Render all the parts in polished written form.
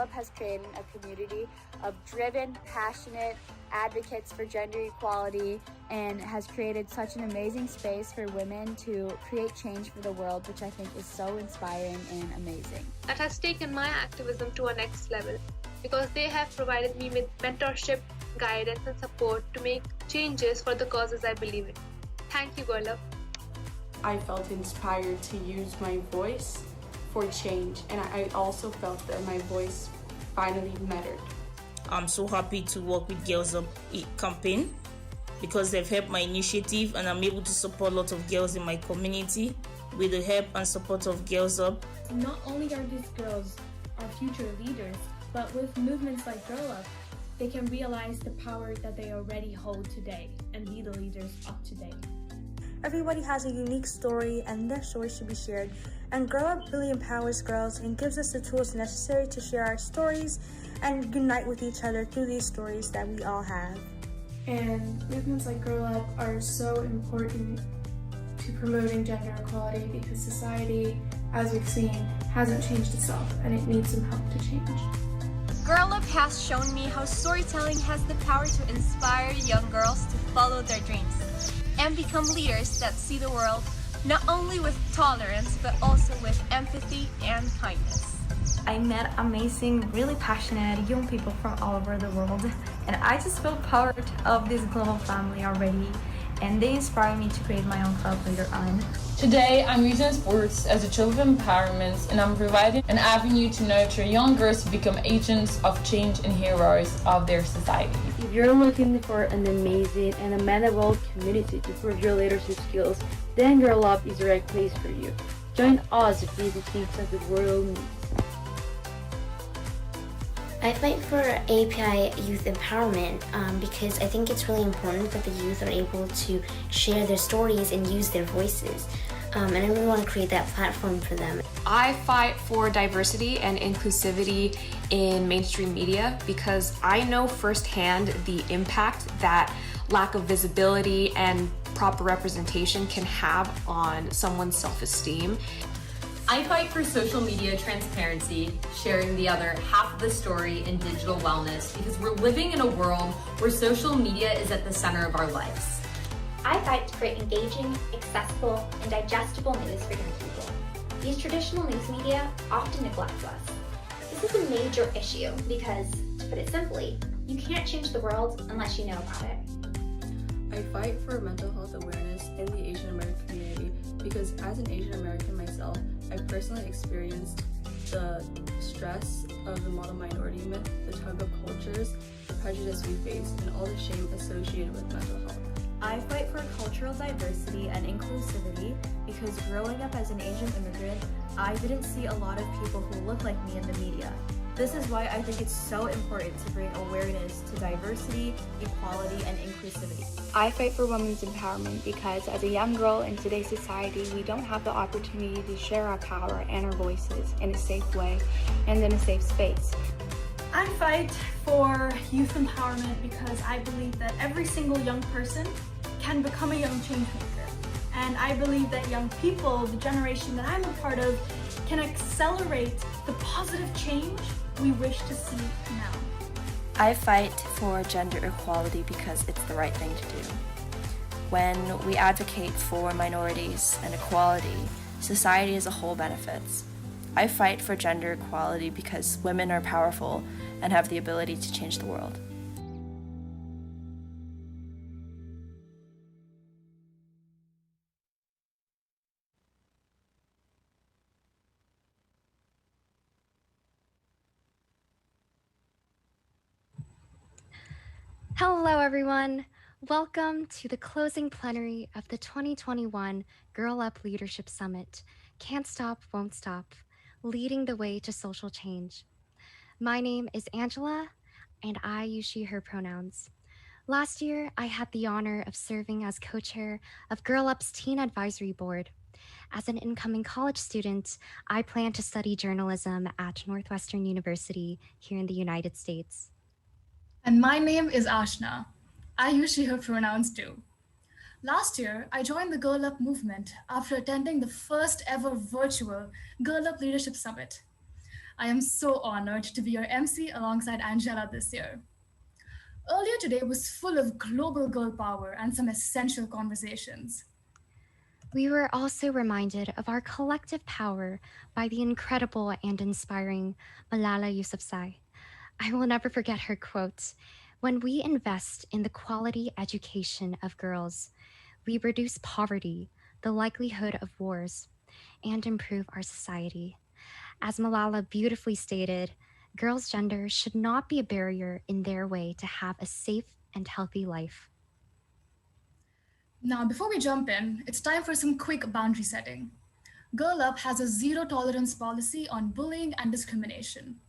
Up has created a community of driven, passionate advocates for gender equality and has created such an amazing space for women to create change for the world, which I think is so inspiring and amazing. That has taken my activism to a next level because they have provided me with mentorship, guidance and support to make changes for the causes I believe in. Thank you, Girl Up. I felt inspired to use my voice for change, and I also felt that my voice finally mattered. I'm so happy to work with Girls Up campaign because they've helped my initiative and I'm able to support a lot of girls in my community with the help and support of Girls Up. Not only are these girls our future leaders, but with movements like Girl Up, they can realize the power that they already hold today and be the leaders of today. Everybody has a unique story and their story should be shared, and Girl Up really empowers girls and gives us the tools necessary to share our stories and unite with each other through these stories that we all have. And movements like Girl Up are so important to promoting gender equality because society, as we've seen, hasn't changed itself and it needs some help to change. Girl Up has shown me how storytelling has the power to inspire young girls to follow their dreams and become leaders that see the world not only with tolerance but also with empathy and kindness. I met amazing, really passionate young people from all over the world, and I just feel part of this global family already, and they inspire me to create my own club later on. Today, I'm using sports as a tool of empowerment, and I'm providing an avenue to nurture young girls to become agents of change and heroes of their society. If you're looking for an amazing and amenable community to prove your leadership skills, then Girl Up is the right place for you. Join us to be the change that the world needs. I fight for API youth empowerment because I think it's really important that the youth are able to share their stories and use their voices. And I really want to create that platform for them. I fight for diversity and inclusivity in mainstream media because I know firsthand the impact that lack of visibility and proper representation can have on someone's self-esteem. I fight for social media transparency, sharing the other half of the story in digital wellness because we're living in a world where social media is at the center of our lives. I fight to create engaging, accessible, and digestible news for young people. These traditional news media often neglect us. This is a major issue because, to put it simply, you can't change the world unless you know about it. I fight for mental health awareness in the Asian American community because as an Asian American myself, I personally experienced the stress of the model minority myth, the tug of cultures, the prejudice we face, and all the shame associated with mental health. I fight for cultural diversity and inclusivity because growing up as an Asian immigrant, I didn't see a lot of people who look like me in the media. This is why I think it's so important to bring awareness to diversity, equality, and inclusivity. I fight for women's empowerment because as a young girl in today's society, we don't have the opportunity to share our power and our voices in a safe way and in a safe space. I fight for youth empowerment because I believe that every single young person can become a young change maker. And I believe that young people, the generation that I'm a part of, can accelerate the positive change we wish to see now. I fight for gender equality because it's the right thing to do. When we advocate for minorities and equality, society as a whole benefits. I fight for gender equality because women are powerful and have the ability to change the world. Hello, everyone. Welcome to the closing plenary of the 2021 Girl Up Leadership Summit. Can't stop, won't stop, leading the way to social change. My name is Angela, and I use she, her pronouns. Last year, I had the honor of serving as co-chair of Girl Up's Teen Advisory Board. As an incoming college student, I plan to study journalism at Northwestern University here in the United States. And my name is Ashna. I use she, her pronouns too. Last year, I joined the Girl Up movement after attending the first ever virtual Girl Up Leadership Summit. I am so honored to be your MC alongside Angela this year. Earlier today was full of global girl power and some essential conversations. We were also reminded of our collective power by the incredible and inspiring Malala Yousafzai. I will never forget her quote, "When we invest in the quality education of girls, we reduce poverty, the likelihood of wars, and improve our society." As Malala beautifully stated, girls' gender should not be a barrier in their way to have a safe and healthy life. Now, before we jump in, it's time for some quick boundary setting. Girl Up has a zero tolerance policy on bullying and discrimination.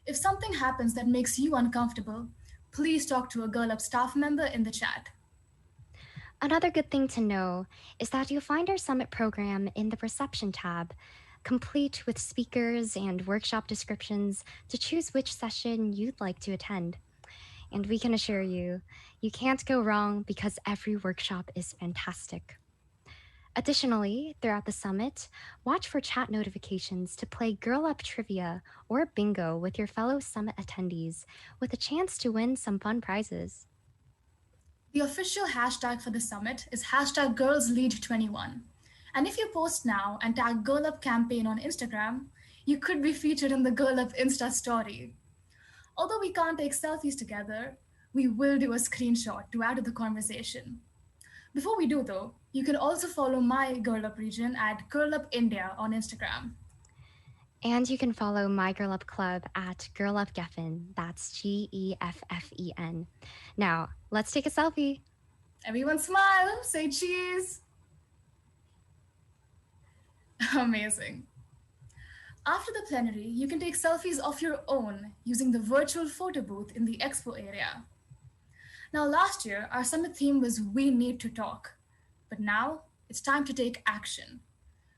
If something happens that makes you uncomfortable, please talk to a Girl Up staff member in the chat. Another good thing to know is that you'll find our summit program in the reception tab, complete with speakers and workshop descriptions to choose which session you'd like to attend. And we can assure you, you can't go wrong because every workshop is fantastic. Additionally, throughout the summit, watch for chat notifications to play Girl Up Trivia or Bingo with your fellow summit attendees with a chance to win some fun prizes. The official hashtag for the summit is hashtag GirlsLead21. And if you post now and tag Girl Up Campaign on Instagram, you could be featured in the Girl Up Insta story. Although we can't take selfies together, we will do a screenshot to add to the conversation. Before we do though, you can also follow my Girl Up region at Girl Up India on Instagram. And you can follow my Girl Up Club at Girl Up Geffen. That's GEFFEN. Now, let's take a selfie. Everyone smile, say cheese. Amazing. After the plenary, you can take selfies of your own using the virtual photo booth in the expo area. Now, last year, our summit theme was We Need to Talk. But now, it's time to take action.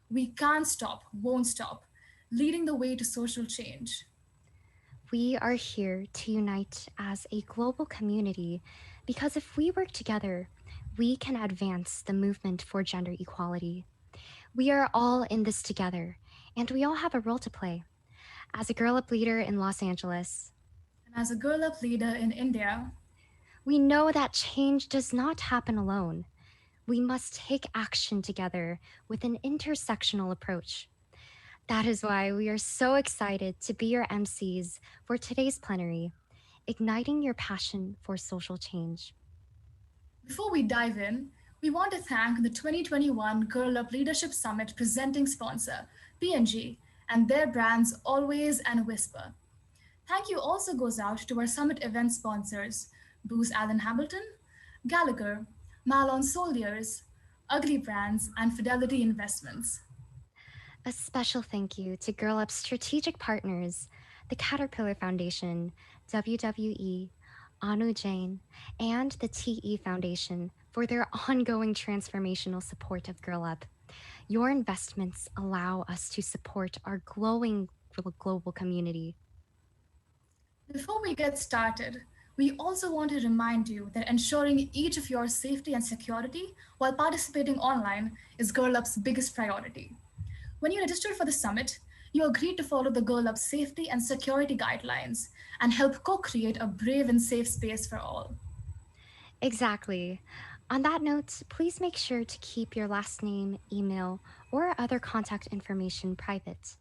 We can't stop, won't stop, leading the way to social change. We are here to unite as a global community because if we work together, we can advance the movement for gender equality. We are all in this together, and we all have a role to play. As a Girl Up leader in Los Angeles, and as a Girl Up leader in India, we know that change does not happen alone. We must take action together with an intersectional approach. That is why we are so excited to be your MCs for today's plenary, igniting your passion for social change. Before we dive in, we want to thank the 2021 Girl Up Leadership Summit presenting sponsor, P&G, and their brands Always and Whisper. Thank you also goes out to our summit event sponsors, Booz Allen Hamilton, Gallagher, Malon Soliers, Ugly Brands, and Fidelity Investments. A special thank you to Girl Up's strategic partners, the Caterpillar Foundation, WWE, Anu Jain, and the TE Foundation for their ongoing transformational support of Girl Up. Your investments allow us to support our glowing global community. Before we get started, we also want to remind you that ensuring each of your safety and security while participating online is Girl Up's biggest priority. When you registered for the summit, you agreed to follow the Girl Up safety and security guidelines and help co-create a brave and safe space for all. Exactly. On that note, please make sure to keep your last name, email, or other contact information private.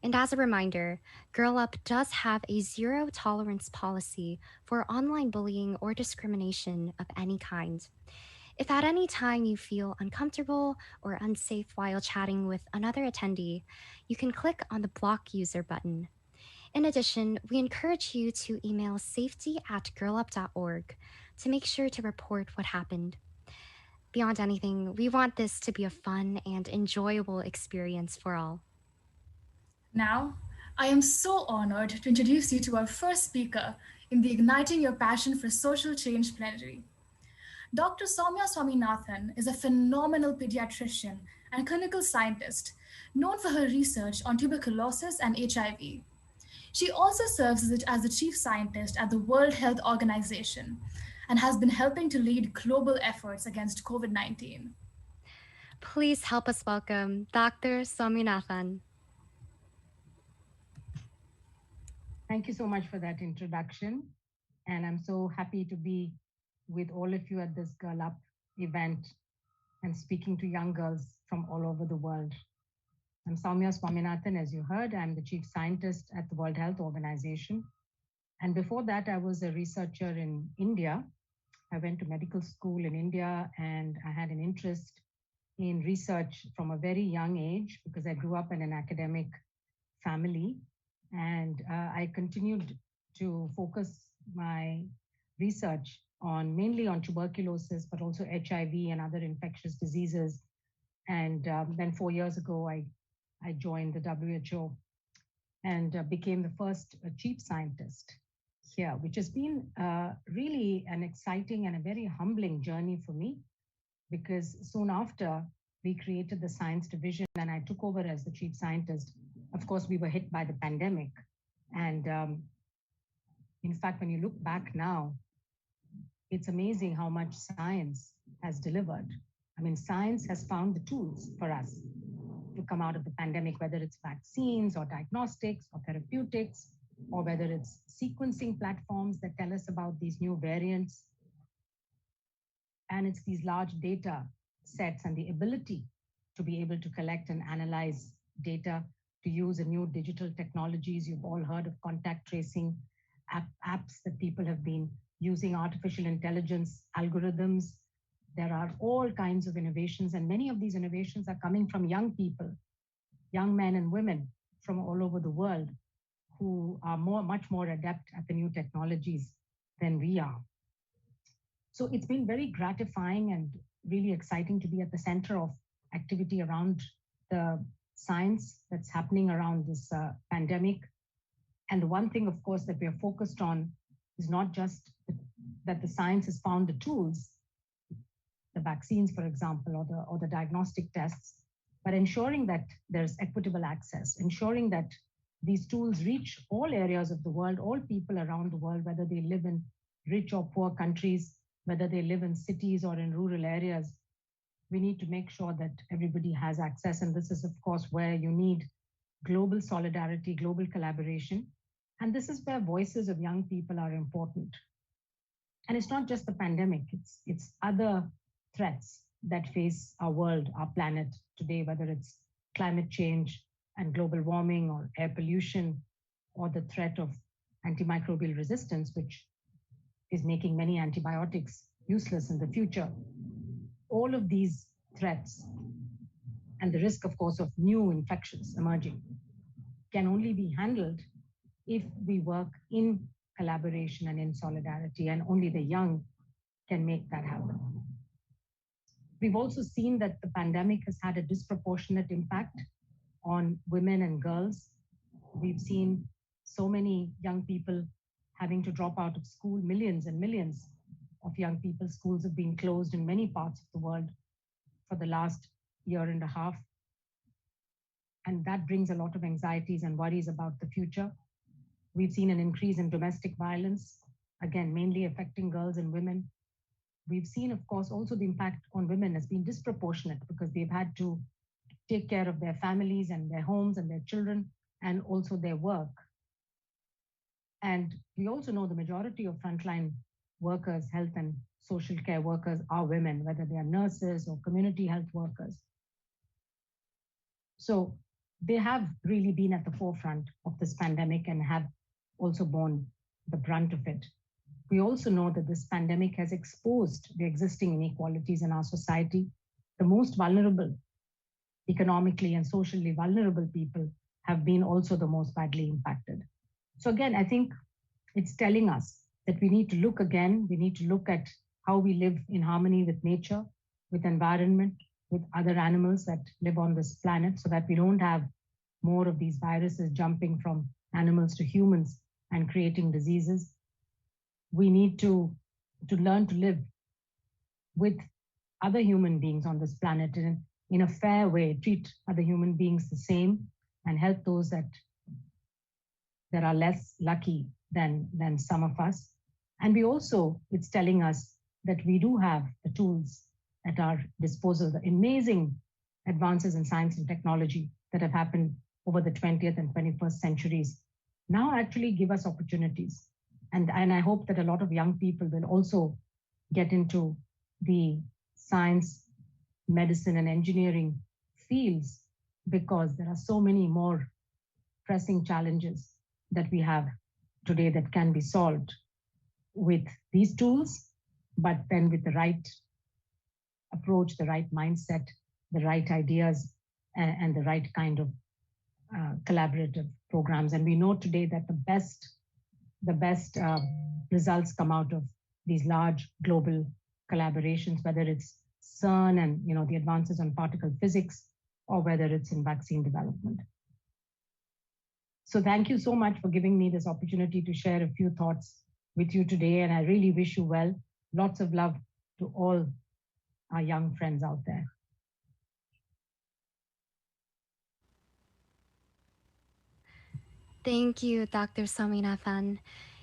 And as a reminder, Girl Up does have a zero tolerance policy for online bullying or discrimination of any kind. If at any time you feel uncomfortable or unsafe while chatting with another attendee, you can click on the block user button. In addition, we encourage you to email safety@girlup.org to make sure to report what happened. Beyond anything, we want this to be a fun and enjoyable experience for all. Now, I am so honored to introduce you to our first speaker in the Igniting Your Passion for Social Change plenary. Dr. Samya Swaminathan is a phenomenal pediatrician and clinical scientist known for her research on tuberculosis and HIV. She also serves as the chief scientist at the World Health Organization and has been helping to lead global efforts against COVID-19. Please help us welcome Dr. Swaminathan. Thank you so much for that introduction. And I'm so happy to be with all of you at this Girl Up event and speaking to young girls from all over the world. I'm Samya Swaminathan, as you heard. I'm the chief scientist at the World Health Organization. And before that, I was a researcher in India. I went to medical school in India, and I had an interest in research from a very young age because I grew up in an academic family. And I continued to focus my research mainly on tuberculosis, but also HIV and other infectious diseases. And then 4 years ago, I joined the WHO and became the first chief scientist here, which has been really an exciting and a very humbling journey for me, because soon after we created the science division and I took over as the chief scientist. Of course, we were hit by the pandemic. And in fact, when you look back now, it's amazing how much science has delivered. I mean, science has found the tools for us to come out of the pandemic, whether it's vaccines or diagnostics or therapeutics, or whether it's sequencing platforms that tell us about these new variants. And it's these large data sets and the ability to be able to collect and analyze data, to use a new digital technologies. You've all heard of contact tracing apps that people have been using, artificial intelligence algorithms. There are all kinds of innovations, and many of these innovations are coming from young people, young men and women from all over the world who are much more adept at the new technologies than we are. So it's been very gratifying and really exciting to be at the center of activity around the science that's happening around this pandemic. And the one thing, of course, that we are focused on is not just that the science has found the tools, the vaccines, for example, or the diagnostic tests, but ensuring that there's equitable access, ensuring that these tools reach all areas of the world, all people around the world, whether they live in rich or poor countries, whether they live in cities or in rural areas. We need to make sure that everybody has access. And this is, of course, where you need global solidarity, global collaboration. And this is where voices of young people are important. And it's not just the pandemic, it's other threats that face our world, our planet today, whether it's climate change and global warming or air pollution, or the threat of antimicrobial resistance, which is making many antibiotics useless in the future. All of these threats and the risk, of course, of new infections emerging can only be handled if we work in collaboration and in solidarity, and only the young can make that happen. We've also seen that the pandemic has had a disproportionate impact on women and girls. We've seen so many young people having to drop out of school. Millions and millions of young people's schools have been closed in many parts of the world for the last year and a half. And that brings a lot of anxieties and worries about the future. We've seen an increase in domestic violence, again, mainly affecting girls and women. We've seen, of course, also the impact on women has been disproportionate because they've had to take care of their families and their homes and their children, and also their work. And we also know the majority of frontline workers, health and social care workers, are women, whether they are nurses or community health workers. So they have really been at the forefront of this pandemic and have also borne the brunt of it. We also know that this pandemic has exposed the existing inequalities in our society. The most vulnerable, economically and socially vulnerable people have been also the most badly impacted. So again, I think it's telling us that we need to look again, we need to look at how we live in harmony with nature, with environment, with other animals that live on this planet, so that we don't have more of these viruses jumping from animals to humans and creating diseases. We need to learn to live with other human beings on this planet in a fair way, treat other human beings the same, and help those that are less lucky than some of us. And we also, it's telling us that we do have the tools at our disposal, the amazing advances in science and technology that have happened over the 20th and 21st centuries. now actually give us opportunities. And I hope that a lot of young people will also get into the science, medicine, and engineering fields, because there are so many more pressing challenges that we have today that can be solved with these tools, but then with the right approach, the right mindset, the right ideas, and the right kind of collaborative programs. And we know today that the best results come out of these large global collaborations, whether it's CERN and the advances on particle physics, or whether it's in vaccine development. So thank you so much for giving me this opportunity to share a few thoughts with you today, and I really wish you well. Lots of love to all our young friends out there. Thank you, Dr. Swaminathan.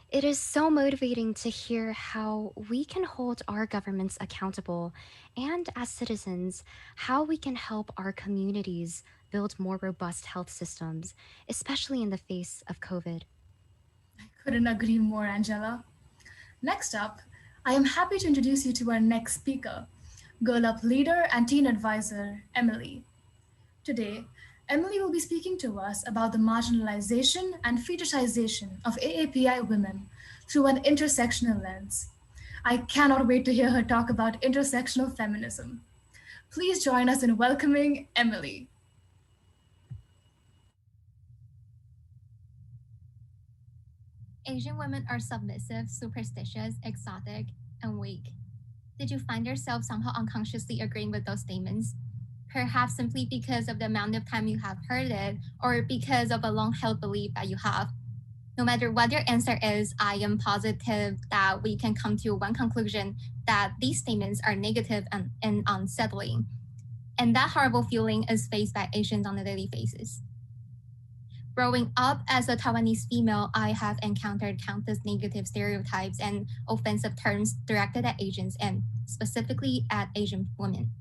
It is so motivating to hear how we can hold our governments accountable, and as citizens, how we can help our communities build more robust health systems, especially in the face of COVID. Couldn't agree more, Angela. Next up, I am happy to introduce you to our next speaker, Girl Up leader and teen advisor, Emily. Today, Emily will be speaking to us about the marginalization and fetishization of AAPI women through an intersectional lens. I cannot wait to hear her talk about intersectional feminism. Please join us in welcoming Emily. Asian women are submissive, superstitious, exotic, and weak. Did you find yourself somehow unconsciously agreeing with those statements? Perhaps simply because of the amount of time you have heard it, or because of a long-held belief that you have. No matter what your answer is, I am positive that we can come to one conclusion, that these statements are negative and unsettling. And that horrible feeling is faced by Asians on a daily basis. Growing up as a Taiwanese female, I have encountered countless negative stereotypes and offensive terms directed at Asians, and specifically at Asian women.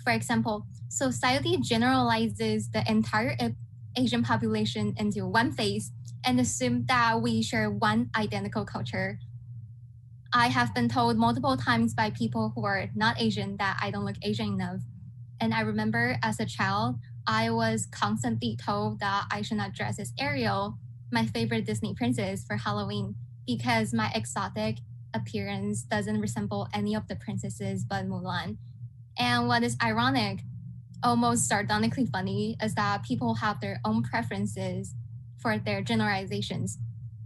For example, society generalizes the entire Asian population into one face and assumes that we share one identical culture. I have been told multiple times by people who are not Asian that I don't look Asian enough. And I remember as a child, I was constantly told that I should not dress as Ariel, my favorite Disney princess, for Halloween, because my exotic appearance doesn't resemble any of the princesses but Mulan. And what is ironic, almost sardonically funny, is that people have their own preferences for their generalizations.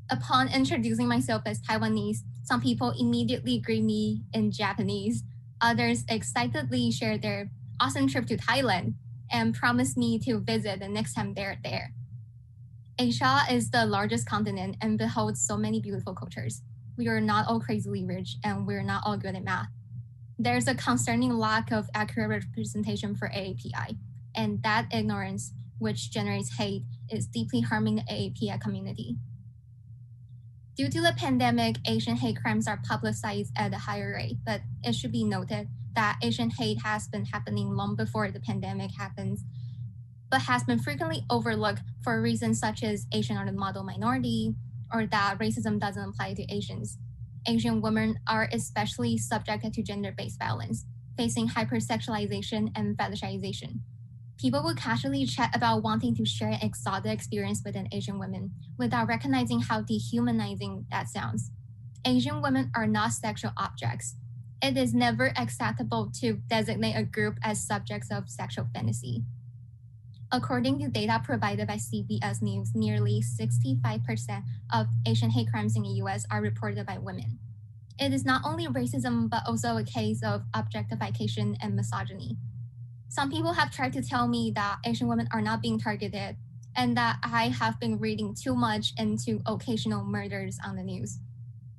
Upon introducing myself as Taiwanese, some people immediately greet me in Japanese. Others excitedly share their awesome trip to Thailand and promise me to visit the next time they're there. Asia is the largest continent and beholds so many beautiful cultures. We are not all crazily rich, and we're not all good at math. There's a concerning lack of accurate representation for AAPI, and that ignorance, which generates hate, is deeply harming the AAPI community. Due to the pandemic, Asian hate crimes are publicized at a higher rate, but it should be noted that Asian hate has been happening long before the pandemic happens, but has been frequently overlooked for reasons such as Asian are the model minority, or that racism doesn't apply to Asians. Asian women are especially subjected to gender-based violence, facing hypersexualization and fetishization. People will casually chat about wanting to share an exotic experience with an Asian woman without recognizing how dehumanizing that sounds. Asian women are not sexual objects. It is never acceptable to designate a group as subjects of sexual fantasy. According to data provided by CBS News, nearly 65% of Asian hate crimes in the US are reported by women. It is not only racism, but also a case of objectification and misogyny. Some people have tried to tell me that Asian women are not being targeted, and that I have been reading too much into occasional murders on the news.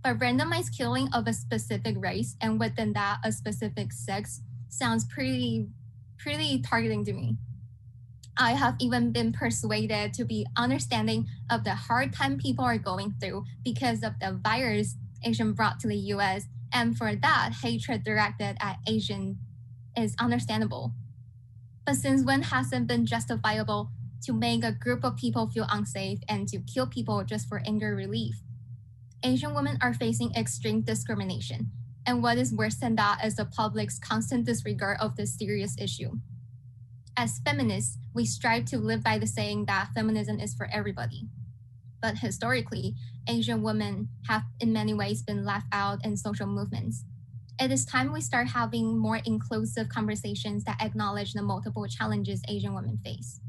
But randomized killing of a specific race, and within that a specific sex, sounds pretty targeting to me. I have even been persuaded to be understanding of the hard time people are going through because of the virus Asian brought to the US, and for that, hatred directed at Asian is understandable. But since when hasn't been justifiable to make a group of people feel unsafe and to kill people just for anger relief. Asian women are facing extreme discrimination, and what is worse than that is the public's constant disregard of this serious issue. As feminists, we strive to live by the saying that feminism is for everybody. But historically, Asian women have in many ways been left out in social movements. It is time we start having more inclusive conversations that acknowledge the multiple challenges Asian women face.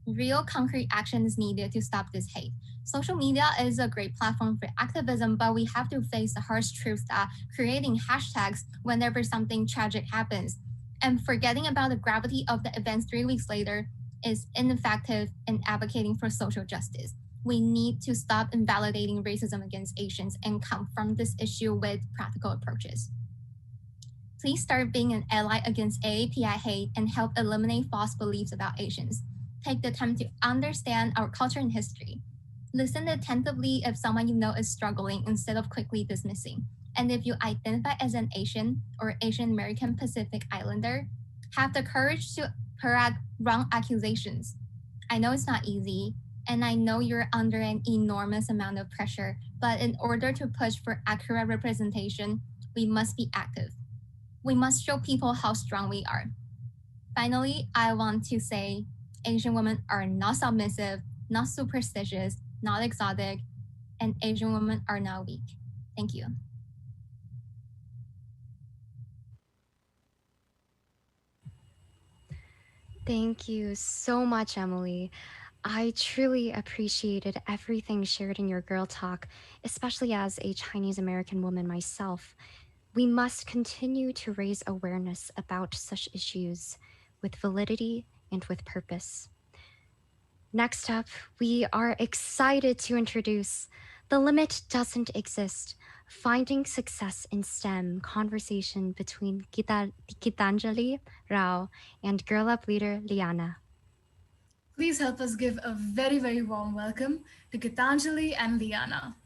Real concrete action is needed to stop this hate. Social media is a great platform for activism, but we have to face the harsh truth that creating hashtags whenever something tragic happens and forgetting about the gravity of the events 3 weeks later is ineffective in advocating for social justice. We need to stop invalidating racism against Asians and confront this issue with practical approaches. Please start being an ally against AAPI hate and help eliminate false beliefs about Asians. Take the time to understand our culture and history. Listen attentively if someone you know is struggling instead of quickly dismissing. And if you identify as an Asian or Asian American Pacific Islander, have the courage to correct wrong accusations. I know it's not easy, and I know you're under an enormous amount of pressure, but in order to push for accurate representation, we must be active. We must show people how strong we are. Finally, I want to say Asian women are not submissive, not superstitious, not exotic, and Asian women are not weak. Thank you. Thank you so much, Emily. I truly appreciated everything shared in your girl talk, especially as a Chinese American woman myself. We must continue to raise awareness about such issues with validity and with purpose. Next up, we are excited to introduce The Limit Doesn't Exist, Finding Success in STEM conversation between Gitanjali Rao and Girl Up leader Liana. Please help us give a very, very warm welcome to Gitanjali and Liana.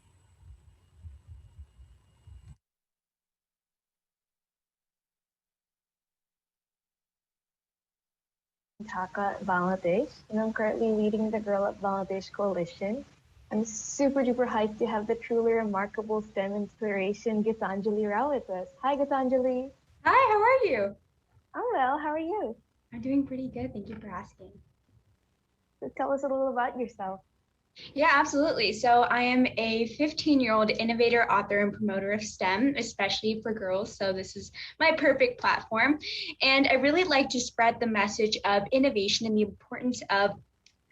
Dhaka, Bangladesh, and I'm currently leading the Girl Up Bangladesh Coalition. I'm super duper hyped to have the truly remarkable STEM inspiration Gitanjali Rao with us. Hi, Gitanjali. Hi, how are you? I'm well. How are you? I'm doing pretty good. Thank you for asking. So tell us a little about yourself. Yeah, absolutely. So I am a 15-year-old innovator, author, and promoter of STEM, especially for girls. So this is my perfect platform. And I really like to spread the message of innovation and the importance of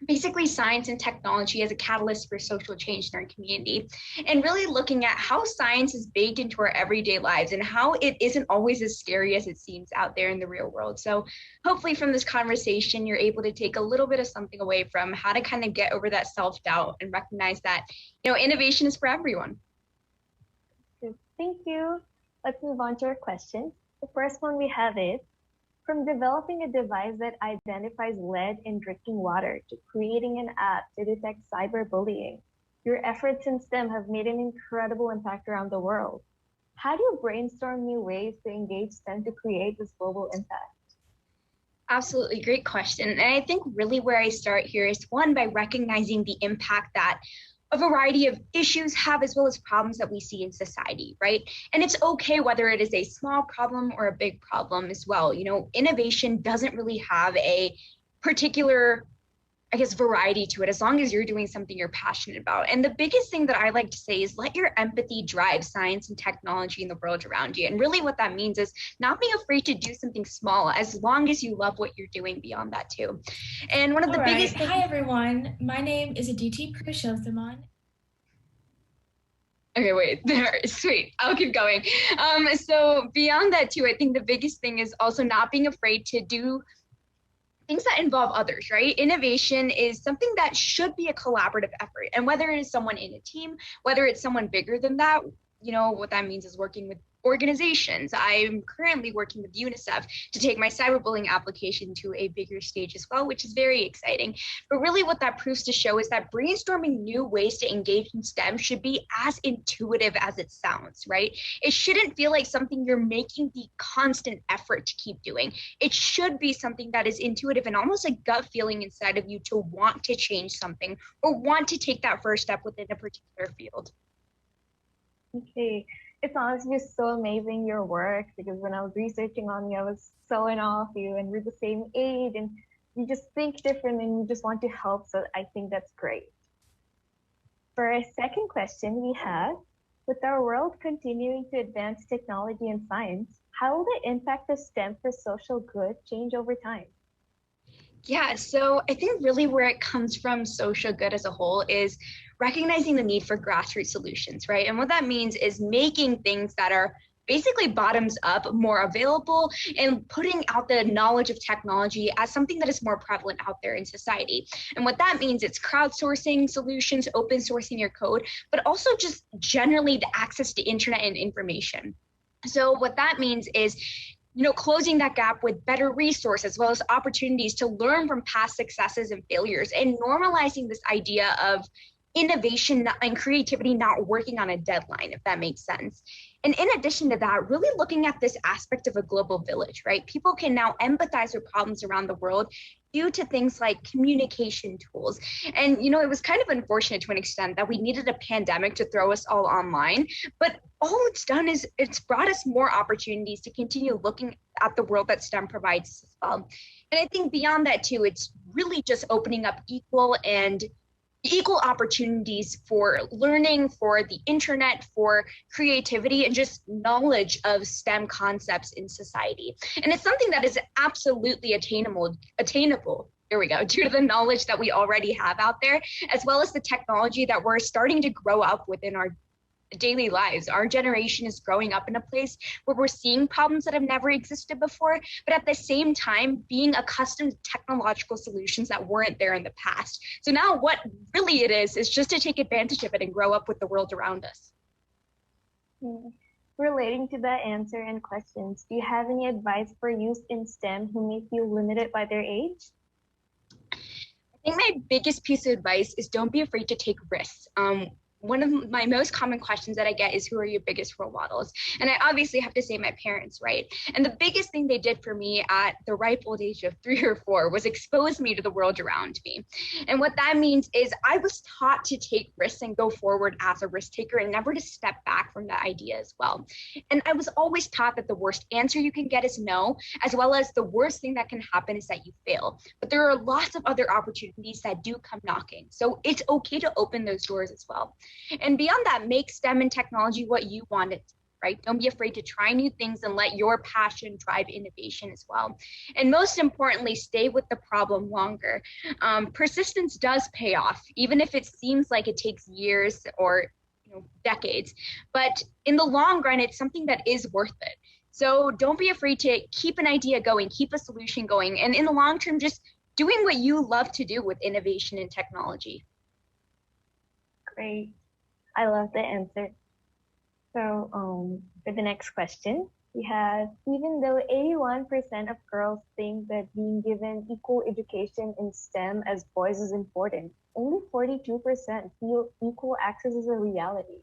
basically science and technology as a catalyst for social change in our community, and really looking at how science is baked into our everyday lives and how it isn't always as scary as it seems out there in the real world. So hopefully from this conversation, you're able to take a little bit of something away from how to kind of get over that self-doubt and recognize that, innovation is for everyone. Thank you. Let's move on to our questions. The first one we have is, from developing a device that identifies lead in drinking water to creating an app to detect cyberbullying, your efforts in STEM have made an incredible impact around the world. How do you brainstorm new ways to engage STEM to create this global impact? Absolutely, great question. And I think really where I start here is one, by recognizing the impact that a variety of issues have, as well as problems that we see in society, right? And it's okay whether it is a small problem or a big problem as well. Innovation doesn't really have a particular, variety to it, as long as you're doing something you're passionate about. And the biggest thing that I like to say is let your empathy drive science and technology in the world around you. And really what that means is not being afraid to do something small, as long as you love what you're doing beyond that too. And one of the biggest things— Hi everyone, my name is Aditi Purushothaman. Okay, wait, there, sweet, I'll keep going. So beyond that too, I think the biggest thing is also not being afraid to do things that involve others, right? Innovation is something that should be a collaborative effort. And whether it is someone in a team, whether it's someone bigger than that, what that means is working with organizations. I'm currently working with UNICEF to take my cyberbullying application to a bigger stage as well, which is very exciting. But really what that proves to show is that brainstorming new ways to engage in STEM should be as intuitive as it sounds, right? It shouldn't feel like something you're making the constant effort to keep doing. It should be something that is intuitive and almost a gut feeling inside of you to want to change something or want to take that first step within a particular field. Okay. It's honestly so amazing your work, because when I was researching on you, I was so in awe of you, and we're the same age and you just think different and you just want to help. So I think that's great. For our second question, we have, with our world continuing to advance technology and science, how will the impact of STEM for social good change over time? Yeah, so I think really where it comes from, social good as a whole, is recognizing the need for grassroots solutions, right? And what that means is making things that are basically bottoms up more available and putting out the knowledge of technology as something that is more prevalent out there in society. And what that means, it's crowdsourcing solutions, open sourcing your code, but also just generally the access to internet and information. So what that means is, closing that gap with better resources as well as opportunities to learn from past successes and failures, and normalizing this idea of innovation and creativity not working on a deadline, if that makes sense. And in addition to that, really looking at this aspect of a global village, right? People can now empathize with problems around the world due to things like communication tools. And, it was kind of unfortunate to an extent that we needed a pandemic to throw us all online, but all it's done is it's brought us more opportunities to continue looking at the world that STEM provides as well. And I think beyond that too, it's really just opening up equal opportunities for learning, for the internet, for creativity, and just knowledge of STEM concepts in society. And it's something that is absolutely attainable, there we go, due to the knowledge that we already have out there, as well as the technology that we're starting to grow up within our daily lives. Our generation is growing up in a place where we're seeing problems that have never existed before, but at the same time being accustomed to technological solutions that weren't there in the past. So now what really it is just to take advantage of it and grow up with the world around us. Relating to that answer and questions, do you have any advice for youth in STEM who may feel limited by their age? I think my biggest piece of advice is don't be afraid to take risks. One of my most common questions that I get is, who are your biggest role models? And I obviously have to say my parents, right? And the biggest thing they did for me at the ripe old age of 3 or 4 was expose me to the world around me. And what that means is I was taught to take risks and go forward as a risk taker and never to step back from that idea as well. And I was always taught that the worst answer you can get is no, as well as the worst thing that can happen is that you fail. But there are lots of other opportunities that do come knocking. So it's okay to open those doors as well. And beyond that, make STEM and technology what you want it to, right? Don't be afraid to try new things and let your passion drive innovation as well. And most importantly, stay with the problem longer. Persistence does pay off, even if it seems like it takes years or decades. But in the long run, it's something that is worth it. So don't be afraid to keep an idea going, keep a solution going, and in the long term, just doing what you love to do with innovation and technology. Great. I love the answer. So for the next question, we have, even though 81% of girls think that being given equal education in STEM as boys is important, only 42% feel equal access is a reality.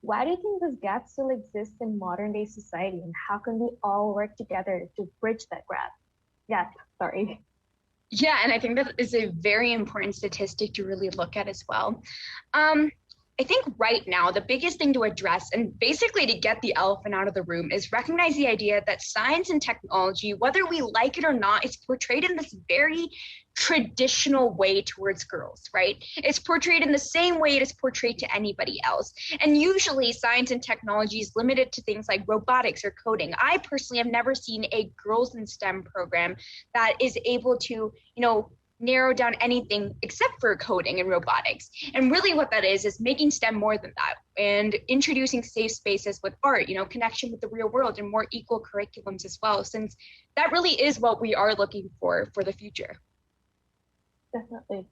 Why do you think this gap still exists in modern day society, and how can we all work together to bridge that gap? Yeah, and I think that is a very important statistic to really look at as well. I think right now, the biggest thing to address and basically to get the elephant out of the room is recognize the idea that science and technology, whether we like it or not, is portrayed in this very traditional way towards girls, right? It's portrayed in the same way it is portrayed to anybody else. And usually science and technology is limited to things like robotics or coding. I personally have never seen a girls in STEM program that is able to, narrow down anything except for coding and robotics. And really what that is making STEM more than that and introducing safe spaces with art, connection with the real world, and more equal curriculums as well, since that really is what we are looking for the future. Definitely.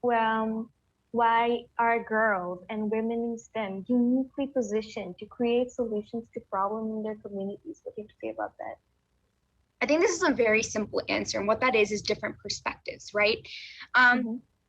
Well, Why are girls and women in STEM uniquely positioned to create solutions to problems in their communities? What do you have to say about that? I think this is a very simple answer. And what that is different perspectives, right?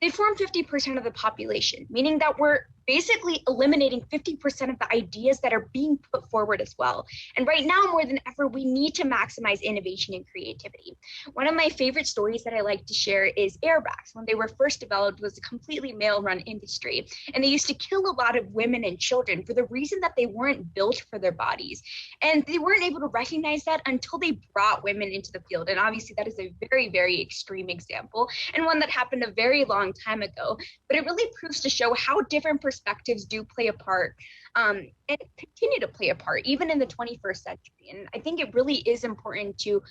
They form 50% of the population, meaning that we're basically eliminating 50% of the ideas that are being put forward as well. And right now, more than ever, we need to maximize innovation and creativity. One of my favorite stories that I like to share is airbags. When they were first developed, was a completely male-run industry. And they used to kill a lot of women and children for the reason that they weren't built for their bodies. And they weren't able to recognize that until they brought women into the field. And obviously that is a very, very extreme example and one that happened a very long time ago, but it really proves to show how different perspectives do play a part and continue to play a part even in the 21st century. And I think it really is important to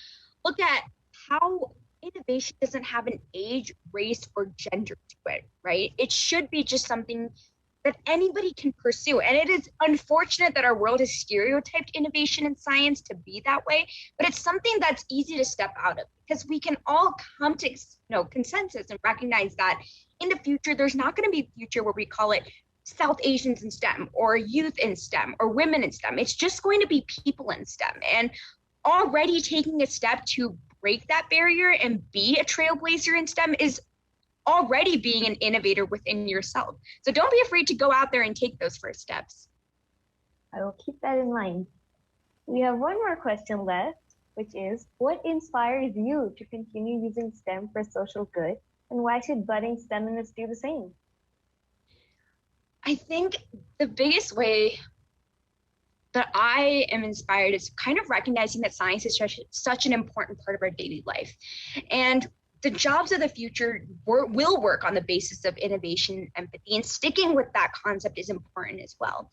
look at how innovation doesn't have an age, race, or gender to it, right? It should be just something that anybody can pursue. And it is unfortunate that our world has stereotyped innovation in science to be that way, but it's something that's easy to step out of because we can all come to consensus and recognize that in the future, there's not going to be a future where we call it South Asians in STEM or youth in STEM or women in STEM. It's just going to be people in STEM. And already taking a step to break that barrier and be a trailblazer in STEM is already being an innovator within yourself. So don't be afraid to go out there and take those first steps. I will keep that in mind. We have one more question left, which is, what inspires you to continue using STEM for social good, and why should budding STEMists do the same? I think the biggest way that I am inspired is kind of recognizing that science is such an important part of our daily life. And the jobs of the future will work on the basis of innovation, empathy, and sticking with that concept is important as well.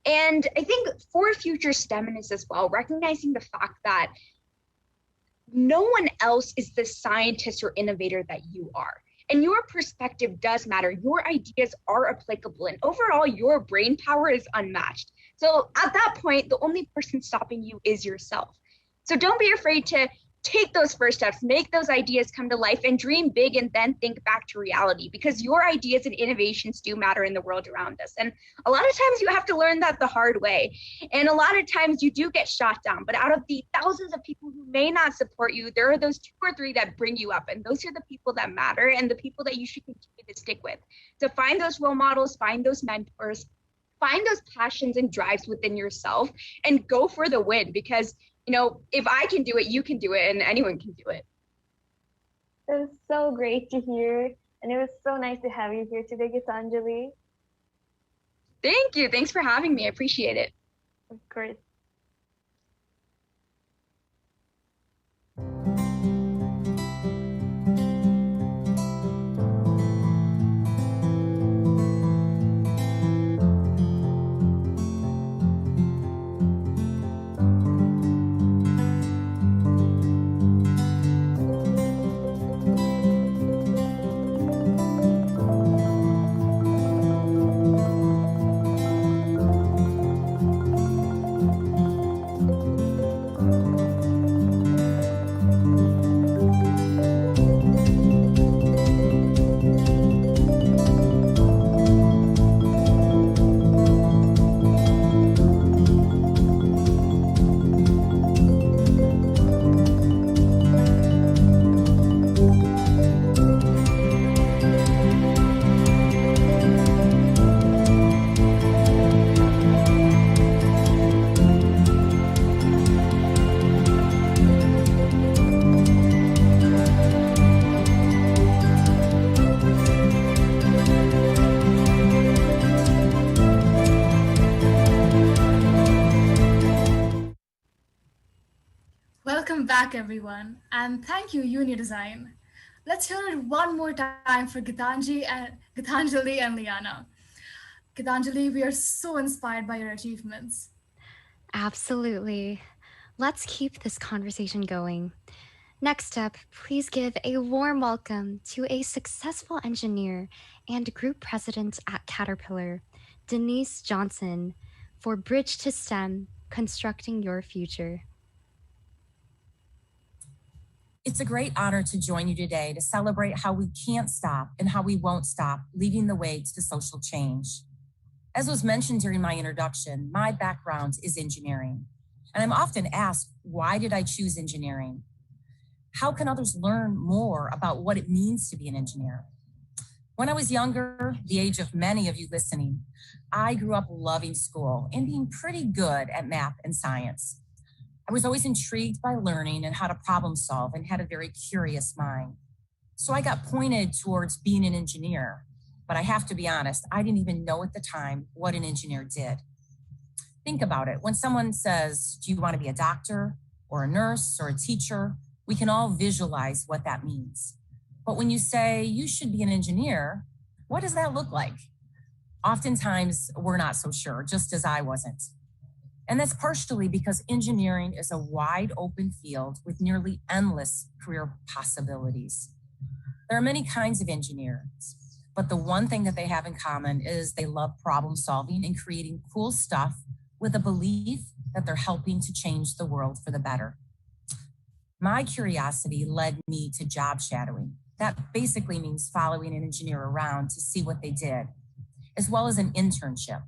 And I think for future STEMists as well, recognizing the fact that no one else is the scientist or innovator that you are. And your perspective does matter. Your ideas are applicable. And overall, your brain power is unmatched. So at that point, the only person stopping you is yourself. So don't be afraid to take those first steps, make those ideas come to life, and dream big, and then think back to reality, because your ideas and innovations do matter in the world around us. And a lot of times you have to learn that the hard way. And a lot of times you do get shot down, but out of the thousands of people who may not support you, there are those 2 or 3 that bring you up. And those are the people that matter and the people that you should continue to stick with. So find those role models, find those mentors, find those passions and drives within yourself, and go for the win, because if I can do it, you can do it, and anyone can do it. It was so great to hear, and it was so nice to have you here today, Gitanjali. Thank you. Thanks for having me. I appreciate it. Of course. Welcome back, everyone, and thank you, Uni Design. Let's hear it one more time for Gitanjali and Liana. Gitanjali, we are so inspired by your achievements. Absolutely. Let's keep this conversation going. Next up, please give a warm welcome to a successful engineer and group president at Caterpillar, Denise Johnson, for Bridge to STEM, Constructing Your Future. It's a great honor to join you today to celebrate how we can't stop and how we won't stop leading the way to social change. As was mentioned during my introduction, my background is engineering, and I'm often asked, why did I choose engineering? How can others learn more about what it means to be an engineer? When I was younger, the age of many of you listening, I grew up loving school and being pretty good at math and science. I was always intrigued by learning and how to problem solve and had a very curious mind. So I got pointed towards being an engineer, but I have to be honest, I didn't even know at the time what an engineer did. Think about it. When someone says, do you want to be a doctor or a nurse or a teacher? We can all visualize what that means. But when you say you should be an engineer, what does that look like? Oftentimes, we're not so sure, just as I wasn't. And that's partially because engineering is a wide open field with nearly endless career possibilities. There are many kinds of engineers, but the one thing that they have in common is they love problem solving and creating cool stuff with a belief that they're helping to change the world for the better. My curiosity led me to job shadowing. That basically means following an engineer around to see what they did, as well as an internship.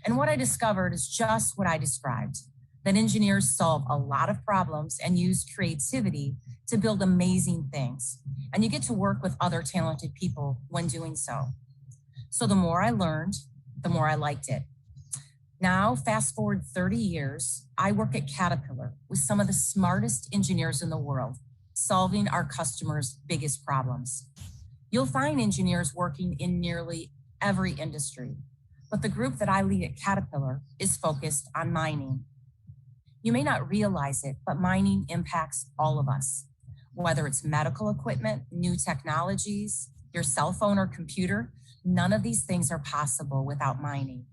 And what I discovered is just what I described, that engineers solve a lot of problems and use creativity to build amazing things. And you get to work with other talented people when doing so. So the more I learned, the more I liked it. Now, fast forward 30 years, I work at Caterpillar with some of the smartest engineers in the world, solving our customers' biggest problems. You'll find engineers working in nearly every industry, but the group that I lead at Caterpillar is focused on mining. You may not realize it, but mining impacts all of us. Whether it's medical equipment, new technologies, your cell phone or computer, none of these things are possible without mining,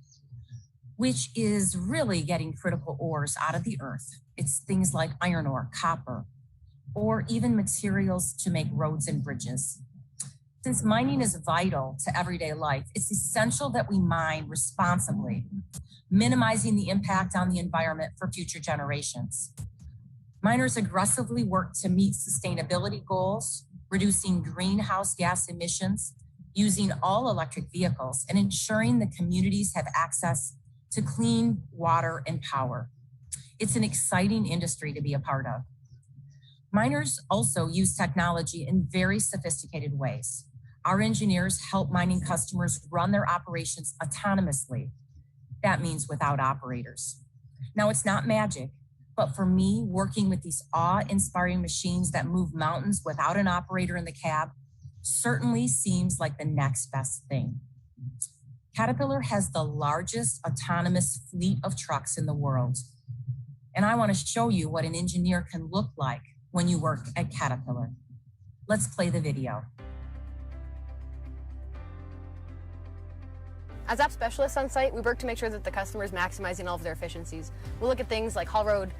which is really getting critical ores out of the earth. It's things like iron ore, copper, or even materials to make roads and bridges. Since mining is vital to everyday life, it's essential that we mine responsibly, minimizing the impact on the environment for future generations. Miners aggressively work to meet sustainability goals, reducing greenhouse gas emissions, using all electric vehicles, and ensuring the communities have access to clean water and power. It's an exciting industry to be a part of. Miners also use technology in very sophisticated ways. Our engineers help mining customers run their operations autonomously. That means without operators. Now, it's not magic, but for me, working with these awe-inspiring machines that move mountains without an operator in the cab certainly seems like the next best thing. Caterpillar has the largest autonomous fleet of trucks in the world. And I want to show you what an engineer can look like when you work at Caterpillar. Let's play the video. As app specialists on site, we work to make sure that the customer is maximizing all of their efficiencies. We'll look at things like haul road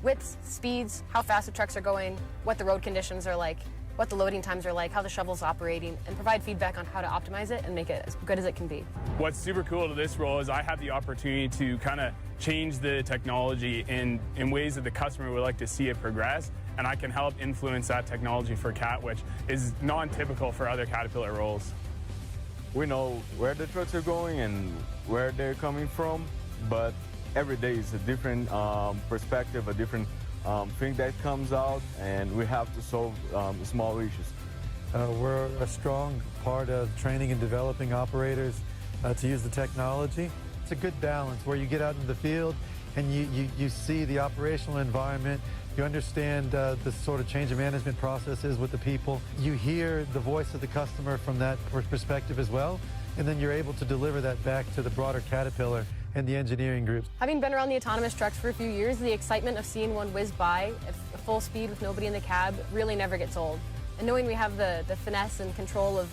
widths, speeds, how fast the trucks are going, what the road conditions are like, what the loading times are like, how the shovel's operating, and provide feedback on how to optimize it and make it as good as it can be. What's super cool to this role is I have the opportunity to kind of change the technology in ways that the customer would like to see it progress, and I can help influence that technology for CAT, which is non-typical for other Caterpillar roles. We know where the trucks are going and where they're coming from, but every day is a different perspective, a different thing that comes out, and we have to solve small issues. We're a strong part of training and developing operators to use the technology. It's a good balance where you get out in the field and you see the operational environment. You understand the sort of change of management processes with the people. You hear the voice of the customer from that perspective as well, and then you're able to deliver that back to the broader Caterpillar and the engineering groups. Having been around the autonomous trucks for a few years, the excitement of seeing one whiz by at full speed with nobody in the cab really never gets old. And knowing we have the finesse and control of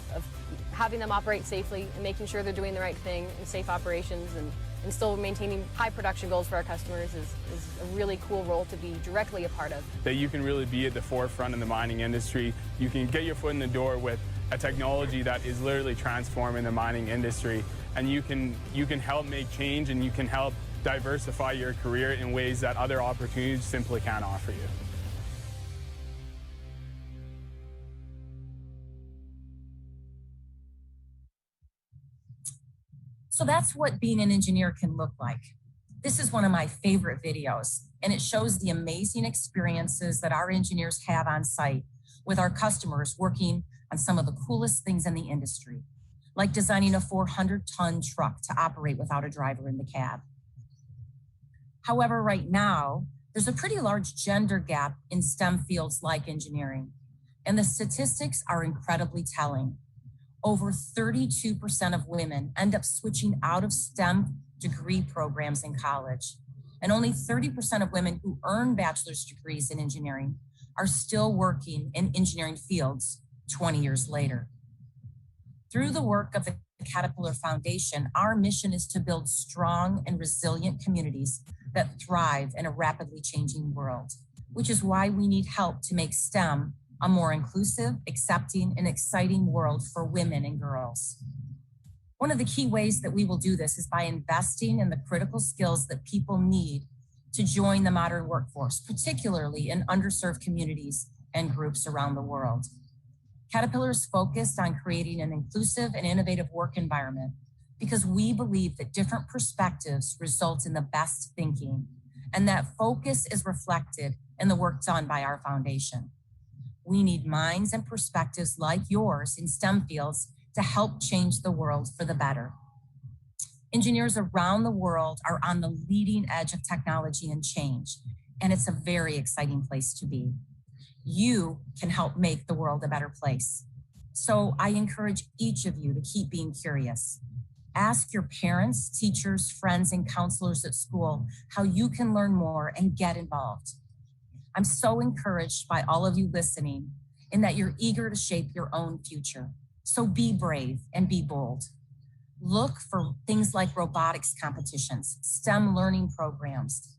having them operate safely and making sure they're doing the right thing in safe operations and still maintaining high production goals for our customers is a really cool role to be directly a part of. That you can really be at the forefront in the mining industry. You can get your foot in the door with a technology that is literally transforming the mining industry, and you can help make change, and you can help diversify your career in ways that other opportunities simply can't offer you. So that's what being an engineer can look like. This is one of my favorite videos, and it shows the amazing experiences that our engineers have on site with our customers working on some of the coolest things in the industry, like designing a 400-ton truck to operate without a driver in the cab. However, right now, there's a pretty large gender gap in STEM fields like engineering, and the statistics are incredibly telling. Over 32% of women end up switching out of STEM degree programs in college, and only 30% of women who earn bachelor's degrees in engineering are still working in engineering fields 20 years later. Through the work of the Caterpillar Foundation, our mission is to build strong and resilient communities that thrive in a rapidly changing world, which is why we need help to make STEM a more inclusive, accepting, and exciting world for women and girls. One of the key ways that we will do this is by investing in the critical skills that people need to join the modern workforce, particularly in underserved communities and groups around the world. Caterpillar is focused on creating an inclusive and innovative work environment because we believe that different perspectives result in the best thinking, and that focus is reflected in the work done by our foundation. We need minds and perspectives like yours in STEM fields to help change the world for the better. Engineers around the world are on the leading edge of technology and change, and it's a very exciting place to be. You can help make the world a better place. So I encourage each of you to keep being curious. Ask your parents, teachers, friends, and counselors at school how you can learn more and get involved. I'm so encouraged by all of you listening in that you're eager to shape your own future. So be brave and be bold. Look for things like robotics competitions, STEM learning programs,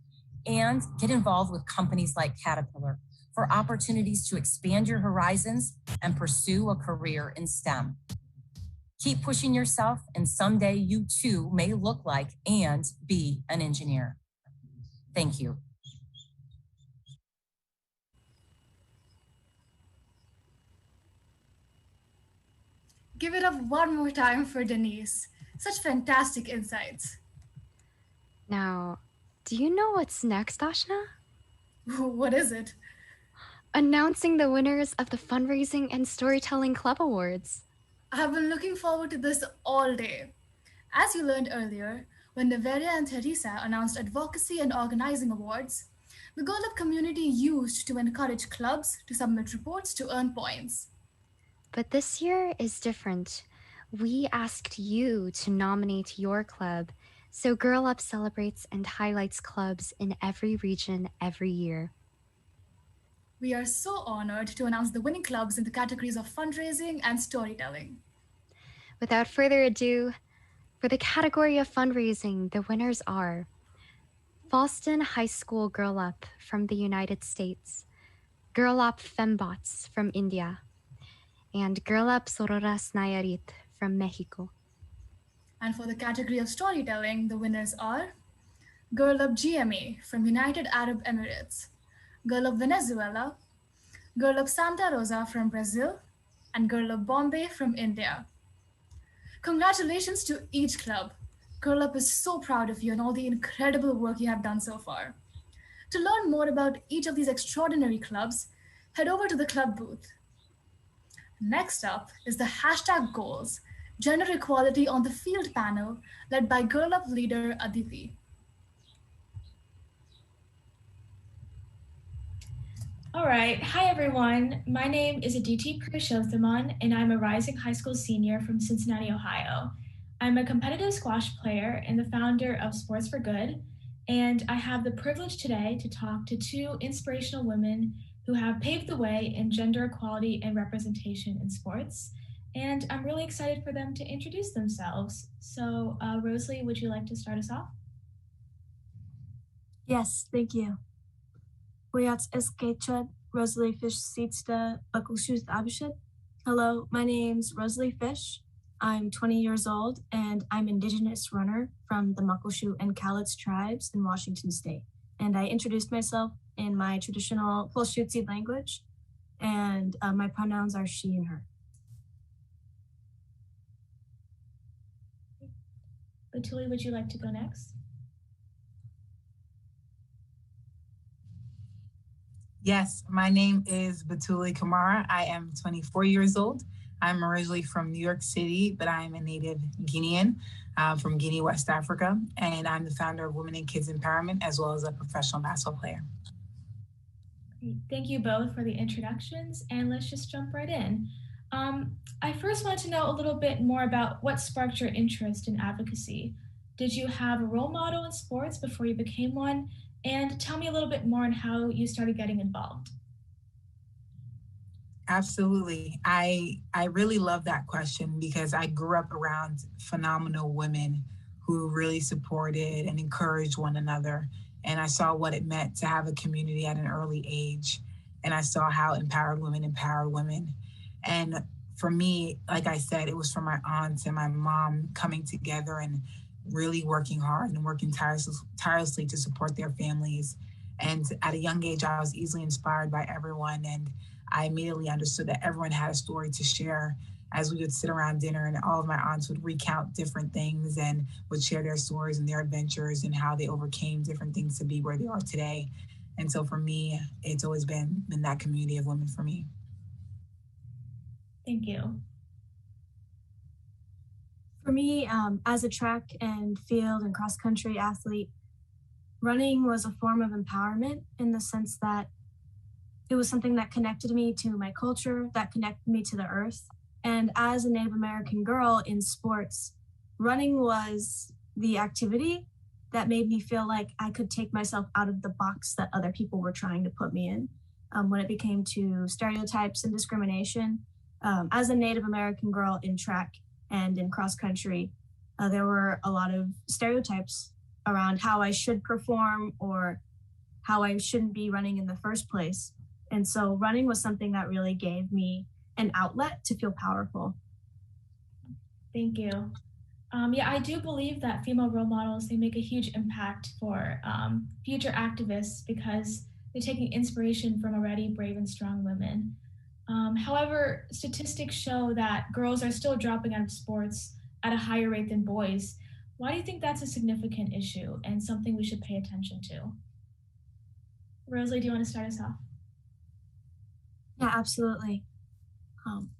and get involved with companies like Caterpillar for opportunities to expand your horizons and pursue a career in STEM. Keep pushing yourself, and someday you too may look like and be an engineer. Thank you. Give it up one more time for Denise. Such fantastic insights. Now, do you know what's next, Ashna? What is it? Announcing the winners of the Fundraising and Storytelling Club Awards. I have been looking forward to this all day. As you learned earlier, when Valeria and Teresa announced Advocacy and Organizing Awards, the Girl Up community used to encourage clubs to submit reports to earn points. But this year is different. We asked you to nominate your club, so Girl Up celebrates and highlights clubs in every region every year. We are so honored to announce the winning clubs in the categories of fundraising and storytelling. Without further ado, for the category of fundraising, the winners are Falston High School Girl Up from the United States, Girl Up Fembots from India, and Girl Up Sororas Nayarit from Mexico. And for the category of storytelling, the winners are Girl Up GMA from United Arab Emirates, Girl Up Venezuela, Girl Up Santa Rosa from Brazil, and Girl Up Bombay from India. Congratulations to each club. Girl Up is so proud of you and all the incredible work you have done so far. To learn more about each of these extraordinary clubs, head over to the club booth. Next up is the hashtag goals, gender equality on the field panel led by Girl Up leader Aditi. All right. Hi, everyone. My name is Aditi Purushothaman, and I'm a rising high school senior from Cincinnati, Ohio. I'm a competitive squash player and the founder of Sports for Good, and I have the privilege today to talk to two inspirational women who have paved the way in gender equality and representation in sports. And I'm really excited for them to introduce themselves. So, Rosalie, would you like to start us off? Yes, thank you. Wayats Eskechad, Rosalie Fish Seatsta, Buckleshoes Abishit. Hello, my name's Rosalie Fish. I'm 20 years old and I'm Indigenous runner from the Muckleshoe and Cowlitz tribes in Washington State. And I introduced myself in my traditional Pulshutsi language, and my pronouns are she and her. Batuli, would you like to go next? Yes, my name is Batuli Kamara. I am 24 years old. I'm originally from New York City, but I am a native Guinean from Guinea, West Africa, and I'm the founder of Women and Kids Empowerment, as well as a professional basketball player. Great. Thank you both for the introductions, and let's just jump right in. I first want to know a little bit more about what sparked your interest in advocacy. Did you have a role model in sports before you became one? And tell me a little bit more on how you started getting involved. Absolutely. I really love that question because I grew up around phenomenal women who really supported and encouraged one another. And I saw what it meant to have a community at an early age. And I saw how empowered women. And for me, like I said, it was from my aunts and my mom coming together and really working hard and working tirelessly to support their families. And at a young age, I was easily inspired by everyone. And I immediately understood that everyone had a story to share as we would sit around dinner, and all of my aunts would recount different things and would share their stories and their adventures and how they overcame different things to be where they are today. And so for me, it's always been in that community of women for me. Thank you. For me, as a track and field and cross-country athlete, running was a form of empowerment in the sense that it was something that connected me to my culture, that connected me to the earth. And as a Native American girl in sports, running was the activity that made me feel like I could take myself out of the box that other people were trying to put me in. When it became to stereotypes and discrimination, as a Native American girl in track and in cross country, there were a lot of stereotypes around how I should perform or how I shouldn't be running in the first place. And so running was something that really gave me an outlet to feel powerful. Thank you. Yeah, I do believe that female role models, they make a huge impact for future activists because they're taking inspiration from already brave and strong women. However, statistics show that girls are still dropping out of sports at a higher rate than boys. Why do you think that's a significant issue and something we should pay attention to? Rosalie, do you want to start us off? Yeah, absolutely.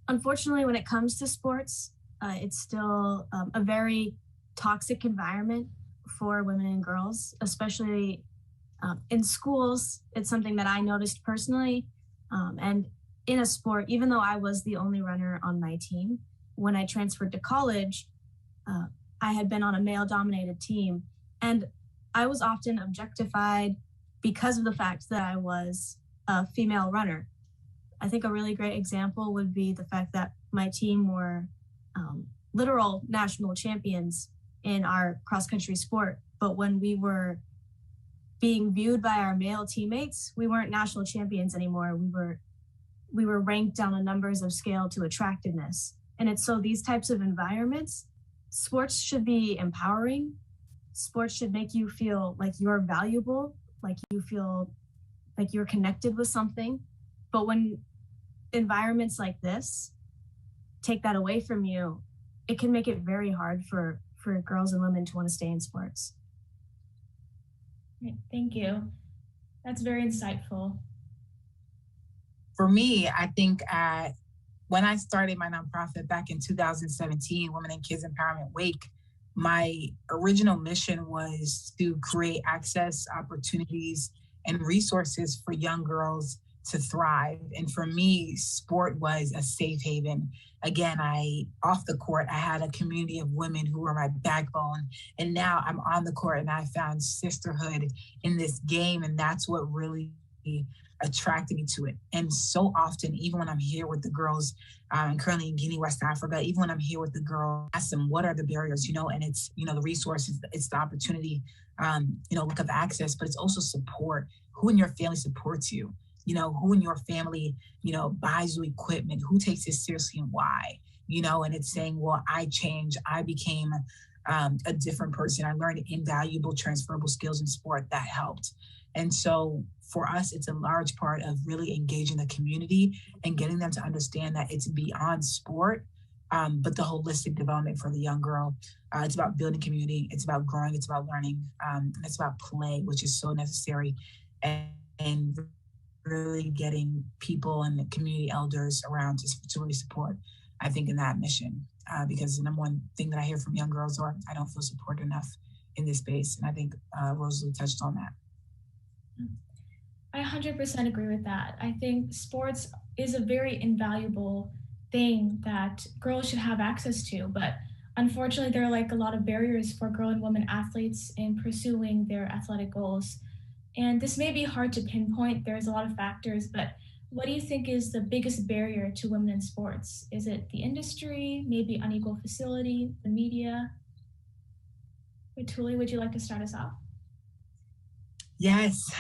Unfortunately, when it comes to sports, it's still a very toxic environment for women and girls, especially in schools. It's something that I noticed personally. And in a sport, even though I was the only runner on my team, when I transferred to college, I had been on a male-dominated team, and I was often objectified because of the fact that I was a female runner. I think a really great example would be the fact that my team were literal national champions in our cross-country sport, but when we were being viewed by our male teammates, we weren't national champions anymore. We were ranked on a numbers of scale to attractiveness. And it's so these types of environments, sports should be empowering. Sports should make you feel like you're valuable, like you feel like you're connected with something. But when environments like this take that away from you, it can make it very hard for girls and women to want to stay in sports. Thank you. That's very insightful. For me, I think when I started my nonprofit back in 2017, Women and Kids Empowerment Wake, my original mission was to create access, opportunities, and resources for young girls to thrive. And for me, sport was a safe haven. Again, off the court, I had a community of women who were my backbone. And now I'm on the court and I found sisterhood in this game. And that's what really attracted me to it. And so often, even when I'm here with the girls, I'm currently in Guinea, West Africa, even when I'm here with the girls, I ask them, what are the barriers, and it's, the resources, it's the opportunity, lack of access, but it's also support. Who in your family supports you? Who in your family, buys you equipment? Who takes this seriously and why? And it's saying, well, I changed. I became a different person. I learned invaluable transferable skills in sport that helped. And so for us, it's a large part of really engaging the community and getting them to understand that it's beyond sport. but the holistic development for the young girl. It's about building community. It's about growing. It's about learning. And it's about play, which is so necessary. And really getting people and the community elders around to really support, I think, in that mission. Because the number one thing that I hear from young girls are, I don't feel supported enough in this space. And I think Rosalie touched on that. I 100% agree with that. I think sports is a very invaluable thing that girls should have access to, but unfortunately there are like a lot of barriers for girl and women athletes in pursuing their athletic goals. And this may be hard to pinpoint, there's a lot of factors, but what do you think is the biggest barrier to women in sports? Is it the industry, maybe unequal facility, the media? Tuli, would you like to start us off? Yes.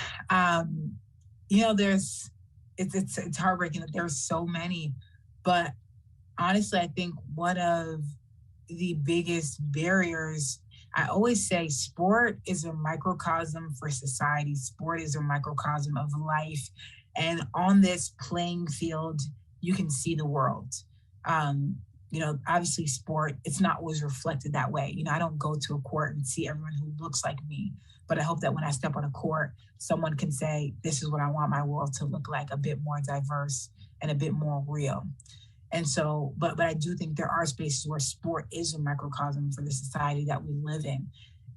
You know, it's heartbreaking that there's so many, but honestly, I think one of the biggest barriers, I always say sport is a microcosm for society. Sport is a microcosm of life. And on this playing field, you can see the world. You know, obviously sport, it's not always reflected that way. You know, I don't go to a court and see everyone who looks like me, but I hope that when I step on a court, someone can say, this is what I want my world to look like, a bit more diverse and a bit more real. And so, but I do think there are spaces where sport is a microcosm for the society that we live in.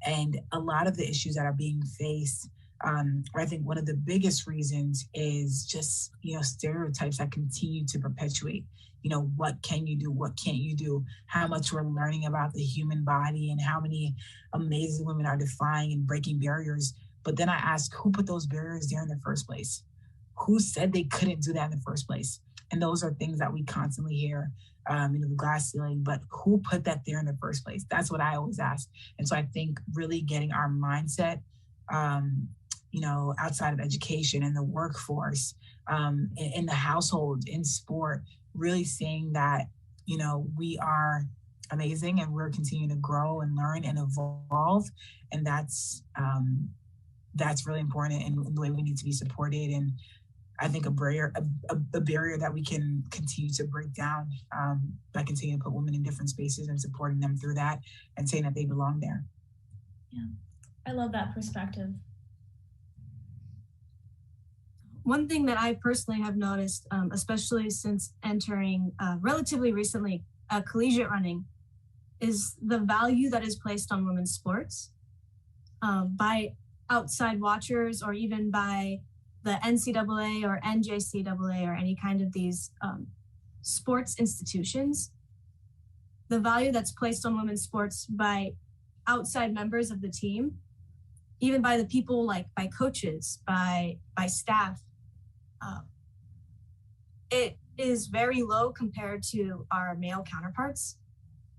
And a lot of the issues that are being faced, I think one of the biggest reasons is just, you know, stereotypes that continue to perpetuate. You know, what can you do? What can't you do? How much we're learning about the human body and how many amazing women are defying and breaking barriers. But then I ask, who put those barriers there in the first place? Who said they couldn't do that in the first place? And those are things that we constantly hear, you know, the glass ceiling, but who put that there in the first place? That's what I always ask. And so I think really getting our mindset, you know, outside of education and the workforce, in the household, in sport, really seeing that, you know, we are amazing and we're continuing to grow and learn and evolve. And that's really important in the way we need to be supported. And I think a barrier that we can continue to break down by continuing to put women in different spaces and supporting them through that and saying that they belong there. Yeah, I love that perspective. One thing that I personally have noticed, especially since entering relatively recently collegiate running, is the value that is placed on women's sports by outside watchers or even by the NCAA or NJCAA or any kind of these sports institutions. The value that's placed on women's sports by outside members of the team, even by the people, like by coaches, by staff, it is very low compared to our male counterparts.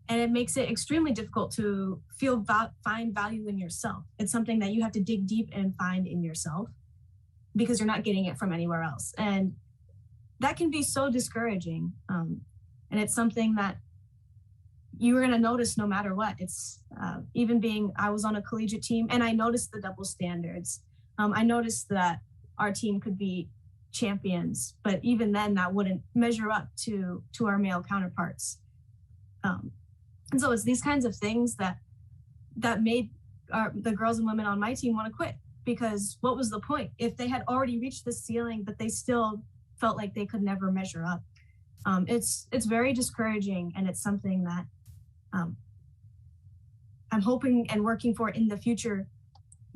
And it makes it extremely difficult to find value in yourself. It's something that you have to dig deep and find in yourself because you're not getting it from anywhere else. And that can be so discouraging. And it's something that you're gonna notice no matter what. It's I was on a collegiate team and I noticed the double standards. I noticed that our team could be champions, but even then that wouldn't measure up to our male counterparts. And so it's these kinds of things that made the girls and women on my team want to quit, because what was the point if they had already reached the ceiling, but they still felt like they could never measure up? It's very discouraging, and it's something that I'm hoping and working for in the future.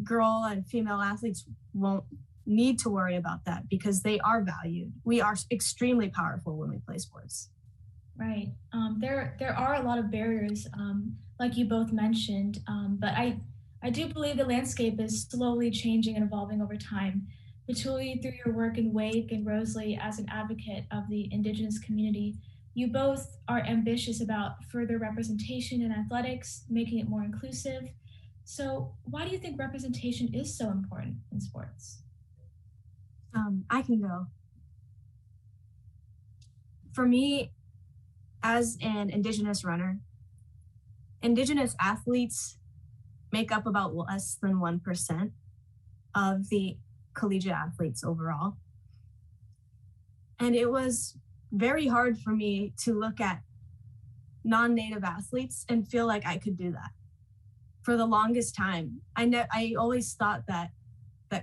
Girl and female athletes won't need to worry about that because they are valued. We are extremely powerful when we play sports. Right. There are a lot of barriers, like you both mentioned, but I do believe the landscape is slowly changing and evolving over time. Batuli, through your work in Wake, and Rosalie as an advocate of the Indigenous community, you both are ambitious about further representation in athletics, making it more inclusive. So why do you think representation is so important in sports? I can go. For me, as an Indigenous runner, Indigenous athletes make up about less than 1% of the collegiate athletes overall. And it was very hard for me to look at non-native athletes and feel like I could do that. For the longest time, I always thought that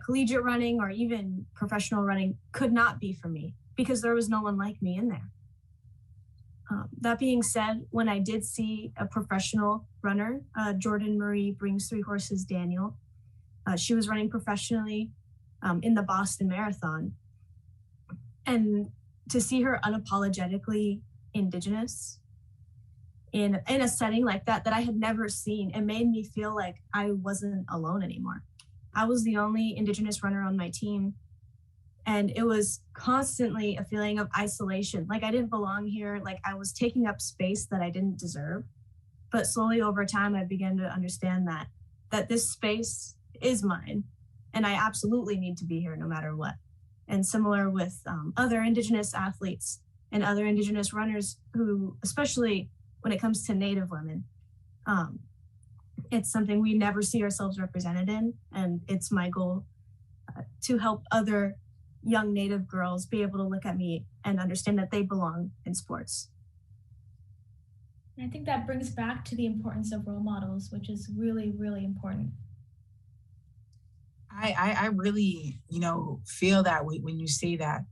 collegiate running or even professional running could not be for me because there was no one like me in there. That being said, when I did see a professional runner, Jordan Marie Brings Three Horses Daniel, she was running professionally in the Boston Marathon. And to see her unapologetically Indigenous in a setting like that I had never seen, it made me feel like I wasn't alone anymore. I was the only Indigenous runner on my team. And it was constantly a feeling of isolation. Like I didn't belong here. Like I was taking up space that I didn't deserve. But slowly over time, I began to understand that this space is mine. And I absolutely need to be here no matter what. And similar with other Indigenous athletes and other Indigenous runners who, especially when it comes to Native women, it's something we never see ourselves represented in. And it's my goal to help other young Native girls be able to look at me and understand that they belong in sports. I think that brings back to the importance of role models, which is really, really important. I really, feel that way when you say that.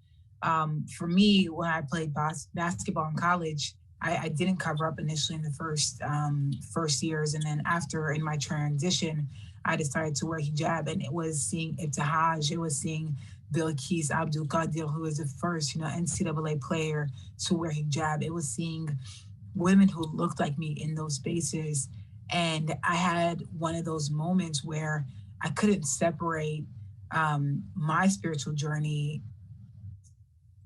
For me, when I played basketball in college, I didn't cover up initially in the first years. And then after, in my transition, I decided to wear hijab, and it was seeing Ibtihaj, it was seeing Bilkis Abdul Qadir, who was the first, NCAA player to wear hijab. It was seeing women who looked like me in those spaces. And I had one of those moments where I couldn't separate my spiritual journey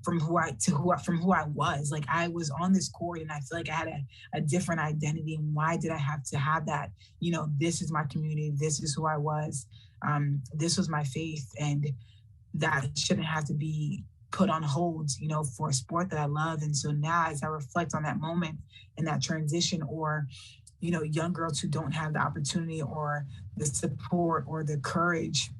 from who I was. Like I was on this court and I feel like I had a different identity. And why did I have to have that? This is my community. This is who I was. This was my faith. And that shouldn't have to be put on hold, for a sport that I love. And so now as I reflect on that moment and that transition, or, young girls who don't have the opportunity or the support or the courage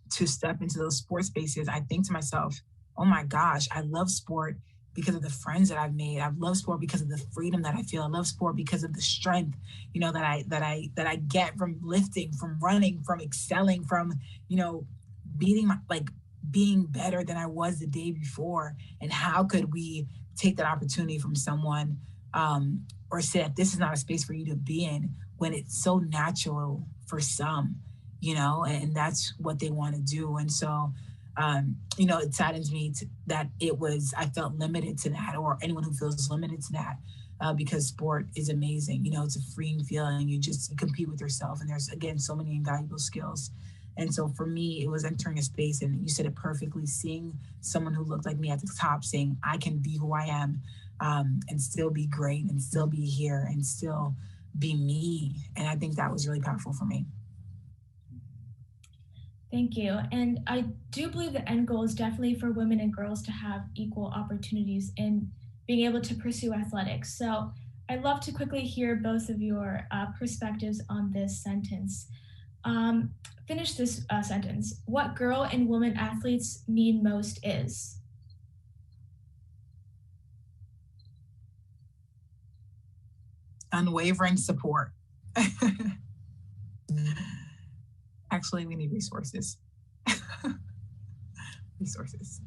to step into those sports spaces, I think to myself, oh my gosh, I love sport because of the friends that I've made. I love sport because of the freedom that I feel. I love sport because of the strength, that I get from lifting, from running, from excelling, from, being better than I was the day before. And how could we take that opportunity from someone or say that this is not a space for you to be in when it's so natural for some, and that's what they want to do. And so, it saddens me that I felt limited to that, or anyone who feels limited to that, because sport is amazing. It's a freeing feeling. You compete with yourself, and there's, again, so many invaluable skills. And so for me, it was entering a space, and you said it perfectly, seeing someone who looked like me at the top saying, I can be who I am, and still be great, and still be here, and still be me. And I think that was really powerful for me. Thank you. And I do believe the end goal is definitely for women and girls to have equal opportunities in being able to pursue athletics. So I'd love to quickly hear both of your perspectives on this sentence. Finish this sentence. What girl and woman athletes need most is? Unwavering support. Actually, we need resources. Resources.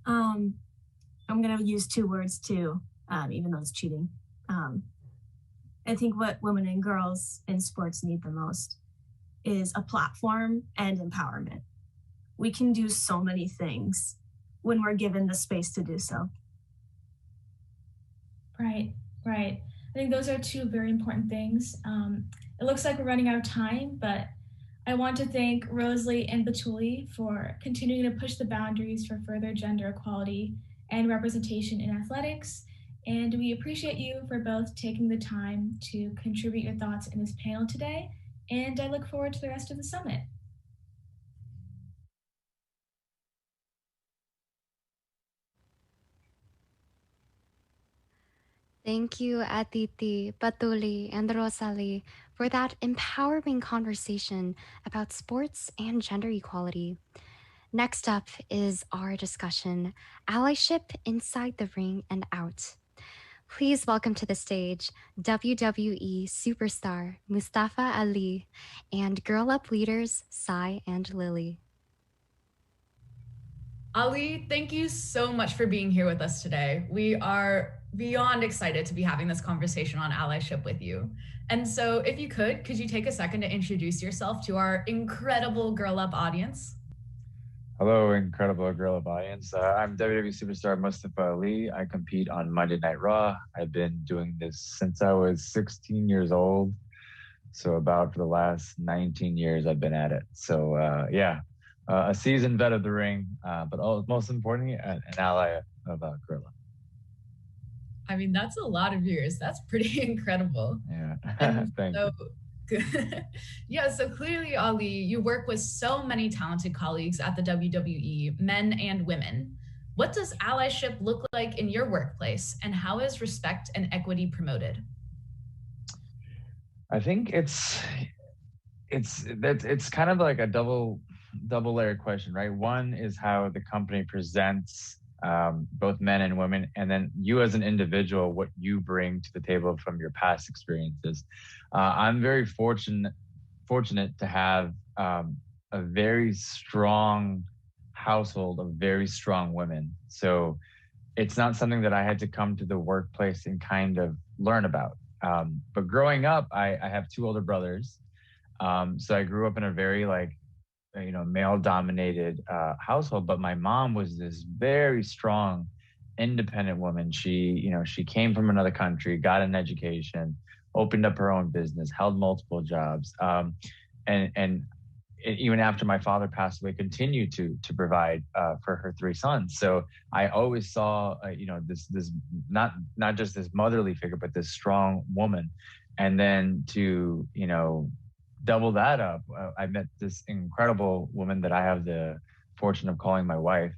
I'm going to use two words too, even though it's cheating. I think what women and girls in sports need the most is a platform and empowerment. We can do so many things when we're given the space to do so. Right. I think those are two very important things. It looks like we're running out of time, but I want to thank Rosalie and Batuli for continuing to push the boundaries for further gender equality and representation in athletics. And we appreciate you for both taking the time to contribute your thoughts in this panel today. And I look forward to the rest of the summit. Thank you, Aditi, Batuli, and Rosalie, for that empowering conversation about sports and gender equality. Next up is our discussion, Allyship Inside the Ring and Out. Please welcome to the stage WWE superstar Mustafa Ali and Girl Up leaders Sai and Lily. Ali, thank you so much for being here with us today. We are beyond excited to be having this conversation on allyship with you. And so if you could you take a second to introduce yourself to our incredible Girl Up audience? Hello, incredible Girl Up audience. I'm WWE superstar Mustafa Ali. I compete on Monday Night Raw. I've been doing this since I was 16 years old. So about for the last 19 years, I've been at it. So a seasoned vet of the ring, but most importantly, an ally of Girl Up. I mean, that's a lot of years. That's pretty incredible. Yeah, thank you. Yeah, so clearly, Ali, you work with so many talented colleagues at the WWE, men and women. What does allyship look like in your workplace, and how is respect and equity promoted? I think it's kind of like a double layer question, right? One is how the company presents both men and women, and then you as an individual, what you bring to the table from your past experiences. I'm very fortunate to have a very strong household of very strong women. So it's not something that I had to come to the workplace and kind of learn about. But growing up, I have two older brothers. So I grew up in a very male-dominated household, but my mom was this very strong, independent woman. She came from another country, got an education, opened up her own business, held multiple jobs, and even after my father passed away, continued to provide for her three sons. So I always saw, this not just this motherly figure, but this strong woman. And then to double that up, I met this incredible woman that I have the fortune of calling my wife.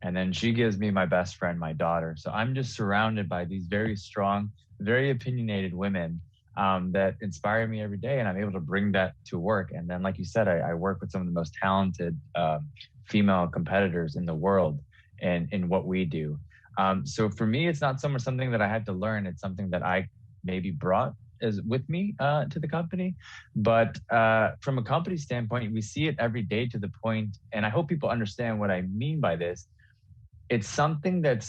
And then she gives me my best friend, my daughter. So I'm just surrounded by these very strong, very opinionated women that inspire me every day. And I'm able to bring that to work. And then, like you said, I work with some of the most talented female competitors in the world in what we do. So for me, it's not so much something that I had to learn. It's something that I maybe brought with me to the company. But from a company standpoint, we see it every day to the point, and I hope people understand what I mean by this. It's something that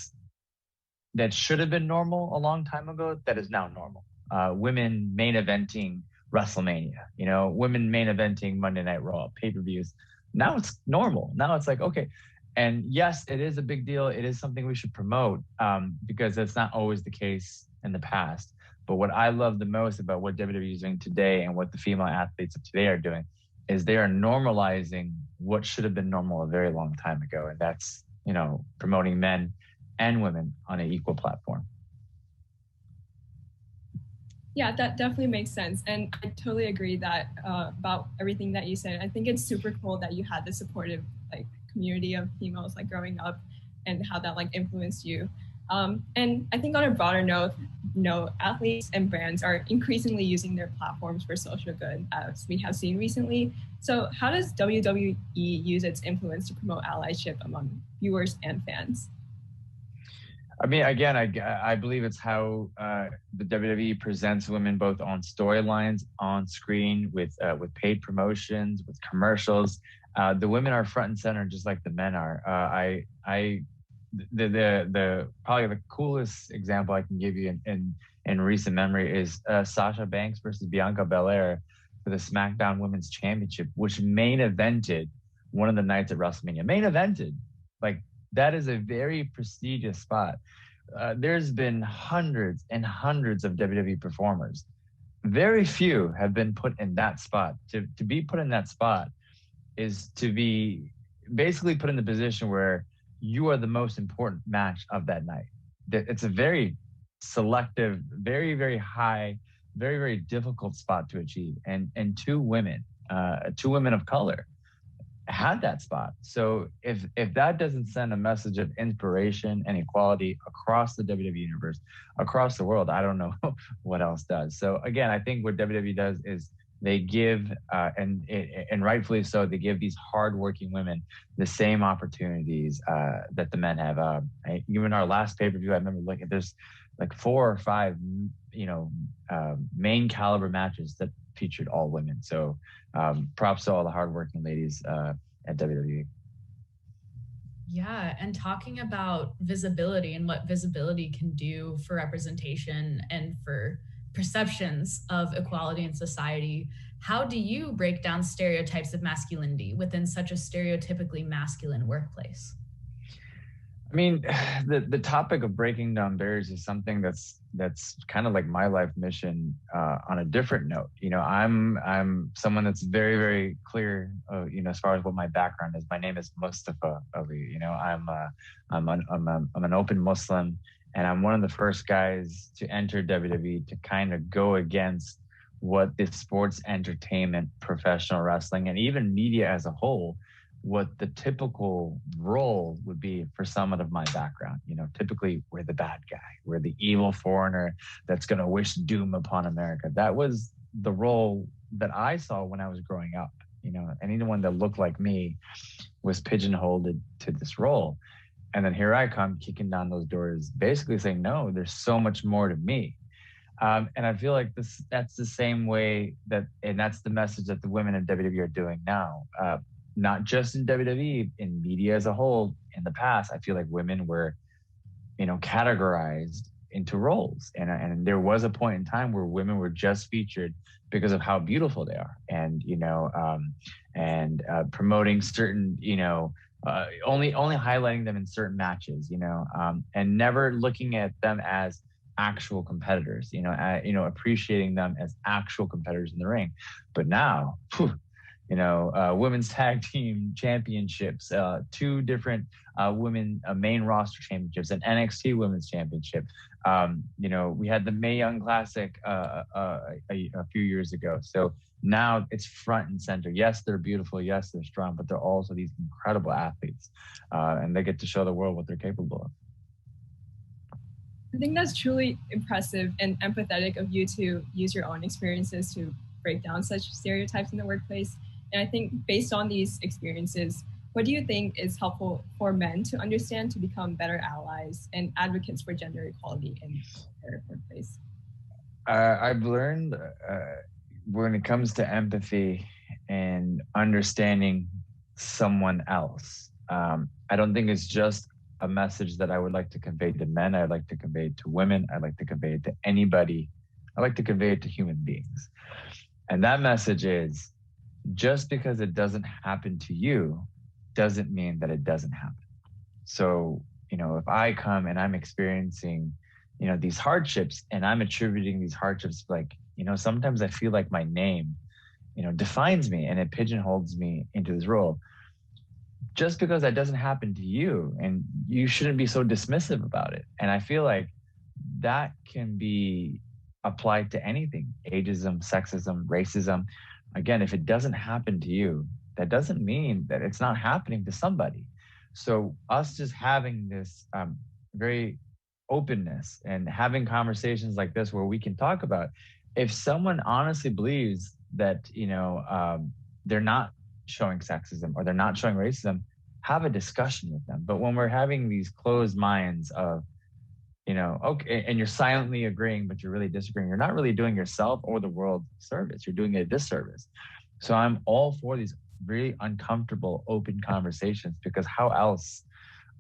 should have been normal a long time ago that is now normal. Women main eventing WrestleMania, women main eventing Monday Night Raw, pay-per-views. Now it's normal. Now it's like, okay. And yes, it is a big deal. It is something we should promote because that's not always the case in the past. But what I love the most about what WWE is doing today and what the female athletes of today are doing is they are normalizing what should have been normal a very long time ago. And that's, promoting men and women on an equal platform. Yeah, that definitely makes sense. And I totally agree that about everything that you said. I think it's super cool that you had the supportive community of females growing up and how that influenced you. And I think on a broader note, athletes and brands are increasingly using their platforms for social good, as we have seen recently. So how does WWE use its influence to promote allyship among viewers and fans? I mean, again, I believe it's how the WWE presents women both on storylines, on screen, with paid promotions, with commercials. The women are front and center, just like the men are. The probably the coolest example I can give you in recent memory is Sasha Banks versus Bianca Belaire for the SmackDown Women's Championship, which main evented one of the nights at WrestleMania. Main evented, that is a very prestigious spot. There's been hundreds and hundreds of WWE performers. Very few have been put in that spot. To be put in that spot is to be basically put in the position where you are the most important match of that night. It's a very selective, very, very high, very, very difficult spot to achieve. And two women of color had that spot. So if that doesn't send a message of inspiration and equality across the WWE universe, across the world, I don't know what else does. So again, I think what WWE does is they give, and rightfully so, they give these hardworking women the same opportunities that the men have. Even our last pay-per-view, I remember looking, there's like 4 or 5, main caliber matches that featured all women. So props to all the hardworking ladies at WWE. Yeah, and talking about visibility and what visibility can do for representation and for perceptions of equality in society, how do you break down stereotypes of masculinity within such a stereotypically masculine workplace? I mean, the topic of breaking down barriers is something that's kind of like my life mission on a different note. You know, I'm someone that's very, very clear, as far as what my background is. My name is Mustafa Ali. You know, I'm an open Muslim, and I'm one of the first guys to enter WWE to kind of go against what the sports entertainment, professional wrestling, and even media as a whole, what the typical role would be for someone of my background. You know, typically we're the bad guy. We're the evil foreigner that's going to wish doom upon America. That was the role that I saw when I was growing up. You know, anyone that looked like me was pigeonholed to this role. And then here I come kicking down those doors, basically saying, no, there's so much more to me. And I feel like that's the same way and that's the message that the women in WWE are doing now. Not just in WWE, in media as a whole. In the past, I feel like women were, categorized into roles. And there was a point in time where women were just featured because of how beautiful they are. And, promoting certain, only highlighting them in certain matches, and never looking at them as actual competitors, appreciating them as actual competitors in the ring. But now, women's tag team championships, 2 different women main roster championships, an NXT women's championship. We had the Mae Young Classic a few years ago. So now it's front and center. Yes, they're beautiful. Yes, they're strong, but they're also these incredible athletes, and they get to show the world what they're capable of. I think that's truly impressive and empathetic of you to use your own experiences to break down such stereotypes in the workplace. And I think based on these experiences, what do you think is helpful for men to understand to become better allies and advocates for gender equality in their workplace? I've learned when it comes to empathy and understanding someone else, I don't think it's just a message that I would like to convey to men. I'd like to convey it to women. I'd like to convey it to anybody. I like to convey it to human beings. And that message is, just because it doesn't happen to you doesn't mean that it doesn't happen. So, if I come and I'm experiencing, these hardships, and I'm attributing these hardships, like, sometimes I feel like my name, defines me and it pigeonholes me into this role. Just because that doesn't happen to you, and you shouldn't be so dismissive about it. And I feel like that can be applied to anything: ageism, sexism, racism. Again, if it doesn't happen to you, that doesn't mean that it's not happening to somebody. So us just having this very openness and having conversations like this where we can talk about, if someone honestly believes that, they're not showing sexism or they're not showing racism, have a discussion with them. But when we're having these closed minds of, okay, and you're silently agreeing, but you're really disagreeing, you're not really doing yourself or the world service. You're doing a disservice. So I'm all for these really uncomfortable, open conversations, because how else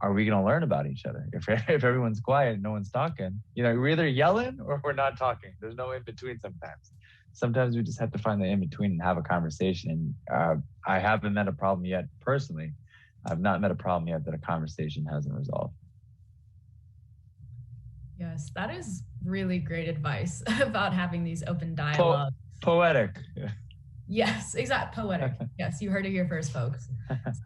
are we going to learn about each other? If everyone's quiet and no one's talking, we're either yelling or we're not talking. There's no in between sometimes. Sometimes we just have to find the in between and have a conversation. I haven't met a problem yet personally. I've not met a problem yet that a conversation hasn't resolved. Yes, that is really great advice about having these open dialogues. Poetic. Yes, exactly. Poetic. Yes, you heard it here first, folks.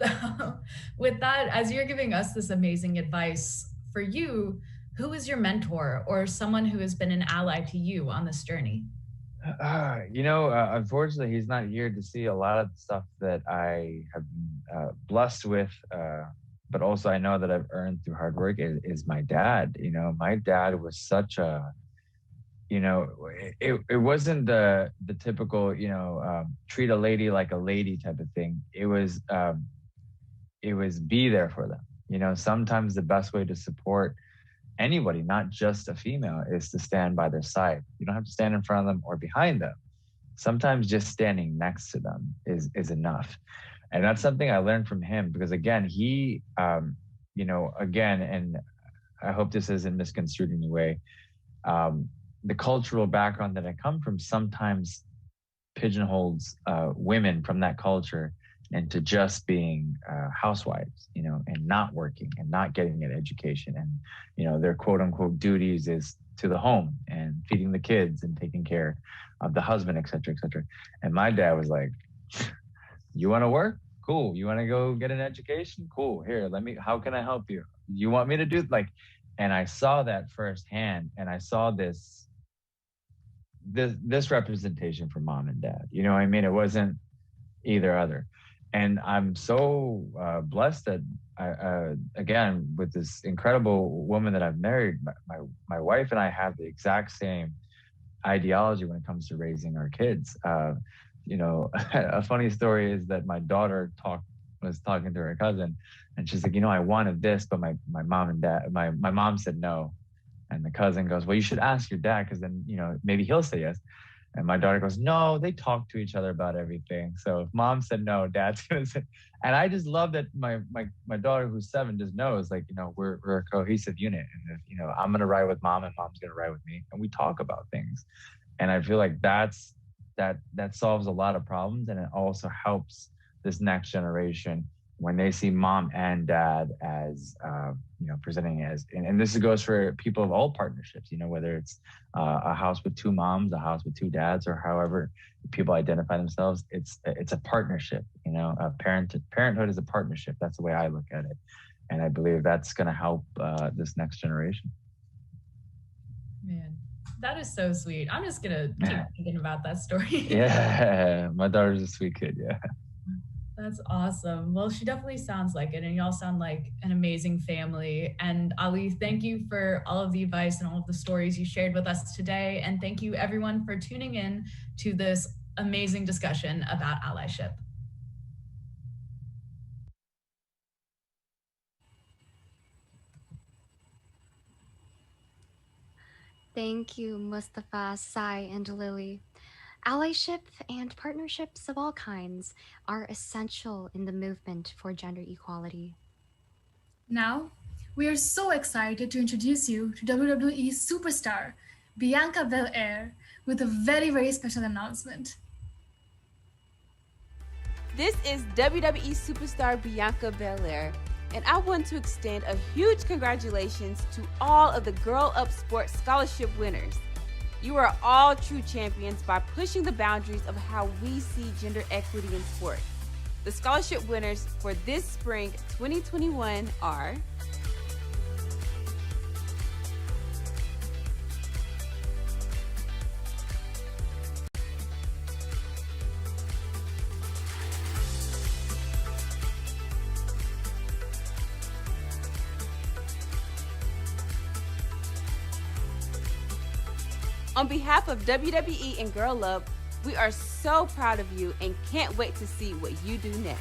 So with that, as you're giving us this amazing advice, for you, who is your mentor or someone who has been an ally to you on this journey? Unfortunately, he's not here to see a lot of the stuff that I have been blessed with, but also I know that I've earned through hard work is my dad. My dad was such a, it wasn't the typical, treat a lady like a lady type of thing. It was be there for them. Sometimes the best way to support anybody, not just a female, is to stand by their side. You don't have to stand in front of them or behind them. Sometimes just standing next to them is enough. And that's something I learned from him, because again, he, and I hope this isn't misconstrued in any way, the cultural background that I come from sometimes pigeonholes women from that culture into just being housewives, and not working and not getting an education. And, their quote unquote duties is to the home and feeding the kids and taking care of the husband, et cetera, et cetera. And my dad was like, you want to work? Cool. You want to go get an education? Cool. Here, how can I help you? You want me to do and I saw that firsthand, and I saw this representation for mom and dad. You know what I mean? It wasn't either other. And I'm so blessed that again, with this incredible woman that I've married, my wife and I have the exact same ideology when it comes to raising our kids. A funny story is that my daughter was talking to her cousin, and she's like, I wanted this, but my mom and dad, my mom said no. And the cousin goes, well, you should ask your dad, because then, maybe he'll say yes. And my daughter goes, no, they talk to each other about everything. So if mom said no, dad's going to say. And I just love that my daughter, who's 7, just knows, we're a cohesive unit. And if, I'm going to ride with mom and mom's going to ride with me. And we talk about things. And I feel like that solves a lot of problems. And it also helps this next generation when they see mom and dad as, presenting as, and this goes for people of all partnerships, whether it's a house with 2 moms, a house with 2 dads, or however people identify themselves, it's a partnership, parenthood is a partnership. That's the way I look at it. And I believe that's going to help this next generation. Man, that is so sweet. I'm just going to keep thinking about that story. Yeah, my daughter's a sweet kid, yeah. That's awesome. Well, she definitely sounds like it, and y'all sound like an amazing family. And Ali, thank you for all of the advice and all of the stories you shared with us today. And thank you everyone for tuning in to this amazing discussion about allyship. Thank you, Mustafa, Sai, and Lily. Allyship and partnerships of all kinds are essential in the movement for gender equality. Now, we are so excited to introduce you to WWE superstar Bianca Bel-Air with a very, very special announcement. This is WWE superstar Bianca Bellaire, and I want to extend a huge congratulations to all of the Girl Up Sports Scholarship winners. You are all true champions by pushing the boundaries of how we see gender equity in sport. The scholarship winners for this spring 2021 are On behalf of WWE and Girl Love, we are so proud of you and can't wait to see what you do next.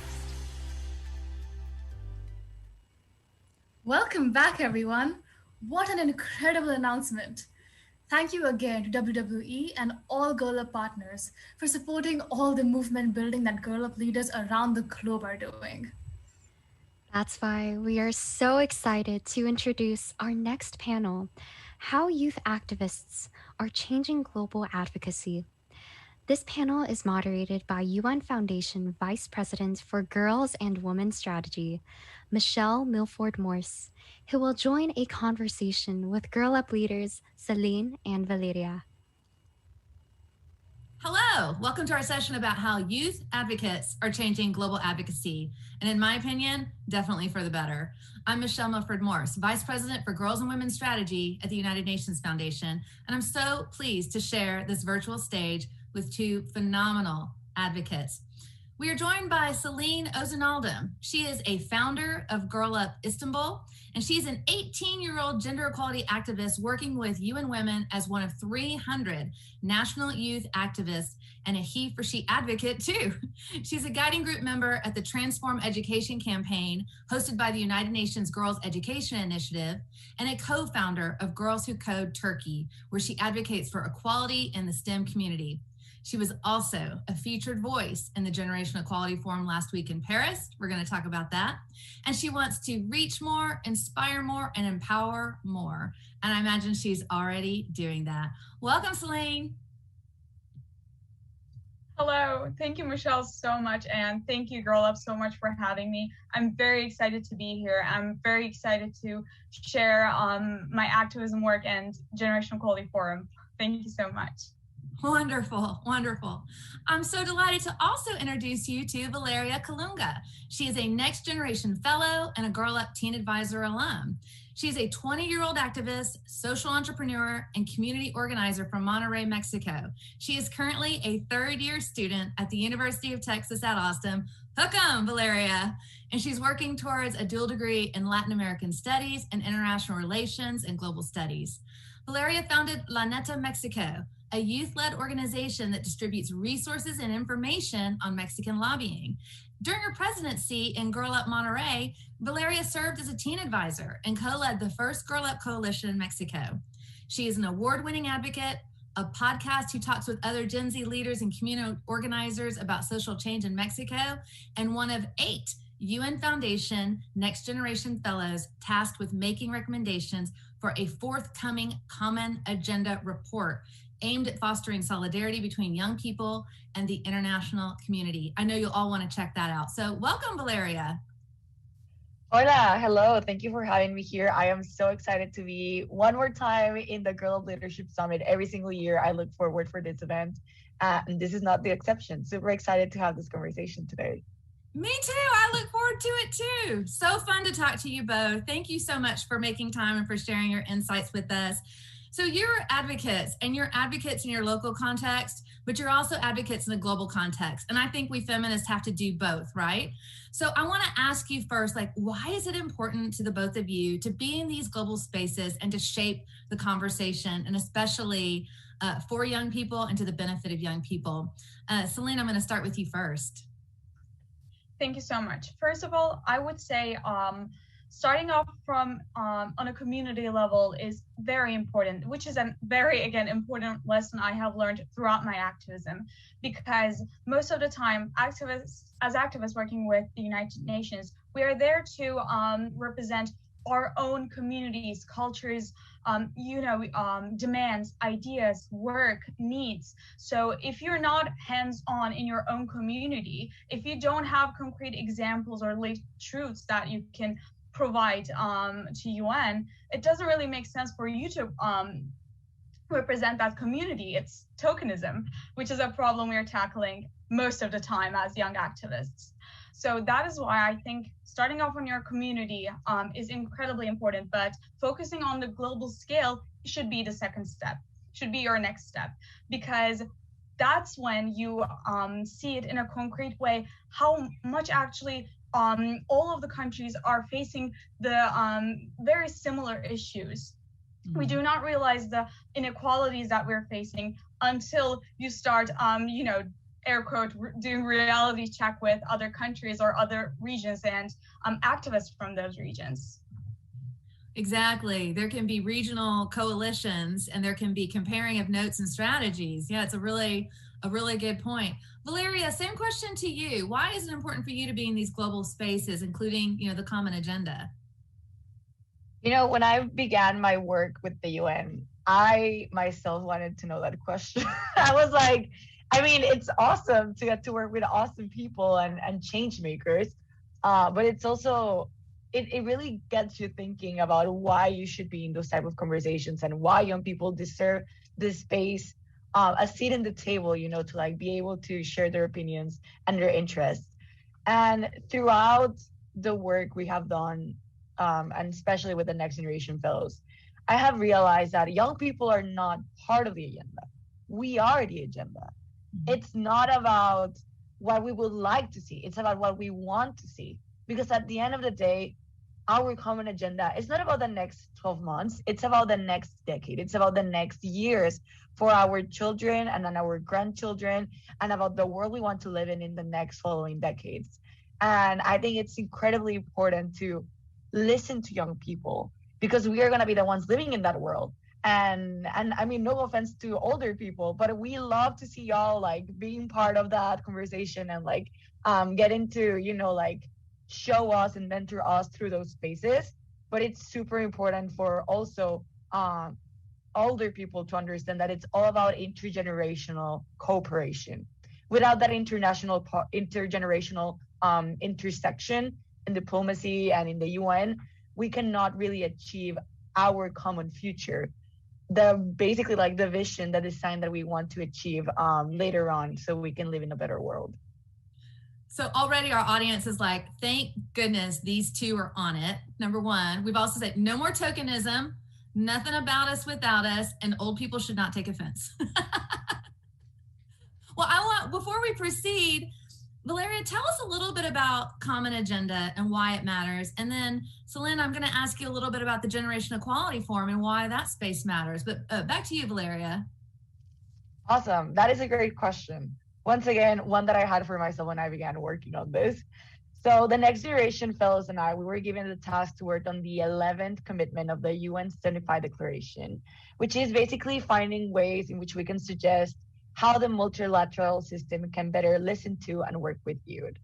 Welcome back, everyone. What an incredible announcement. Thank you again to WWE and all Girl Up partners for supporting all the movement building that Girl Up leaders around the globe are doing. That's why we are so excited to introduce our next panel, How Youth Activists Are Changing Global Advocacy. This panel is moderated by UN Foundation Vice President for Girls and Women Strategy, Michelle Milford-Morse, who will join a conversation with Girl Up leaders Celine and Valeria. Hello, welcome to our session about how youth advocates are changing global advocacy. And in my opinion, definitely for the better. I'm Michelle Milford-Morse, Vice President for Girls and Women Strategy at the United Nations Foundation. And I'm so pleased to share this virtual stage with 2 phenomenal advocates. We are joined by Celine Ozanaldum. She is a founder of Girl Up Istanbul, and she's an 18-year-old gender equality activist working with UN Women as one of 300 national youth activists and a he for she advocate too. She's a guiding group member at the Transform Education campaign hosted by the United Nations Girls Education Initiative and a co-founder of Girls Who Code Turkey, where she advocates for equality in the STEM community. She was also a featured voice in the Generation Equality Forum last week in Paris. We're going to talk about that. And she wants to reach more, inspire more, and empower more. And I imagine she's already doing that. Welcome, Celine. Hello. Thank you, Michelle, so much. And thank you, Girl Up, so much for having me. I'm very excited to be here. I'm very excited to share my activism work and Generation Equality Forum. Thank you so much. Wonderful, wonderful. I'm so delighted to also introduce you to Valeria Kalunga. She is a Next Generation Fellow and a Girl Up Teen Advisor alum. She's a 20-year-old activist, social entrepreneur, and community organizer from Monterrey, Mexico. She is currently a third-year student at the University of Texas at Austin. Hook 'em, Valeria. And she's working towards a dual degree in Latin American Studies and International Relations and Global Studies. Valeria founded La Neta Mexico, a youth-led organization that distributes resources and information on Mexican lobbying. During her presidency in Girl Up Monterrey, Valeria served as a teen advisor and co-led the first Girl Up Coalition in Mexico. She is an award-winning advocate, a podcast who talks with other Gen Z leaders and community organizers about social change in Mexico, and one of 8 UN Foundation Next Generation Fellows tasked with making recommendations for a forthcoming Common Agenda report aimed at fostering solidarity between young people and the international community. I know you'll all want to check that out. So welcome, Valeria. Hola, hello. Thank you for having me here. I am so excited to be one more time in the Girl Up Leadership Summit. Every single year, I look forward for this event. And this is not the exception. Super excited to have this conversation today. Me too. I look forward to it too. So fun to talk to you both. Thank you so much for making time and for sharing your insights with us. So you're advocates, and you're advocates in your local context, but you're also advocates in a global context. And I think we feminists have to do both, right? So I want to ask you first, like, why is it important to the both of you to be in these global spaces and to shape the conversation, and especially for young people and to the benefit of young people? Celine, I'm going to start with you first. Thank you so much. First of all, I would say starting off from on a community level is very important, which is a very, again, important lesson I have learned throughout my activism, because most of the time, as activists working with the United Nations, we are there to represent our own communities, cultures, demands, ideas, work, needs. So if you're not hands-on in your own community, if you don't have concrete examples or lived truths that you can provide to UN, it doesn't really make sense for you to represent that community. It's tokenism, which is a problem we are tackling most of the time as young activists. So that is why I think starting off on your community is incredibly important, but focusing on the global scale should be the second step, should be your next step, because that's when you see it in a concrete way, how much actually all of the countries are facing the very similar issues. Mm-hmm. We do not realize the inequalities that we're facing until you start, air quote, doing reality check with other countries or other regions and activists from those regions. Exactly. There can be regional coalitions and there can be comparing of notes and strategies. Yeah, it's a really good point. Valeria, same question to you. Why is it important for you to be in these global spaces, including, the Common Agenda? When I began my work with the UN, I myself wanted to know that question. I was like, it's awesome to get to work with awesome people and change makers. But it's also, it really gets you thinking about why you should be in those type of conversations and why young people deserve this space, a seat in the table, to be able to share their opinions and their interests. And throughout the work we have done, and especially with the Next Generation Fellows, I have realized that young people are not part of the agenda. We are the agenda. Mm-hmm. It's not about what we would like to see. It's about what we want to see. Because at the end of the day, our common agenda is not about the next 12 months. It's about the next decade. It's about the next years for our children and then our grandchildren, and about the world we want to live in the next following decades. And I think it's incredibly important to listen to young people, because we are going to be the ones living in that world. And I mean, no offense to older people, but we love to see y'all like being part of that conversation and like getting to, you know, like show us and mentor us through those spaces. But it's super important for also older people to understand that it's all about intergenerational cooperation. Without that intergenerational intersection in diplomacy and in the UN, we cannot really achieve our common future. Basically like the vision, the design that we want to achieve later on, so we can live in a better world. So already our audience is like, thank goodness these two are on it. Number one, we've also said no more tokenism, nothing about us without us, and old people should not take offense. Well, before we proceed, Valeria, tell us a little bit about Common Agenda and why it matters. And then, Celine, I'm going to ask you a little bit about the Generation Equality Forum and why that space matters. But back to you, Valeria. Awesome. That is a great question. Once again, one that I had for myself when I began working on this. So the Next Generation Fellows and I, we were given the task to work on the 11th commitment of the UN 75 Declaration, which is basically finding ways in which we can suggest how the multilateral system can better listen to and work with youth.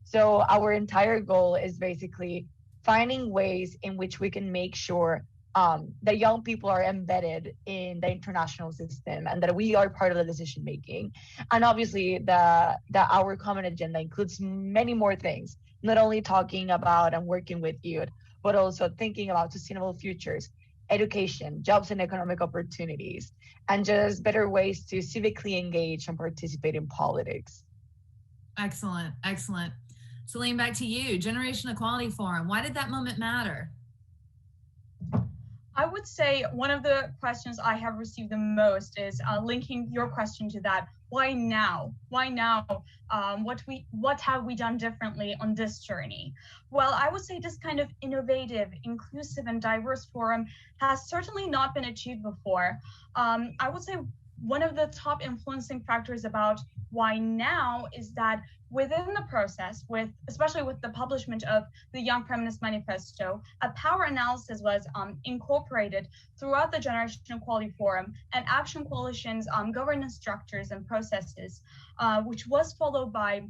So our entire goal is basically finding ways in which we can make sure that young people are embedded in the international system and that we are part of the decision making. And obviously our common agenda includes many more things, not only talking about and working with youth, but also thinking about sustainable futures, education, jobs and economic opportunities, and just better ways to civically engage and participate in politics. Excellent, excellent. Celine, back to you. Generation Equality Forum, why did that moment matter? I would say one of the questions I have received the most is linking your question to that. Why now? Why now? What have we done differently on this journey? Well, I would say this kind of innovative, inclusive, and diverse forum has certainly not been achieved before. I would say one of the top influencing factors about why now is that within the process, especially with the publishment of the Young Feminist Manifesto, a power analysis was incorporated throughout the Generation Equality Forum and Action Coalition's governance structures and processes, which was followed by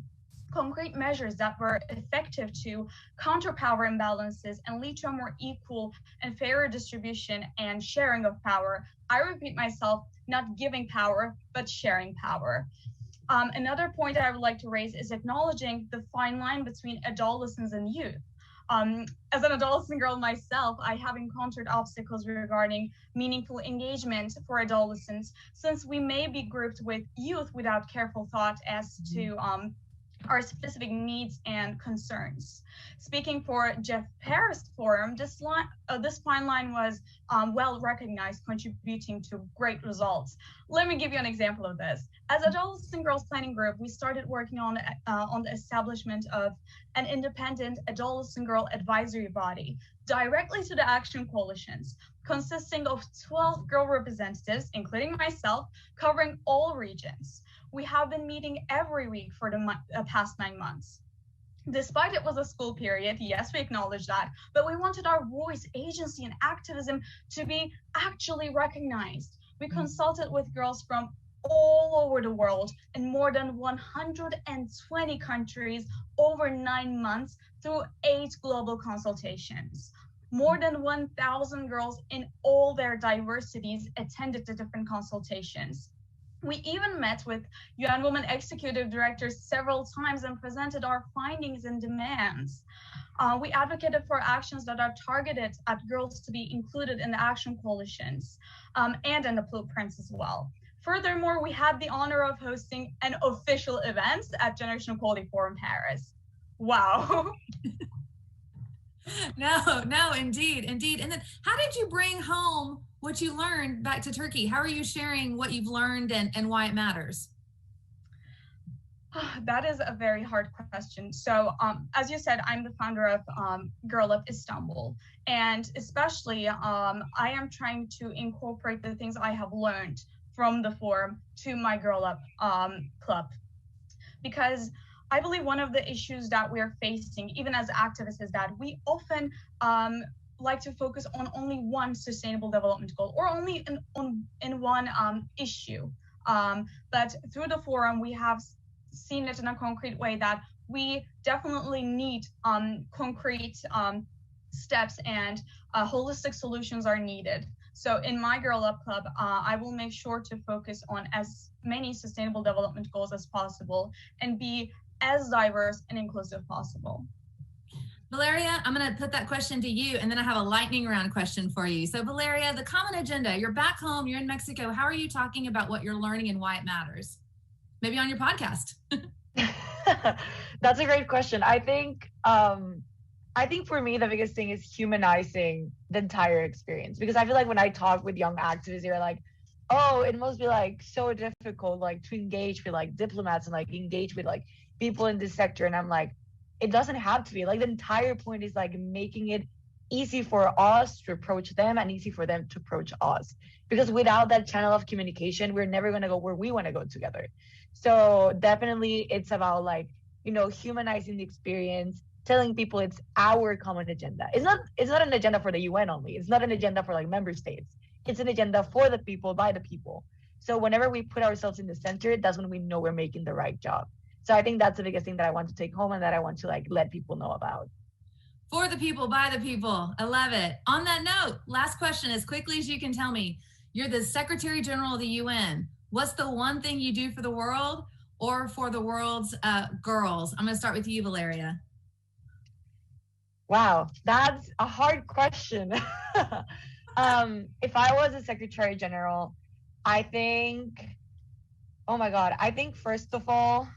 concrete measures that were effective to counter power imbalances and lead to a more equal and fairer distribution and sharing of power. I repeat myself, not giving power, but sharing power. Another point I would like to raise is acknowledging the fine line between adolescents and youth. As an adolescent girl myself, I have encountered obstacles regarding meaningful engagement for adolescents, since we may be grouped with youth without careful thought as to our specific needs and concerns. Speaking for Jeff Paris Forum, this fine line was well recognized, contributing to great results. Let me give you an example of this. As Adolescent Girls Planning Group, we started working on the establishment of an independent adolescent girl advisory body directly to the action coalitions, consisting of 12 girl representatives, including myself, covering all regions. We have been meeting every week for the past 9 months. Despite it was a school period, yes, we acknowledge that, but we wanted our voice, agency, and activism to be actually recognized. We consulted with girls from all over the world in more than 120 countries over 9 months through 8 global consultations. More than 1,000 girls in all their diversities attended the different consultations. We even met with UN Women Executive Directors several times and presented our findings and demands. We advocated for actions that are targeted at girls to be included in the action coalitions and in the blueprints as well. Furthermore, we had the honor of hosting an official event at Generation Equality Forum Paris. Wow. No, indeed. And then how did you bring home what you learned back to Turkey? How are you sharing what you've learned and why it matters? That is a very hard question. So, as you said, I'm the founder of Girl Up Istanbul, and especially I am trying to incorporate the things I have learned from the forum to my Girl Up club, because I believe one of the issues that we're facing, even as activists, is that we often like to focus on only one sustainable development goal or only in one issue. But through the forum, we have seen it in a concrete way that we definitely need concrete steps, and holistic solutions are needed. So in my Girl Up Club, I will make sure to focus on as many sustainable development goals as possible and be as diverse and inclusive possible. Valeria, I'm going to put that question to you, and then I have a lightning round question for you. So Valeria, the common agenda, you're back home, you're in Mexico. How are you talking about what you're learning and why it matters? Maybe on your podcast. That's a great question. I think for me, the biggest thing is humanizing the entire experience, because I feel like when I talk with young activists, they're like, oh, it must be like so difficult, like to engage with like diplomats and like engage with like people in this sector. And I'm like, it doesn't have to be. Like the entire point is like making it easy for us to approach them and easy for them to approach us. Because without that channel of communication, we're never going to go where we want to go together. So definitely it's about like, you know, humanizing the experience, telling people it's our common agenda. It's not an agenda for the UN only. It's not an agenda for like member states. It's an agenda for the people, by the people. So whenever we put ourselves in the center, that's when we know we're making the right job. So I think that's the biggest thing that I want to take home and that I want to like let people know about. For the people, by the people. I love it. On that note, last question, as quickly as you can tell me. You're the Secretary General of the UN. What's the one thing you do for the world or for the world's girls? I'm going to start with you, Valeria. Wow, that's a hard question. If I was a Secretary General, I think, oh my God, I think first of all,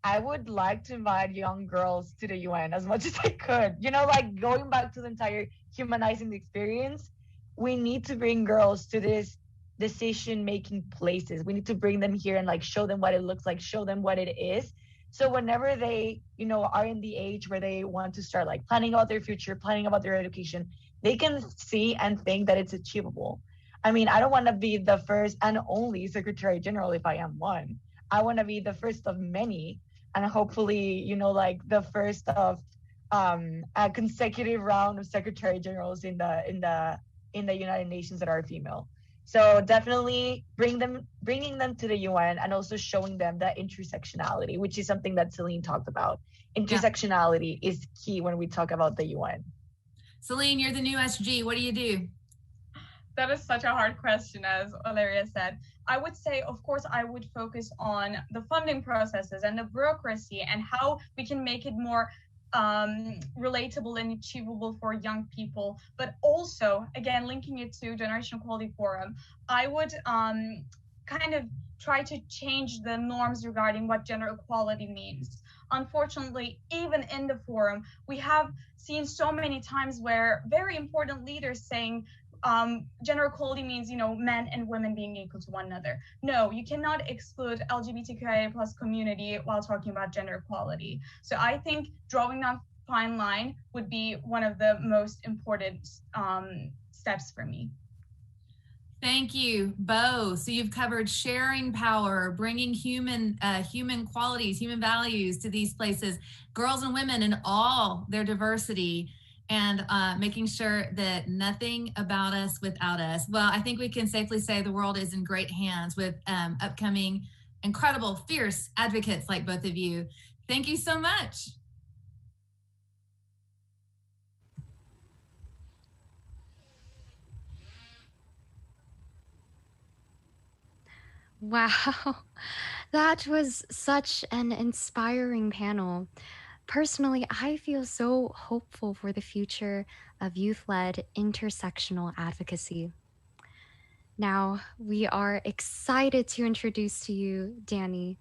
I would like to invite young girls to the UN as much as I could. You know, like going back to the entire humanizing the experience, we need to bring girls to this decision-making places. We need to bring them here and like show them what it looks like, show them what it is. So whenever they, you know, are in the age where they want to start like planning about their future, planning about their education, they can see and think that it's achievable. I mean, I don't want to be the first and only Secretary General if I am one. I want to be the first of many, and hopefully, you know, like the first of a consecutive round of Secretary Generals in the United Nations that are female. So definitely bringing them to the UN and also showing them that intersectionality, which is something that Celine talked about. Intersectionality is key when we talk about the UN. Celine, you're the new SG. What do you do? That is such a hard question, as Valeria said. I would say, of course, I would focus on the funding processes and the bureaucracy and how we can make it more relatable and achievable for young people. But also, again, linking it to Generation Equality Forum, I would kind of try to change the norms regarding what gender equality means. Unfortunately, even in the forum, we have seen so many times where very important leaders saying gender equality means, you know, men and women being equal to one another. No, you cannot exclude LGBTQIA+ community while talking about gender equality. So I think drawing that fine line would be one of the most important steps for me. Thank you, Bo. So you've covered sharing power, bringing human qualities, human values to these places, girls and women in all their diversity, and making sure that nothing about us without us. Well, I think we can safely say the world is in great hands with upcoming, incredible, fierce advocates like both of you. Thank you so much. Wow, that was such an inspiring panel. Personally, I feel so hopeful for the future of youth-led intersectional advocacy. Now, we are excited to introduce to you Danny.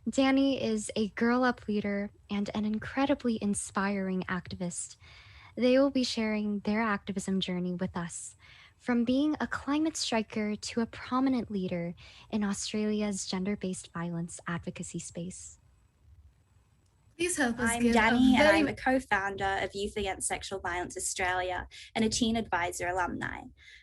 Danny is a Girl Up leader and an incredibly inspiring activist. They will be sharing their activism journey with us, from being a climate striker to a prominent leader in Australia's gender-based violence advocacy space. Please help us I'm give Danny, a and very... I'm a co-founder of Youth Against Sexual Violence Australia and a Teen Advisor alumni.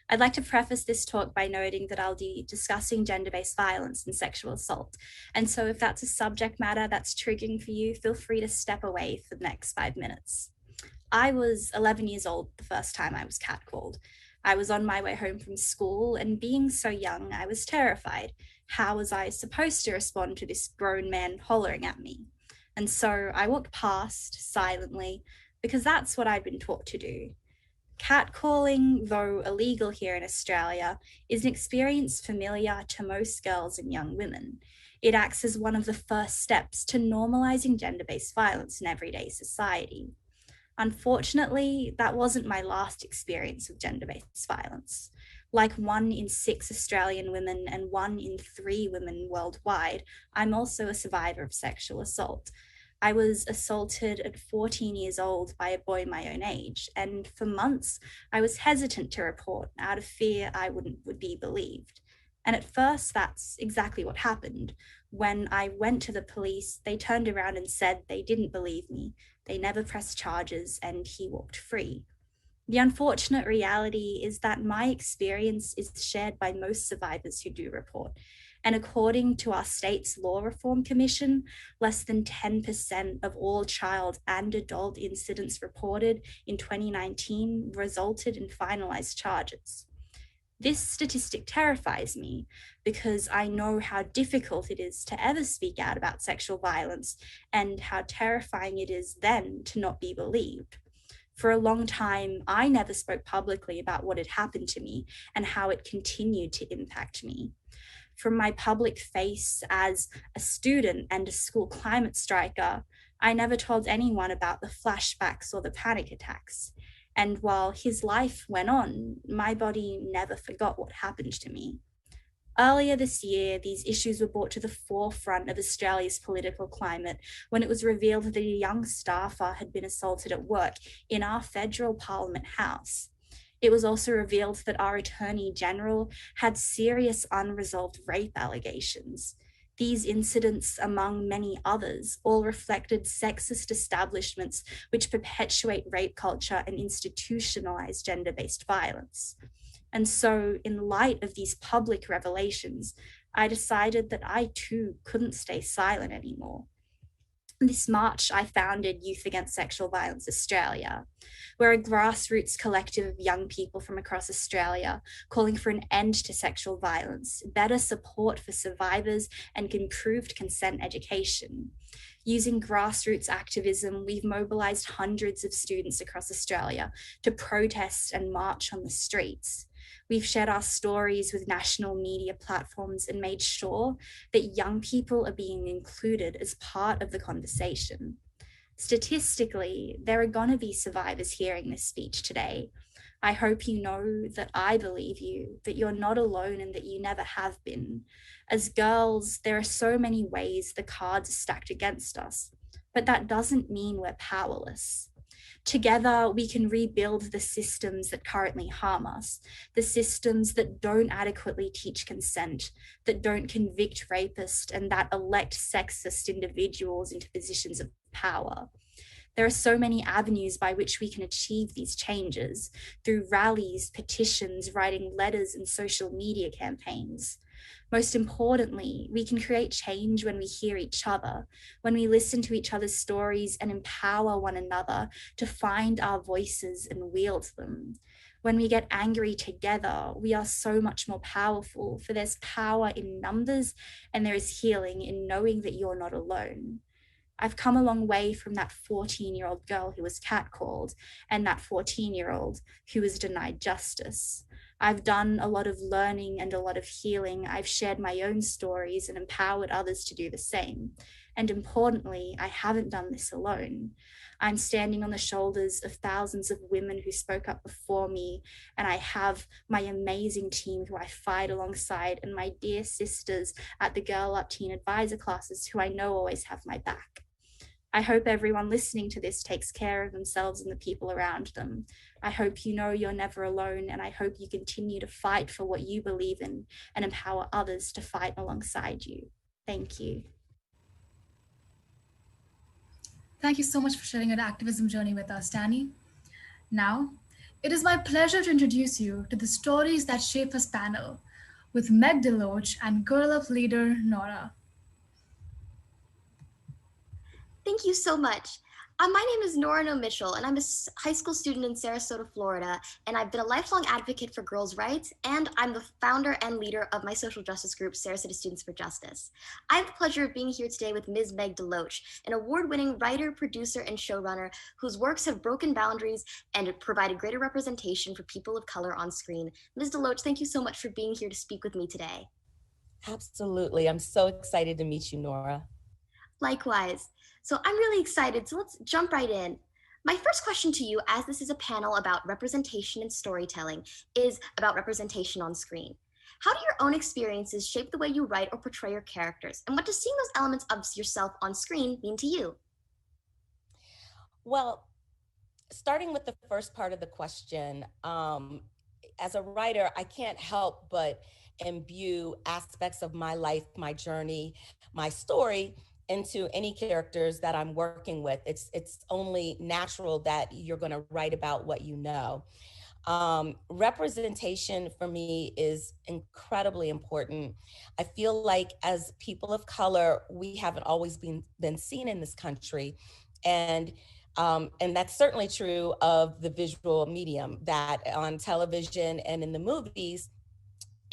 I'd like to preface this talk by noting that I'll be discussing gender-based violence and sexual assault. And so if that's a subject matter that's triggering for you, feel free to step away for the next 5 minutes. I was 11 years old the first time I was catcalled. I was on my way home from school, and being so young, I was terrified. How was I supposed to respond to this grown man hollering at me? And so I walked past silently because that's what I'd been taught to do. Catcalling, though illegal here in Australia, is an experience familiar to most girls and young women. It acts as one of the first steps to normalising gender-based violence in everyday society. Unfortunately, that wasn't my last experience of gender-based violence. Like 1 in 6 Australian women and 1 in 3 women worldwide, I'm also a survivor of sexual assault. I was assaulted at 14 years old by a boy my own age, and for months I was hesitant to report out of fear I would be believed. And at first, that's exactly what happened. When I went to the police, they turned around and said they didn't believe me. They never pressed charges, and he walked free. The unfortunate reality is that my experience is shared by most survivors who do report. And according to our state's Law Reform Commission, less than 10% of all child and adult incidents reported in 2019 resulted in finalized charges. This statistic terrifies me because I know how difficult it is to ever speak out about sexual violence and how terrifying it is then to not be believed. For a long time, I never spoke publicly about what had happened to me and how it continued to impact me. From my public face as a student and a school climate striker, I never told anyone about the flashbacks or the panic attacks. And while his life went on, my body never forgot what happened to me. Earlier this year, these issues were brought to the forefront of Australia's political climate when it was revealed that a young staffer had been assaulted at work in our federal Parliament House. It was also revealed that our Attorney General had serious unresolved rape allegations. These incidents, among many others, all reflected sexist establishments which perpetuate rape culture and institutionalize gender-based violence. And so, in light of these public revelations, I decided that I too couldn't stay silent anymore. This March, I founded Youth Against Sexual Violence Australia. We're a grassroots collective of young people from across Australia calling for an end to sexual violence, better support for survivors, and improved consent education. Using grassroots activism, we've mobilised hundreds of students across Australia to protest and march on the streets. We've shared our stories with national media platforms and made sure that young people are being included as part of the conversation. Statistically, there are going to be survivors hearing this speech today. I hope you know that I believe you, that you're not alone and that you never have been. As girls, there are so many ways the cards are stacked against us, but that doesn't mean we're powerless. Together, we can rebuild the systems that currently harm us, the systems that don't adequately teach consent, that don't convict rapists, and that elect sexist individuals into positions of power. There are so many avenues by which we can achieve these changes, through rallies, petitions, writing letters, and social media campaigns. Most importantly, we can create change when we hear each other, when we listen to each other's stories and empower one another to find our voices and wield them. When we get angry together, we are so much more powerful, for there's power in numbers and there is healing in knowing that you're not alone. I've come a long way from that 14-year-old girl who was catcalled and that 14-year-old who was denied justice. I've done a lot of learning and a lot of healing. I've shared my own stories and empowered others to do the same. And importantly, I haven't done this alone. I'm standing on the shoulders of thousands of women who spoke up before me, and I have my amazing team who I fight alongside, and my dear sisters at the Girl Up Teen Advisor classes who I know always have my back. I hope everyone listening to this takes care of themselves and the people around them. I hope you know you're never alone, and I hope you continue to fight for what you believe in and empower others to fight alongside you. Thank you. Thank you so much for sharing your activism journey with us, Danny. Now, it is my pleasure to introduce you to the Stories That Shape Us panel with Meg Deloach and Girl Up leader Nora. Thank you so much. My name is Nora Mitchell, and I'm a high school student in Sarasota, Florida, and I've been a lifelong advocate for girls' rights, and I'm the founder and leader of my social justice group, Sarasota Students for Justice. I have the pleasure of being here today with Ms. Meg Deloach, an award-winning writer, producer, and showrunner whose works have broken boundaries and provided greater representation for people of color on screen. Ms. Deloach, thank you so much for being here to speak with me today. Absolutely. I'm so excited to meet you, Nora. Likewise. So I'm really excited. So let's jump right in. My first question to you, as this is a panel about representation and storytelling, is about representation on screen. How do your own experiences shape the way you write or portray your characters? And what does seeing those elements of yourself on screen mean to you? Well, starting with the first part of the question, as a writer, I can't help but imbue aspects of my life, my journey, my story into any characters that I'm working with. It's only natural that you're going to write about what you know. Representation for me is incredibly important. I feel like as people of color, we haven't always been seen in this country. And that's certainly true of the visual medium, that on television and in the movies,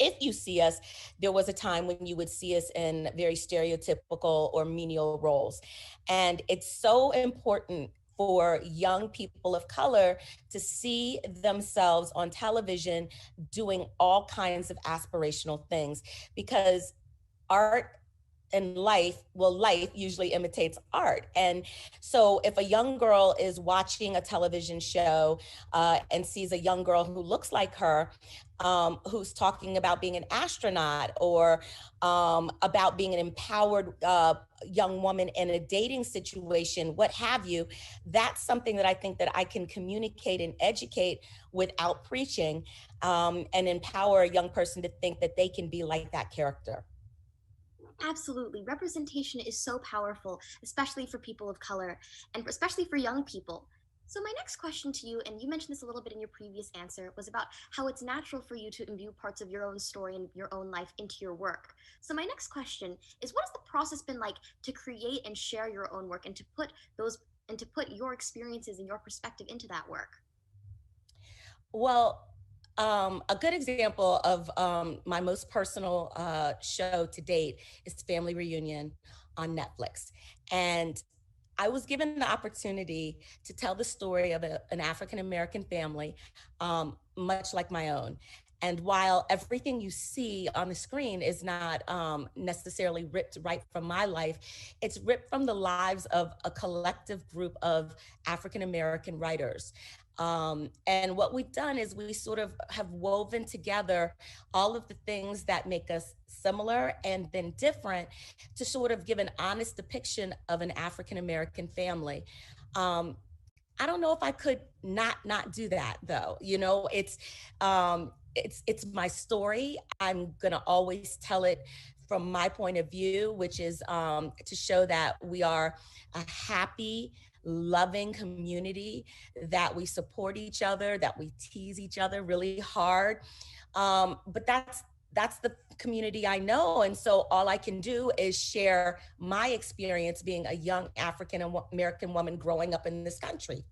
if you see us, there was a time when you would see us in very stereotypical or menial roles. And it's so important for young people of color to see themselves on television doing all kinds of aspirational things, because art and life usually imitates art. And so if a young girl is watching a television show and sees a young girl who looks like her, who's talking about being an astronaut or about being an empowered young woman in a dating situation, what have you, that's something that I think that I can communicate and educate without preaching, and empower a young person to think that they can be like that character. Absolutely. Representation is so powerful, especially for people of color and especially for young people. So my next question to you, and you mentioned this a little bit in your previous answer, was about how it's natural for you to imbue parts of your own story and your own life into your work. So my next question is, what has the process been like to create and share your own work and to put your experiences and your perspective into that work? Well, a good example of my most personal show to date is Family Reunion on Netflix. And I was given the opportunity to tell the story of an African-American family, much like my own. And while everything you see on the screen is not necessarily ripped right from my life, it's ripped from the lives of a collective group of African-American writers. And what we've done is we sort of have woven together all of the things that make us similar and then different to sort of give an honest depiction of an African-American family. I don't know if I could not do that though. You know, it's my story. I'm gonna always tell it from my point of view, which is to show that we are a happy, loving community, that we support each other, that we tease each other really hard. But that's the community I know. And so all I can do is share my experience being a young African-American woman growing up in this country.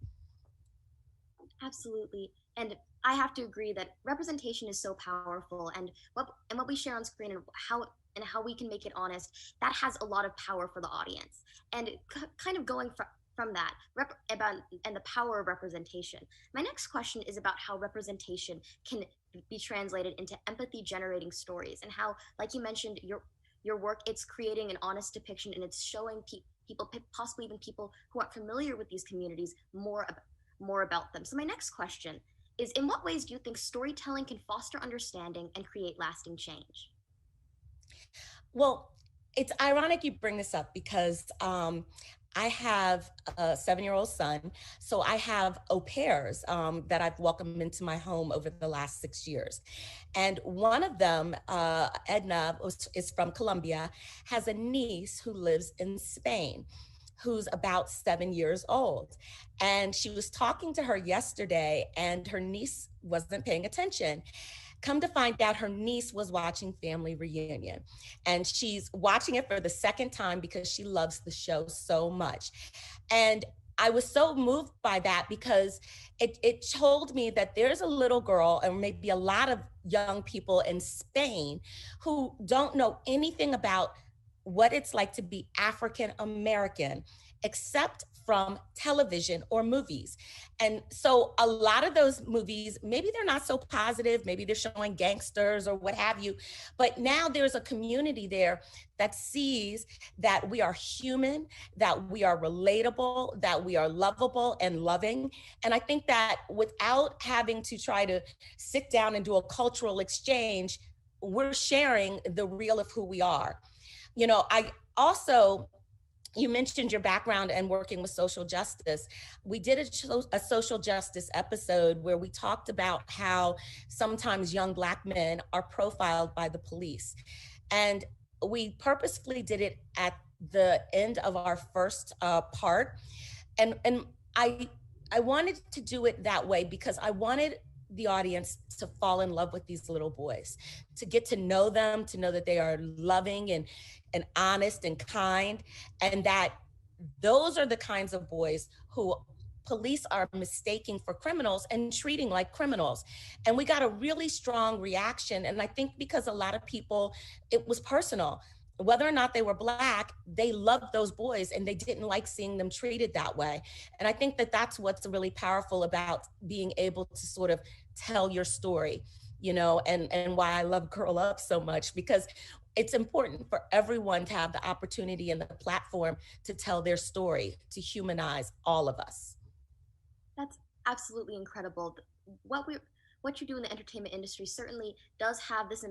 Absolutely. And I have to agree that representation is so powerful, and what we share on screen and how we can make it honest, that has a lot of power for the audience. And kind of going from that, and the power of representation. My next question is about how representation can be translated into empathy generating stories, and how, like you mentioned, your work, it's creating an honest depiction, and it's showing people, possibly even people who aren't familiar with these communities, more about them. So my next question is, in what ways do you think storytelling can foster understanding and create lasting change? Well, it's ironic you bring this up because I have a 7-year-old son, so I have au pairs that I've welcomed into my home over the last 6 years. And one of them, Edna, is from Colombia, has a niece who lives in Spain, who's about 7 years old. And she was talking to her yesterday, and her niece wasn't paying attention. Come to find out, her niece was watching Family Reunion, and she's watching it for the second time because she loves the show so much. And I was so moved by that because it told me that there's a little girl, and maybe a lot of young people in Spain, who don't know anything about what it's like to be African American, except from television or movies. And so a lot of those movies, maybe they're not so positive, maybe they're showing gangsters or what have you, but now there's a community there that sees that we are human, that we are relatable, that we are lovable and loving. And I think that without having to try to sit down and do a cultural exchange, we're sharing the real of who we are. You know, I also, you mentioned your background and working with social justice. We did a social justice episode where we talked about how sometimes young Black men are profiled by the police. And we purposefully did it at the end of our first part. And I wanted to do it that way because I wanted the audience to fall in love with these little boys, to get to know them, to know that they are loving and honest and kind, and that those are the kinds of boys who police are mistaking for criminals and treating like criminals. And we got a really strong reaction. And I think because a lot of people, it was personal. Whether or not they were Black, they loved those boys and they didn't like seeing them treated that way. And I think that that's what's really powerful about being able to sort of tell your story, you know, and why I love Girl Up so much, because it's important for everyone to have the opportunity and the platform to tell their story, to humanize all of us. That's absolutely incredible. What you do in the entertainment industry certainly does have this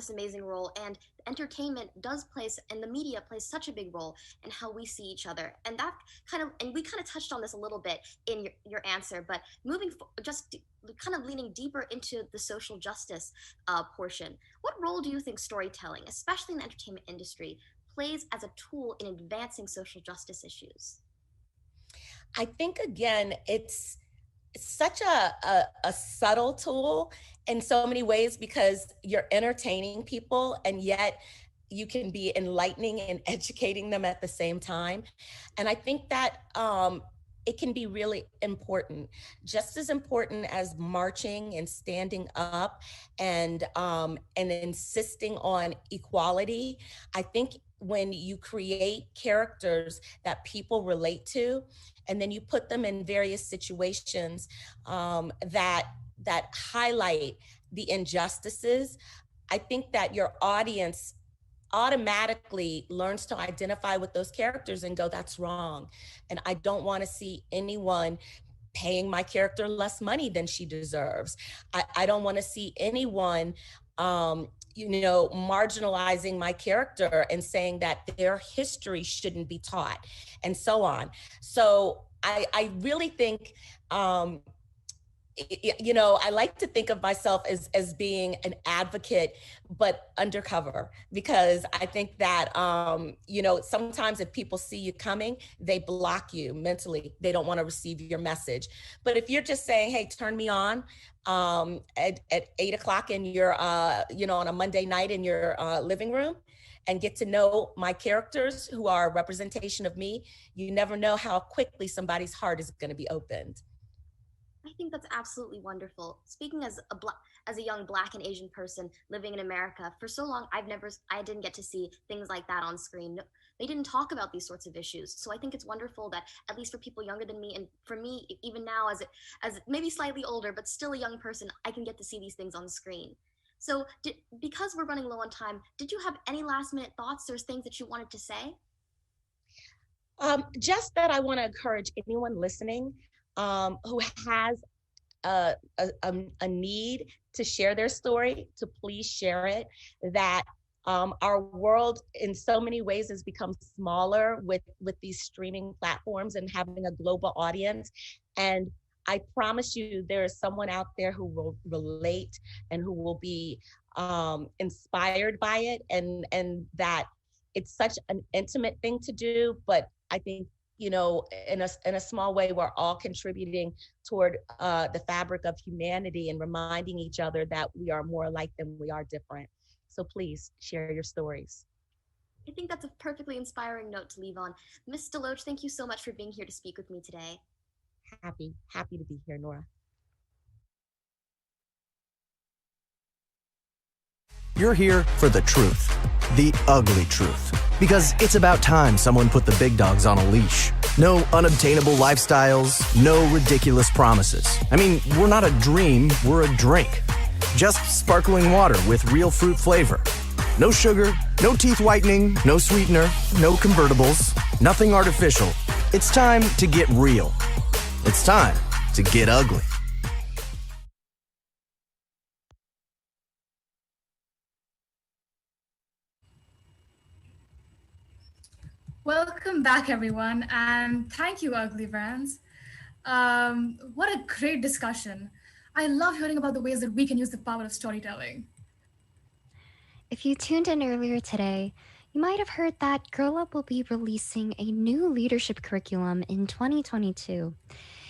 amazing role, and entertainment does place, and the media plays such a big role in how we see each other. And that and we kind of touched on this a little bit in your answer, but kind of leaning deeper into the social justice portion, what role do you think storytelling, especially in the entertainment industry, plays as a tool in advancing social justice issues? I think, again, it's such a subtle tool in so many ways, because you're entertaining people and yet you can be enlightening and educating them at the same time. And I think that it can be really important, just as important as marching and standing up and insisting on equality. I think when you create characters that people relate to, and then you put them in various situations that highlight the injustices, I think that your audience automatically learns to identify with those characters and go, that's wrong. And I don't want to see anyone paying my character less money than she deserves. I don't want to see anyone marginalizing my character and saying that their history shouldn't be taught, and so on. So I really think, I like to think of myself as being an advocate, but undercover, because I think that, sometimes if people see you coming, they block you mentally. They don't want to receive your message. But if you're just saying, hey, turn me on at 8:00 and you're, on a Monday night in your living room, and get to know my characters who are a representation of me, you never know how quickly somebody's heart is going to be opened. I think that's absolutely wonderful. Speaking as a young Black and Asian person living in America, for so long I didn't get to see things like that on screen. They didn't talk about these sorts of issues. So I think it's wonderful that, at least for people younger than me, and for me, even now as maybe slightly older, but still a young person, I can get to see these things on screen. So because we're running low on time, did you have any last minute thoughts or things that you wanted to say? Just that I want to encourage anyone listening who has a need to share their story, to please share it. That our world in so many ways has become smaller with these streaming platforms and having a global audience. And I promise you, there is someone out there who will relate and who will be inspired by it, and that it's such an intimate thing to do, but I think you know, in a small way, we're all contributing toward the fabric of humanity and reminding each other that we are more alike than we are different. So please share your stories. I think that's a perfectly inspiring note to leave on. Ms. Deloach, thank you so much for being here to speak with me today. Happy to be here, Nora. You're here for the truth, the ugly truth, because it's about time someone put the big dogs on a leash. No unobtainable lifestyles, no ridiculous promises. I mean, we're not a dream, we're a drink. Just sparkling water with real fruit flavor. No sugar, no teeth whitening, no sweetener, no convertibles, nothing artificial. It's time to get real. It's time to get ugly. Welcome back, everyone, and thank you, Ugly Brands. What a great discussion. I love hearing about the ways that we can use the power of storytelling. If you tuned in earlier today, you might have heard that Girl Up will be releasing a new leadership curriculum in 2022.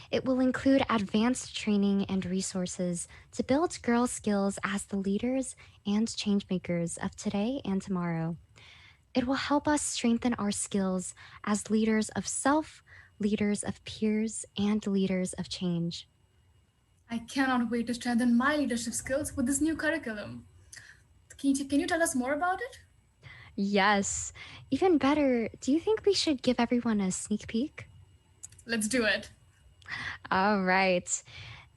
It will include advanced training and resources to build girl skills as the leaders and changemakers of today and tomorrow. It will help us strengthen our skills as leaders of self, leaders of peers, and leaders of change. I cannot wait to strengthen my leadership skills with this new curriculum. Can you tell us more about it? Yes. Even better, do you think we should give everyone a sneak peek? Let's do it. All right.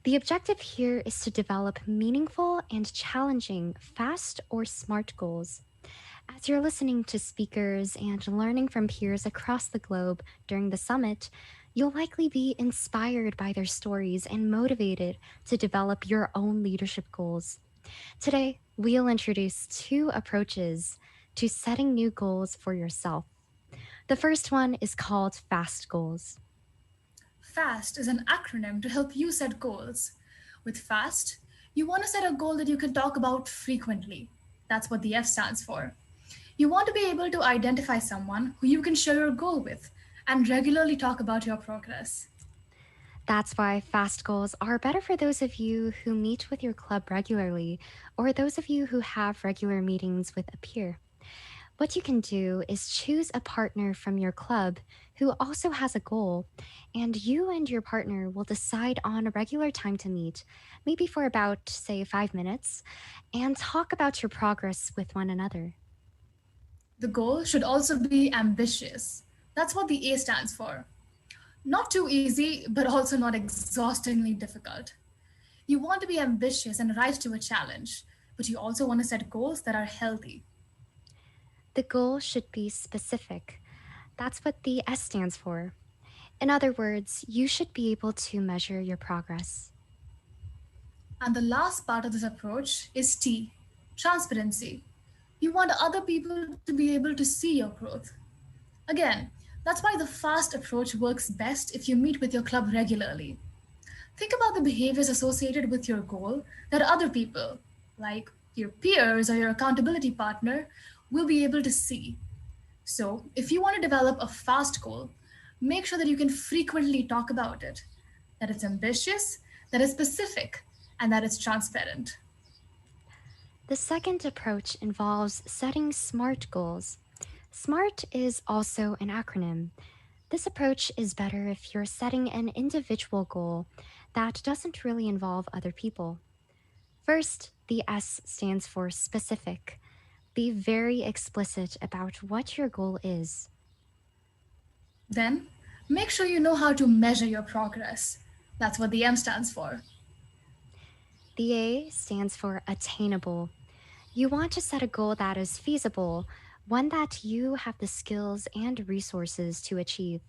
The objective here is to develop meaningful and challenging fast or SMART goals. As you're listening to speakers and learning from peers across the globe during the summit, you'll likely be inspired by their stories and motivated to develop your own leadership goals. Today, we'll introduce 2 approaches to setting new goals for yourself. The first one is called FAST goals. FAST is an acronym to help you set goals. With FAST, you want to set a goal that you can talk about frequently. That's what the F stands for. You want to be able to identify someone who you can share your goal with and regularly talk about your progress. That's why FAST goals are better for those of you who meet with your club regularly or those of you who have regular meetings with a peer. What you can do is choose a partner from your club who also has a goal, and you and your partner will decide on a regular time to meet, maybe for about, say, 5 minutes, and talk about your progress with one another. The goal should also be ambitious. That's what the A stands for. Not too easy, but also not exhaustingly difficult. You want to be ambitious and rise to a challenge, but you also want to set goals that are healthy. The goal should be specific. That's what the S stands for. In other words, you should be able to measure your progress. And the last part of this approach is T, transparency. You want other people to be able to see your growth. Again, that's why the FAST approach works best if you meet with your club regularly. Think about the behaviors associated with your goal that other people, like your peers or your accountability partner, will be able to see. So if you want to develop a FAST goal, make sure that you can frequently talk about it, that it's ambitious, that it's specific, and that it's transparent. The second approach involves setting SMART goals. SMART is also an acronym. This approach is better if you're setting an individual goal that doesn't really involve other people. First, the S stands for specific. Be very explicit about what your goal is. Then, make sure you know how to measure your progress. That's what the M stands for. The A stands for attainable. You want to set a goal that is feasible, one that you have the skills and resources to achieve.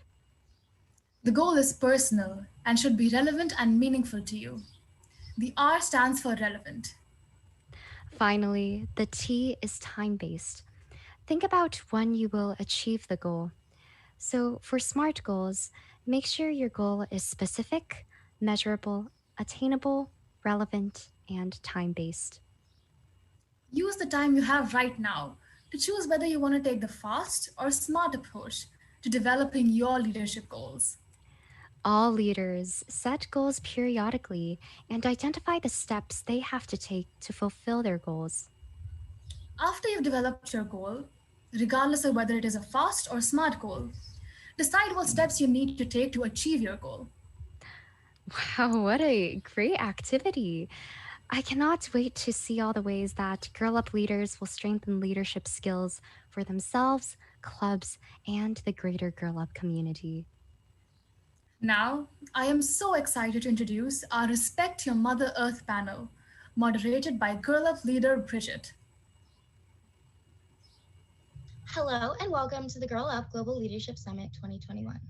The goal is personal and should be relevant and meaningful to you. The R stands for relevant. Finally, the T is time-based. Think about when you will achieve the goal. So for SMART goals, make sure your goal is specific, measurable, attainable, relevant, and time-based. Use the time you have right now to choose whether you want to take the FAST or SMART approach to developing your leadership goals. All leaders set goals periodically and identify the steps they have to take to fulfill their goals. After you've developed your goal, regardless of whether it is a fast or smart goal, decide what steps you need to take to achieve your goal. Wow, what a great activity. I cannot wait to see all the ways that Girl Up leaders will strengthen leadership skills for themselves, clubs, and the greater Girl Up community. Now, I am so excited to introduce our Respect Your Mother Earth panel, moderated by Girl Up leader Bridget. Hello and welcome to the Girl Up Global Leadership Summit 2021.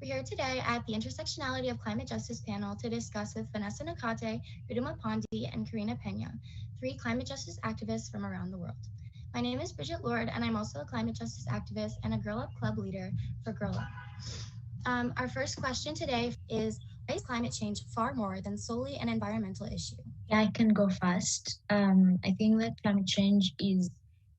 We're here today at the Intersectionality of Climate Justice panel to discuss with Vanessa Nakate, Riduma Pondi, and Karina Pena, 3 climate justice activists from around the world. My name is Bridget Lord, and I'm also a climate justice activist and a Girl Up Club leader for Girl Up. Our first question today is, why is climate change far more than solely an environmental issue? Yeah, I can go first. I think that climate change is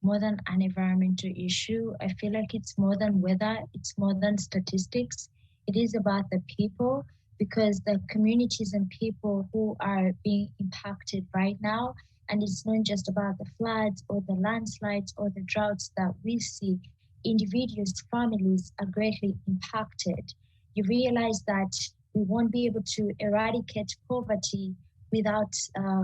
more than an environmental issue. I feel like it's more than weather, it's more than statistics. It is about the people, because the communities and people who are being impacted right now, and it's not just about the floods or the landslides or the droughts that we see. Individuals, families are greatly impacted. You realize that we won't be able to eradicate poverty without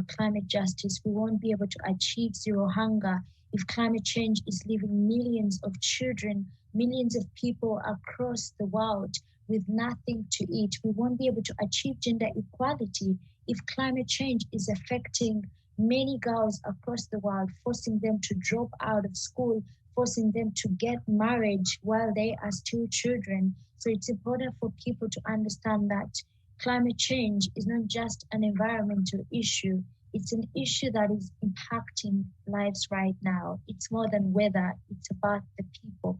climate justice. We won't be able to achieve zero hunger if climate change is leaving millions of children, millions of people across the world with nothing to eat. We won't be able to achieve gender equality if climate change is affecting many girls across the world, forcing them to drop out of school, forcing them to get married while they are still children. So it's important for people to understand that climate change is not just an environmental issue. It's an issue that is impacting lives right now. It's more than weather, it's about the people.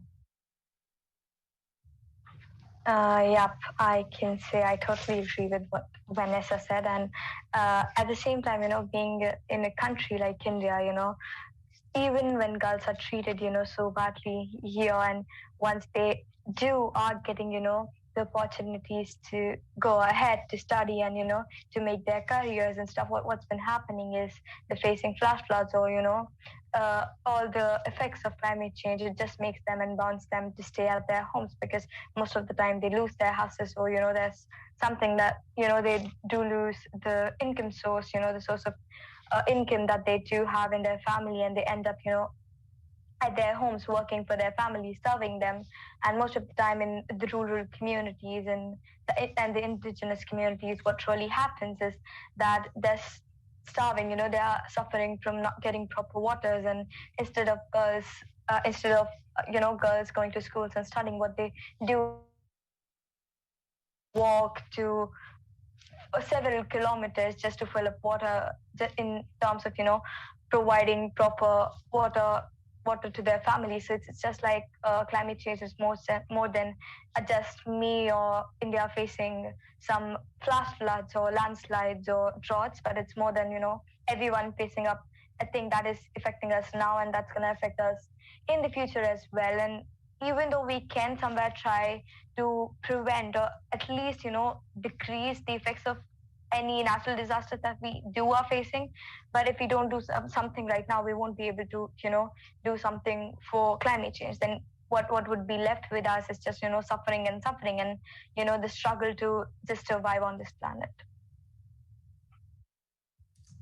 Yep, I can say I totally agree with what Vanessa said. And at the same time, being in a country like India, even when girls are treated, so badly here, and once they are getting, the opportunities to go ahead to study and, to make their careers and stuff, what's been happening is they're facing flash floods or, all the effects of climate change. It just makes them and bounds them to stay at their homes, because most of the time they lose their houses, or, there's something that, they do lose the income source, the source of income that they do have in their family, and they end up, at their homes working for their families, serving them. And most of the time in the rural communities and the indigenous communities, what really happens is that they're starving, they are suffering from not getting proper waters. And instead of girls going to schools and studying, what they do, walk to several kilometers just to fill up water, in terms of, providing proper water to their families. So it's just like climate change is more than just me or India facing some flash floods or landslides or droughts, but it's more than, everyone facing up a thing that is affecting us now, and that's going to affect us in the future as well. And even though we can somewhere try to prevent or at least, decrease the effects of any natural disasters that we are facing, but if we don't do something right now, we won't be able to, do something for climate change. Then what would be left with us is just, suffering and, the struggle to just survive on this planet.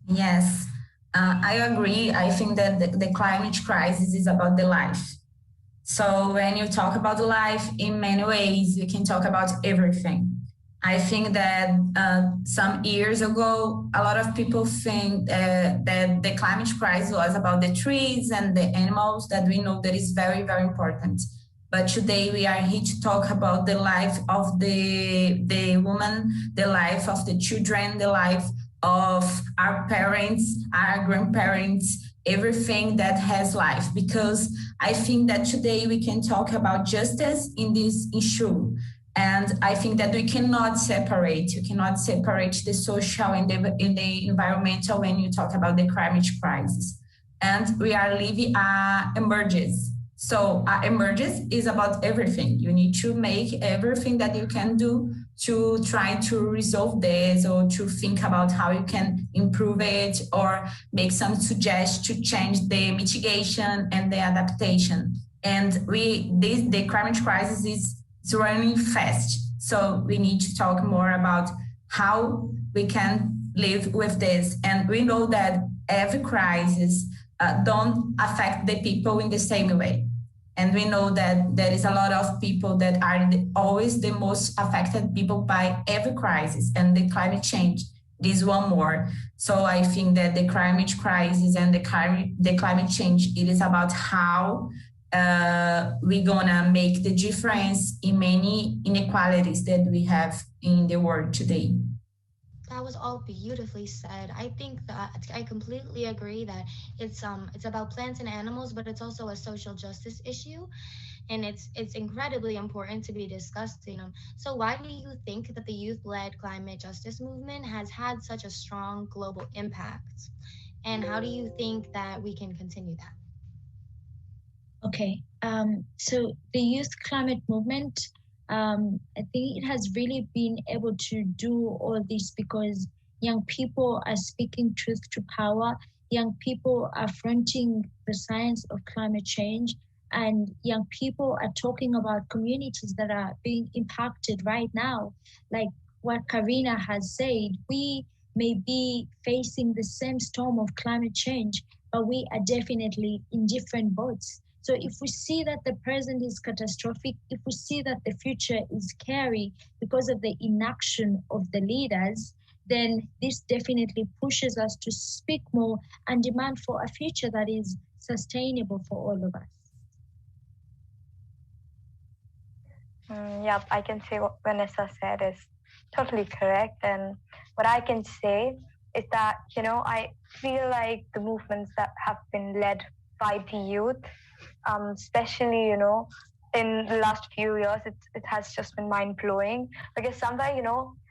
Yes, I agree. I think that the climate crisis is about the life. So when you talk about the life, in many ways, you can talk about everything. I think that some years ago, a lot of people think that the climate crisis was about the trees and the animals, that we know that is very, very important. But today we are here to talk about the life of the woman, the life of the children, the life of our parents, our grandparents, everything that has life. Because I think that today we can talk about justice in this issue. And I think that we cannot separate. You cannot separate the social and the environmental when you talk about the climate crisis. And we are living emerges. So emergence is about everything. You need to make everything that you can do to try to resolve this, or to think about how you can improve it, or make some suggestions to change the mitigation and the adaptation. And the climate crisis is running fast. So we need to talk more about how we can live with this. And we know that every crisis don't affect the people in the same way. And we know that there is a lot of people that are always the most affected people by every crisis, and the climate change is one more. So I think that the climate crisis and the climate change, it is about how we're gonna make the difference in many inequalities that we have in the world today. That was all beautifully said. I think that I completely agree that it's about plants and animals, but it's also a social justice issue, and it's incredibly important to be discussed. So why do you think that the youth-led climate justice movement has had such a strong global impact, and how do you think that we can continue that? Okay, so the youth climate movement, I think it has really been able to do all this because young people are speaking truth to power. Young people are fronting the science of climate change, and young people are talking about communities that are being impacted right now. Like what Karina has said, we may be facing the same storm of climate change, but we are definitely in different boats. So if we see that the present is catastrophic, if we see that the future is scary because of the inaction of the leaders, then this definitely pushes us to speak more and demand for a future that is sustainable for all of us. Yep, I can say what Vanessa said is totally correct. And what I can say is that, I feel like the movements that have been led by the youth, especially, in the last few years, it has just been mind-blowing. Because somewhere,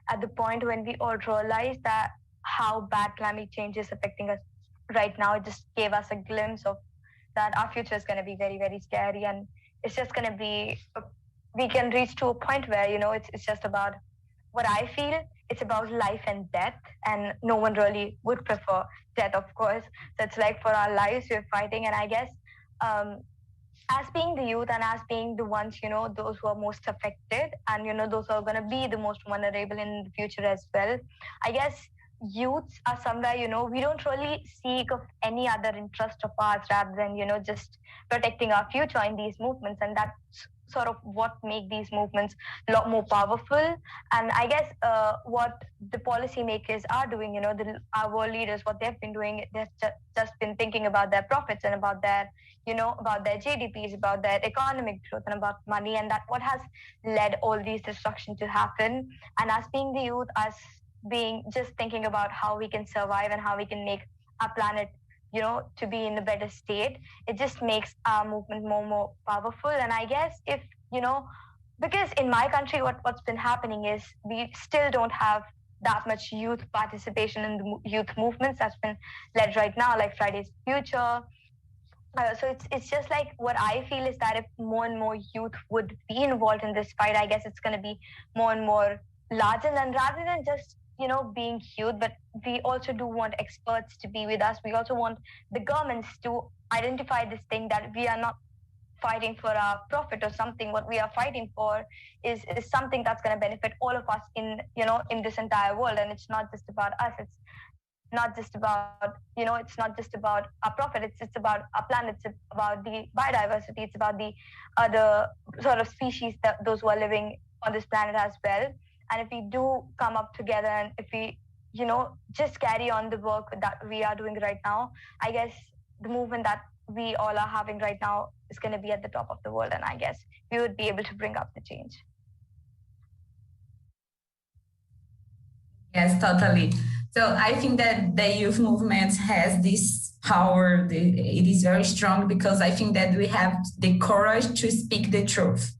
at the point when we all realized that how bad climate change is affecting us right now, it just gave us a glimpse of that our future is going to be very, very scary. And it's just going to be, we can reach to a point where, it's just about what I feel. It's about life and death, and no one really would prefer death, of course. So it's like for our lives, we're fighting. And I guess, as being the youth and as being the ones, those who are most affected and, those who are going to be the most vulnerable in the future as well, I guess youths are somewhere, we don't really seek of any other interest of ours rather than, just protecting our future in these movements. And that's sort of what make these movements a lot more powerful. And I guess what the policymakers are doing, our world leaders, what they've been doing, they've just been thinking about their profits and about their, about their GDPs, about their economic growth and about money. And that what has led all these destruction to happen. And us being the youth, us being just thinking about how we can survive and how we can make our planet to be in a better state, it just makes our movement more powerful. And I guess if, because in my country, what's been happening is we still don't have that much youth participation in the youth movements that's been led right now, like Fridays Future. So it's just like what I feel is that if more and more youth would be involved in this fight, I guess it's going to be more and more larger. And rather than just being youth, but we also do want experts to be with us. We also want the governments to identify this thing that we are not fighting for our profit or something. What we are fighting for is something that's going to benefit all of us in this entire world. And it's not just about us. It's not just about, it's not just about our profit. It's about our planet. It's about the biodiversity. It's about the other sort of species, that those who are living on this planet as well. And if we do come up together and if we, just carry on the work that we are doing right now, I guess the movement that we all are having right now is going to be at the top of the world. And I guess we would be able to bring up the change. Yes, totally. So I think that the youth movement has this power. It is very strong because I think that we have the courage to speak the truth.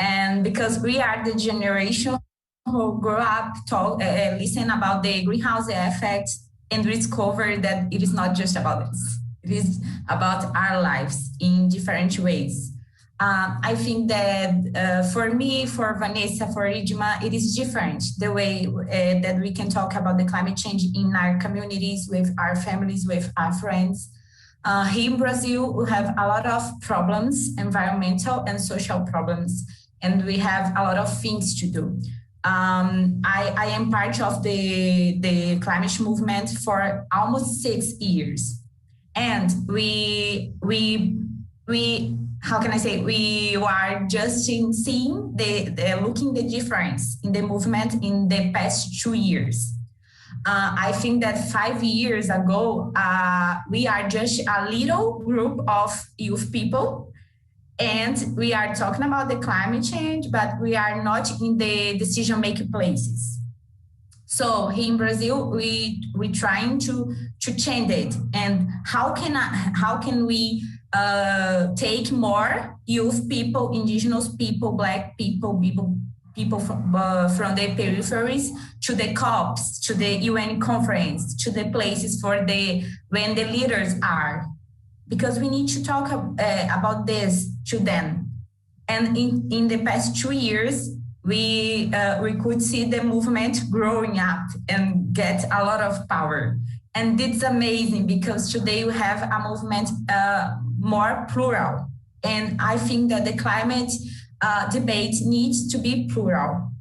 And because we are the generation who grew up, listen about the greenhouse effects and discover that it is not just about us. It is about our lives in different ways. I think that for me, for Vanessa, for Idma, it is different the way that we can talk about the climate change in our communities, with our families, with our friends. Here in Brazil, we have a lot of problems, environmental and social problems, and we have a lot of things to do. I am part of the climate movement for almost 6 years. And we how can I say, we are just seeing looking the difference in the movement in the past 2 years. I think that 5 years ago, we are just a little group of youth people, and we are talking about the climate change, but we are not in the decision-making places. So here in Brazil, we're trying to change it. And how can we take more youth people, indigenous people, Black people from the peripheries to the COPs, to the UN conference, to the places when the leaders are, because we need to talk about this to them. And in the past 2 years, we could see the movement growing up and get a lot of power. And it's amazing because today we have a movement more plural. And I think that the climate debate needs to be plural.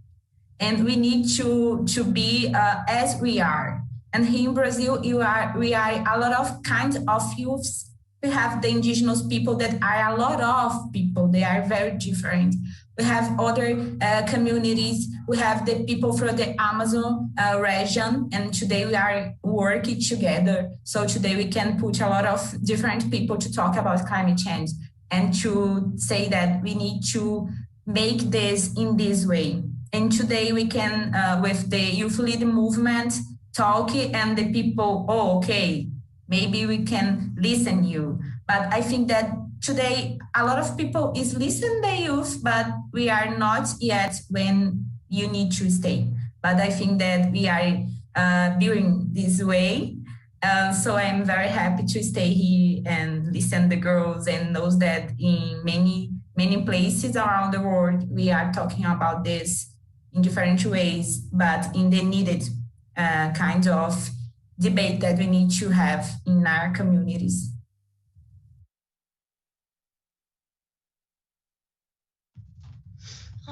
And we need to be as we are. And here in Brazil, we are a lot of kinds of youths. We have the indigenous people that are a lot of people. They are very different. We have other communities. We have the people from the Amazon region, and today we are working together. So today we can put a lot of different people to talk about climate change and to say that we need to make this in this way. And today we can, with the youth lead movement, talk and the people, okay, maybe we can listen you. But I think that today, a lot of people is listening to the youth, but we are not yet when you need to stay. But I think that we are doing this way. So I'm very happy to stay here and listen to the girls and knows that in many places around the world, we are talking about this in different ways, but in the needed kind of debate that we need to have in our communities.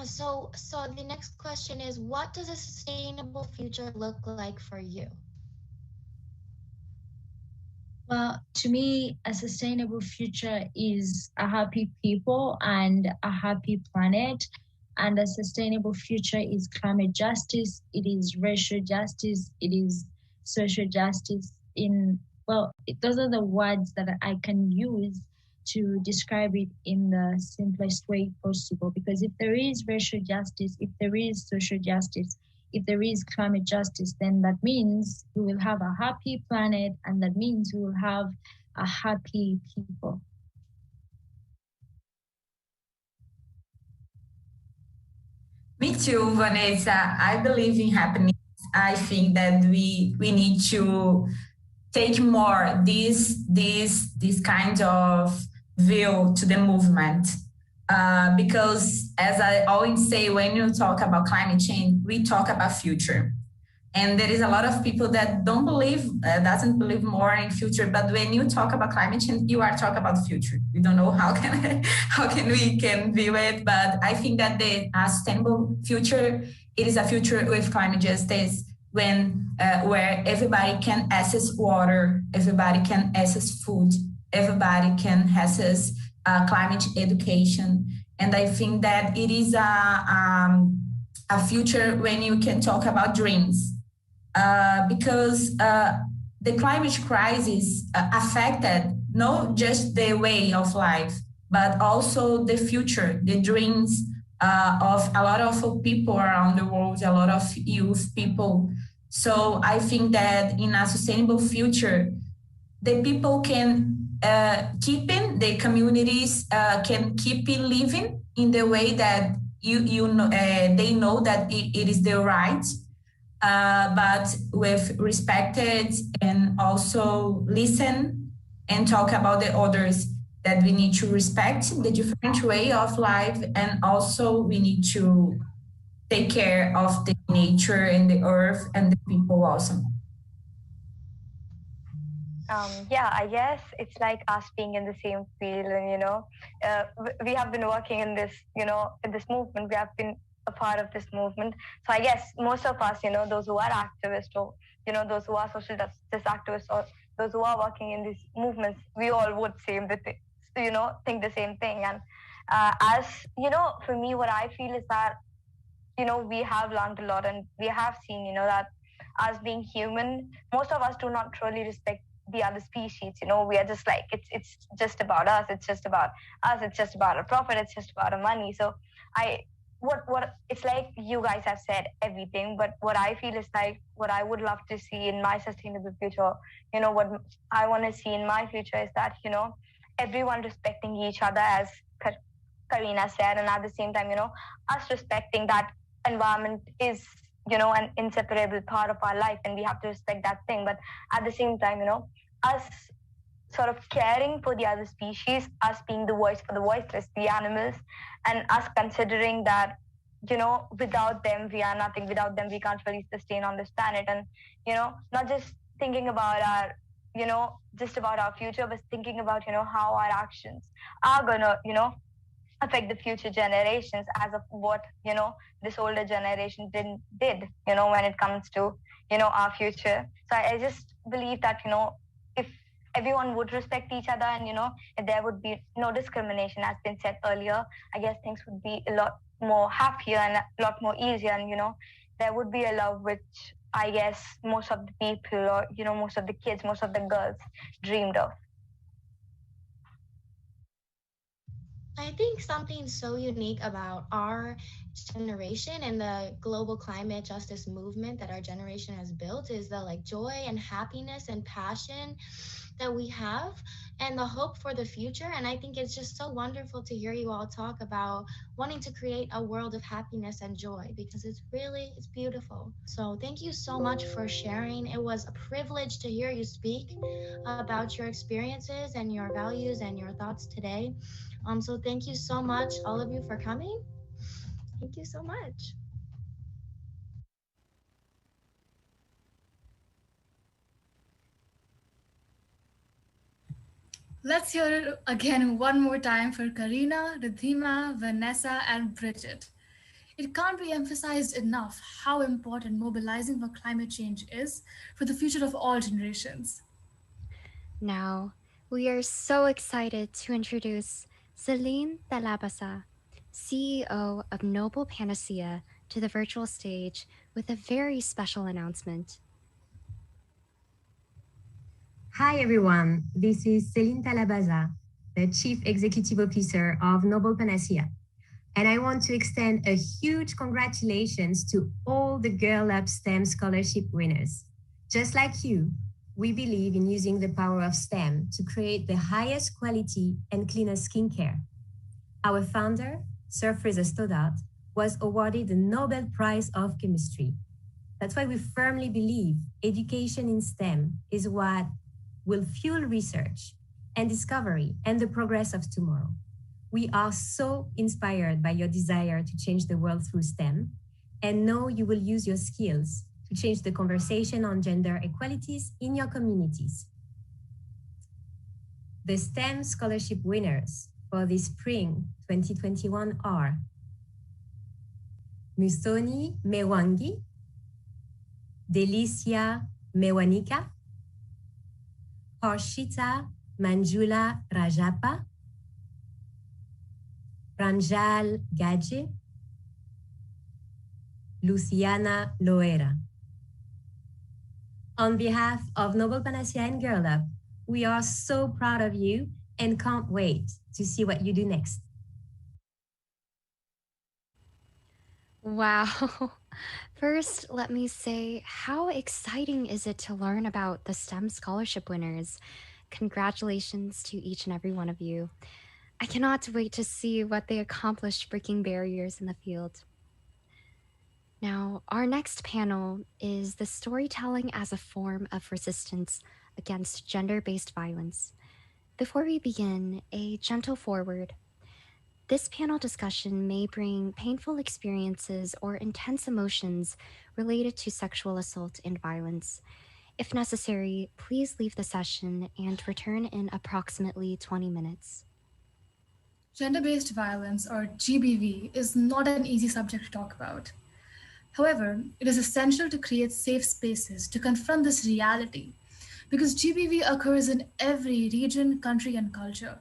So the next question is, what does a sustainable future look like for you? Well, to me, a sustainable future is a happy people and a happy planet. And a sustainable future is climate justice, it is racial justice, it is social justice. Those are the words that I can use to describe it in the simplest way possible. Because if there is racial justice, if there is social justice, if there is climate justice, then that means we will have a happy planet, and that means we will have a happy people. Me too, Vanessa. I believe in happiness. I think that we need to take more this kind of view to the movement. Because as I always say, when you talk about climate change, we talk about future. And there is a lot of people that doesn't believe more in future. But when you talk about climate change, you are talking about future. We don't know how we can view it. But I think that the sustainable future, it is a future with climate justice where everybody can access water, everybody can access food, everybody can access climate education. And I think that it is a future when you can talk about dreams. Because the climate crisis affected not just the way of life, but also the future, the dreams of a lot of people around the world, a lot of youth people. So I think that in a sustainable future, the people can keep in, the communities can keep living in the way that they know that it is their right. But with respected and also listen and talk about the others, that we need to respect the different way of life, and also we need to take care of the nature and the earth and the people also. Yeah, I guess it's like us being in the same field, and we have been working in this, in this movement. We have been a part of this movement. So I guess most of us, those who are activists, or those who are social justice activists, or those who are working in these movements, we all would think the same thing. And as for me, what I feel is that we have learned a lot, and we have seen that as being human, most of us do not truly respect the other species. We are just like, it's just about us, it's just about us, it's just about our profit, it's just about our money. So what it's like, you guys have said everything, but what I feel is like, what I would love to see in my sustainable future, what I want to see in my future is that everyone respecting each other, as Karina said, and at the same time us respecting that environment is an inseparable part of our life, and we have to respect that thing. But at the same time us sort of caring for the other species, us being the voice for the voiceless, the animals, and us considering that without them we are nothing, without them we can't really sustain on this planet. And not just thinking about our just about our future, but thinking about how our actions are gonna affect the future generations, as of what this older generation did when it comes to our future. So I just believe that if everyone would respect each other, and if there would be no discrimination, as been said earlier, I guess things would be a lot more happier and a lot more easier, and there would be a love which I guess most of the people, or most of the kids, most of the girls dreamed of. I think something so unique about our generation and the global climate justice movement that our generation has built is the joy and happiness and passion that we have, and the hope for the future. And I think it's just so wonderful to hear you all talk about wanting to create a world of happiness and joy, because it's beautiful. So thank you so much for sharing. It was a privilege to hear you speak about your experiences and your values and your thoughts today. So thank you so much, all of you, for coming. Thank you so much. Let's hear it again one more time for Karina, Ridhima, Vanessa, and Bridget. It can't be emphasized enough how important mobilizing for climate change is for the future of all generations. Now, we are so excited to introduce Celine Talabasa, CEO of Noble Panacea, to the virtual stage with a very special announcement. Hi everyone, this is Celine Talabaza, the Chief Executive Officer of Noble Panacea. And I want to extend a huge congratulations to all the Girl Up STEM scholarship winners. Just like you, we believe in using the power of STEM to create the highest quality and cleanest skincare. Our founder, Sir Fraser Stoddart, was awarded the Nobel Prize of Chemistry. That's why we firmly believe education in STEM is what will fuel research and discovery and the progress of tomorrow. We are so inspired by your desire to change the world through STEM, and know you will use your skills to change the conversation on gender equalities in your communities. The STEM scholarship winners for the spring 2021 are Musoni Mewangi, Delicia Mewanika, Harshita Manjula Rajappa, Pranjal Gadge, Luciana Loera. On behalf of Noble Panacea and Girl Up, we are so proud of you and can't wait to see what you do next. Wow. First, let me say, how exciting is it to learn about the STEM scholarship winners? Congratulations to each and every one of you. I cannot wait to see what they accomplished breaking barriers in the field. Now, our next panel is the storytelling as a form of resistance against gender-based violence. Before we begin, a gentle forward. This panel discussion may bring painful experiences or intense emotions related to sexual assault and violence. If necessary, please leave the session and return in approximately 20 minutes. Gender-based violence, or GBV, is not an easy subject to talk about. However, it is essential to create safe spaces to confront this reality, because GBV occurs in every region, country, and culture,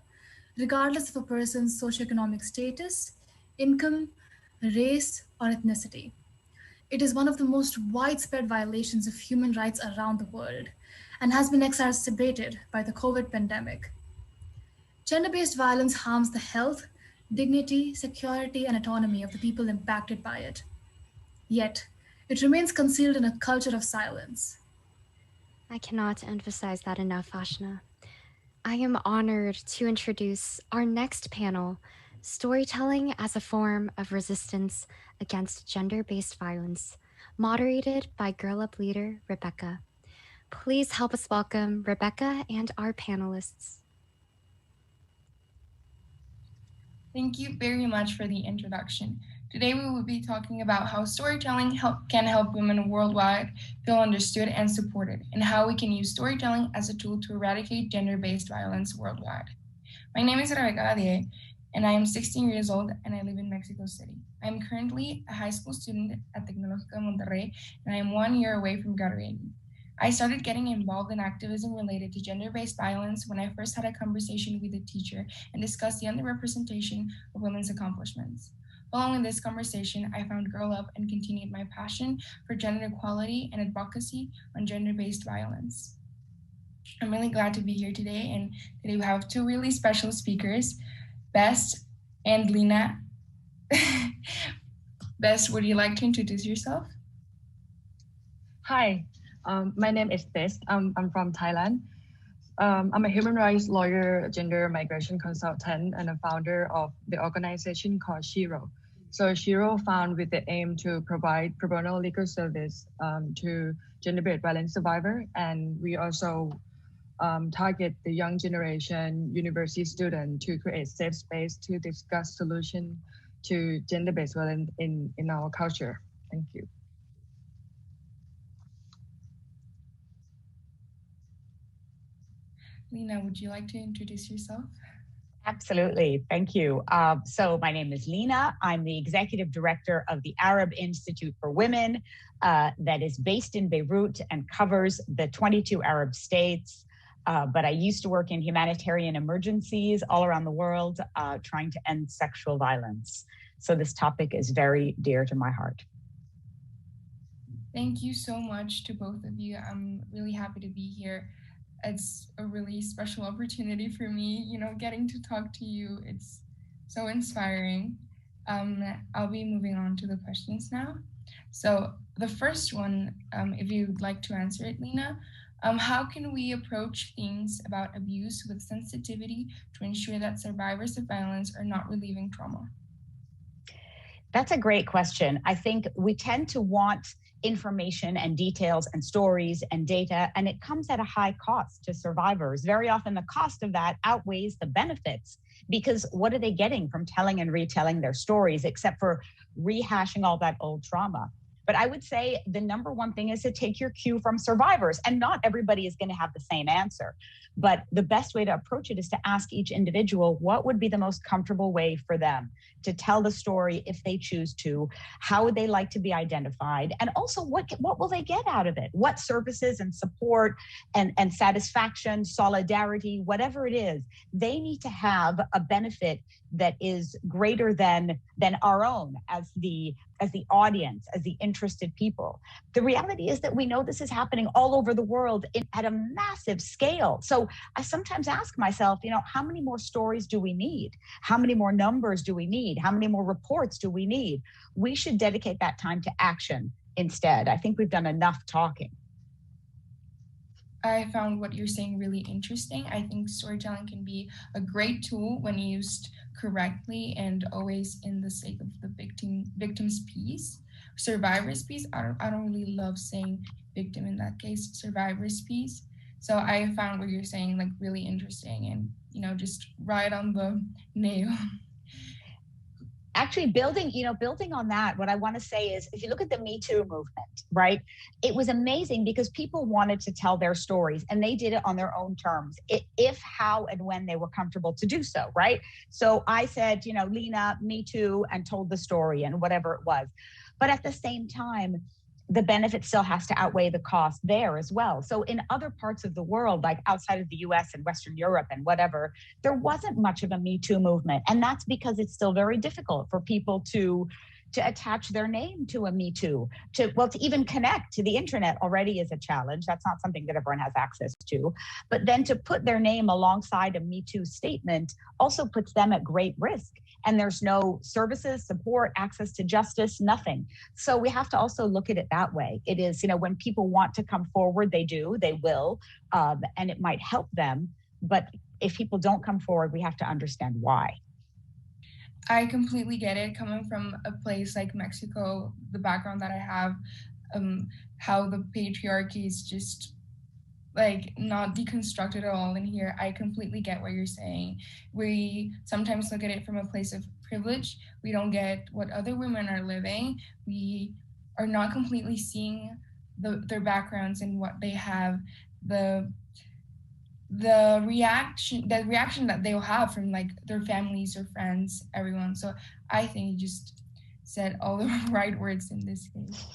regardless of a person's socioeconomic status, income, race, or ethnicity. It is one of the most widespread violations of human rights around the world and has been exacerbated by the COVID pandemic. Gender-based violence harms the health, dignity, security, and autonomy of the people impacted by it. Yet, it remains concealed in a culture of silence. I cannot emphasize that enough, Ashna. I am honored to introduce our next panel, Storytelling as a Form of Resistance Against Gender-Based Violence, moderated by Girl Up leader, Rebecca. Please help us welcome Rebecca and our panelists. Thank you very much for the introduction. Today we will be talking about how storytelling can help women worldwide feel understood and supported, and how we can use storytelling as a tool to eradicate gender-based violence worldwide. My name is Rebecca, and I am 16 years old and I live in Mexico City. I am currently a high school student at Tecnológica Monterrey, and I am 1 year away from graduating. I started getting involved in activism related to gender-based violence when I first had a conversation with a teacher and discussed the underrepresentation of women's accomplishments. Following this conversation, I found Girl Up and continued my passion for gender equality and advocacy on gender-based violence. I'm really glad to be here today, and today we have two really special speakers, Best and Lina. Best, would you like to introduce yourself? Hi. My name is Best. I'm from Thailand. I'm a human rights lawyer, gender migration consultant, and a founder of the organization called Shiro. So Shiro found with the aim to provide pro bono legal service to gender-based violence survivors, and we also target the young generation university student to create safe space to discuss solutions to gender-based violence in our culture. Thank you. Lina, would you like to introduce yourself? Absolutely, thank you. So my name is Lina. I'm the executive director of the Arab Institute for Women that is based in Beirut and covers the 22 Arab states. But I used to work in humanitarian emergencies all around the world, trying to end sexual violence. So this topic is very dear to my heart. Thank you so much to both of you. I'm really happy to be here. It's a really special opportunity for me, getting to talk to you. It's so inspiring. I'll be moving on to the questions now. So the first one, if you'd like to answer it, Lina, how can we approach things about abuse with sensitivity to ensure that survivors of violence are not reliving trauma? That's a great question. I think we tend to want information and details and stories and data, and it comes at a high cost to survivors. Very often the cost of that outweighs the benefits, because what are they getting from telling and retelling their stories except for rehashing all that old trauma? But I would say the number one thing is to take your cue from survivors, and not everybody is going to have the same answer. But the best way to approach it is to ask each individual what would be the most comfortable way for them to tell the story if they choose to, how would they like to be identified, and also what will they get out of it? What services and support and satisfaction, solidarity, whatever it is, they need to have a benefit that is greater than our own as the audience, as the interested people. The reality is that we know this is happening all over the world at a massive scale. So I sometimes ask myself, how many more stories do we need? How many more numbers do we need? How many more reports do we need? We should dedicate that time to action instead. I think we've done enough talking. I found what you're saying really interesting. I think storytelling can be a great tool when used correctly and always in the sake of the victim's piece. Survivor's piece, I don't really love saying victim in that case, survivor's piece. So I found what you're saying like really interesting and, you know, just right on the nail. Actually, building on that, what I want to say is, if you look at the Me Too movement, right, it was amazing because people wanted to tell their stories and they did it on their own terms, if, how, and when they were comfortable to do so, right? So I said, you know, Lena, Me Too, and told the story and whatever it was. But at the same time, the benefit still has to outweigh the cost there as well. So in other parts of the world, like outside of the US and Western Europe and whatever, there wasn't much of a Me Too movement. And that's because it's still very difficult for people to attach their name to a Me Too. To even connect to the internet already is a challenge. That's not something that everyone has access to. But then to put their name alongside a Me Too statement also puts them at great risk. And there's no services, support, access to justice, nothing. So we have to also look at it that way. It is, you know, when people want to come forward, they will, and it might help them. But if people don't come forward, we have to understand why. I completely get it. Coming from a place like Mexico, the background that I have, how the patriarchy is just like not deconstructed at all in here. I completely get what you're saying. We sometimes look at it from a place of privilege. We don't get what other women are living. We are not completely seeing their backgrounds and what they have, the reaction that they'll have from like their families or friends, everyone. So I think you just said all the right words in this case.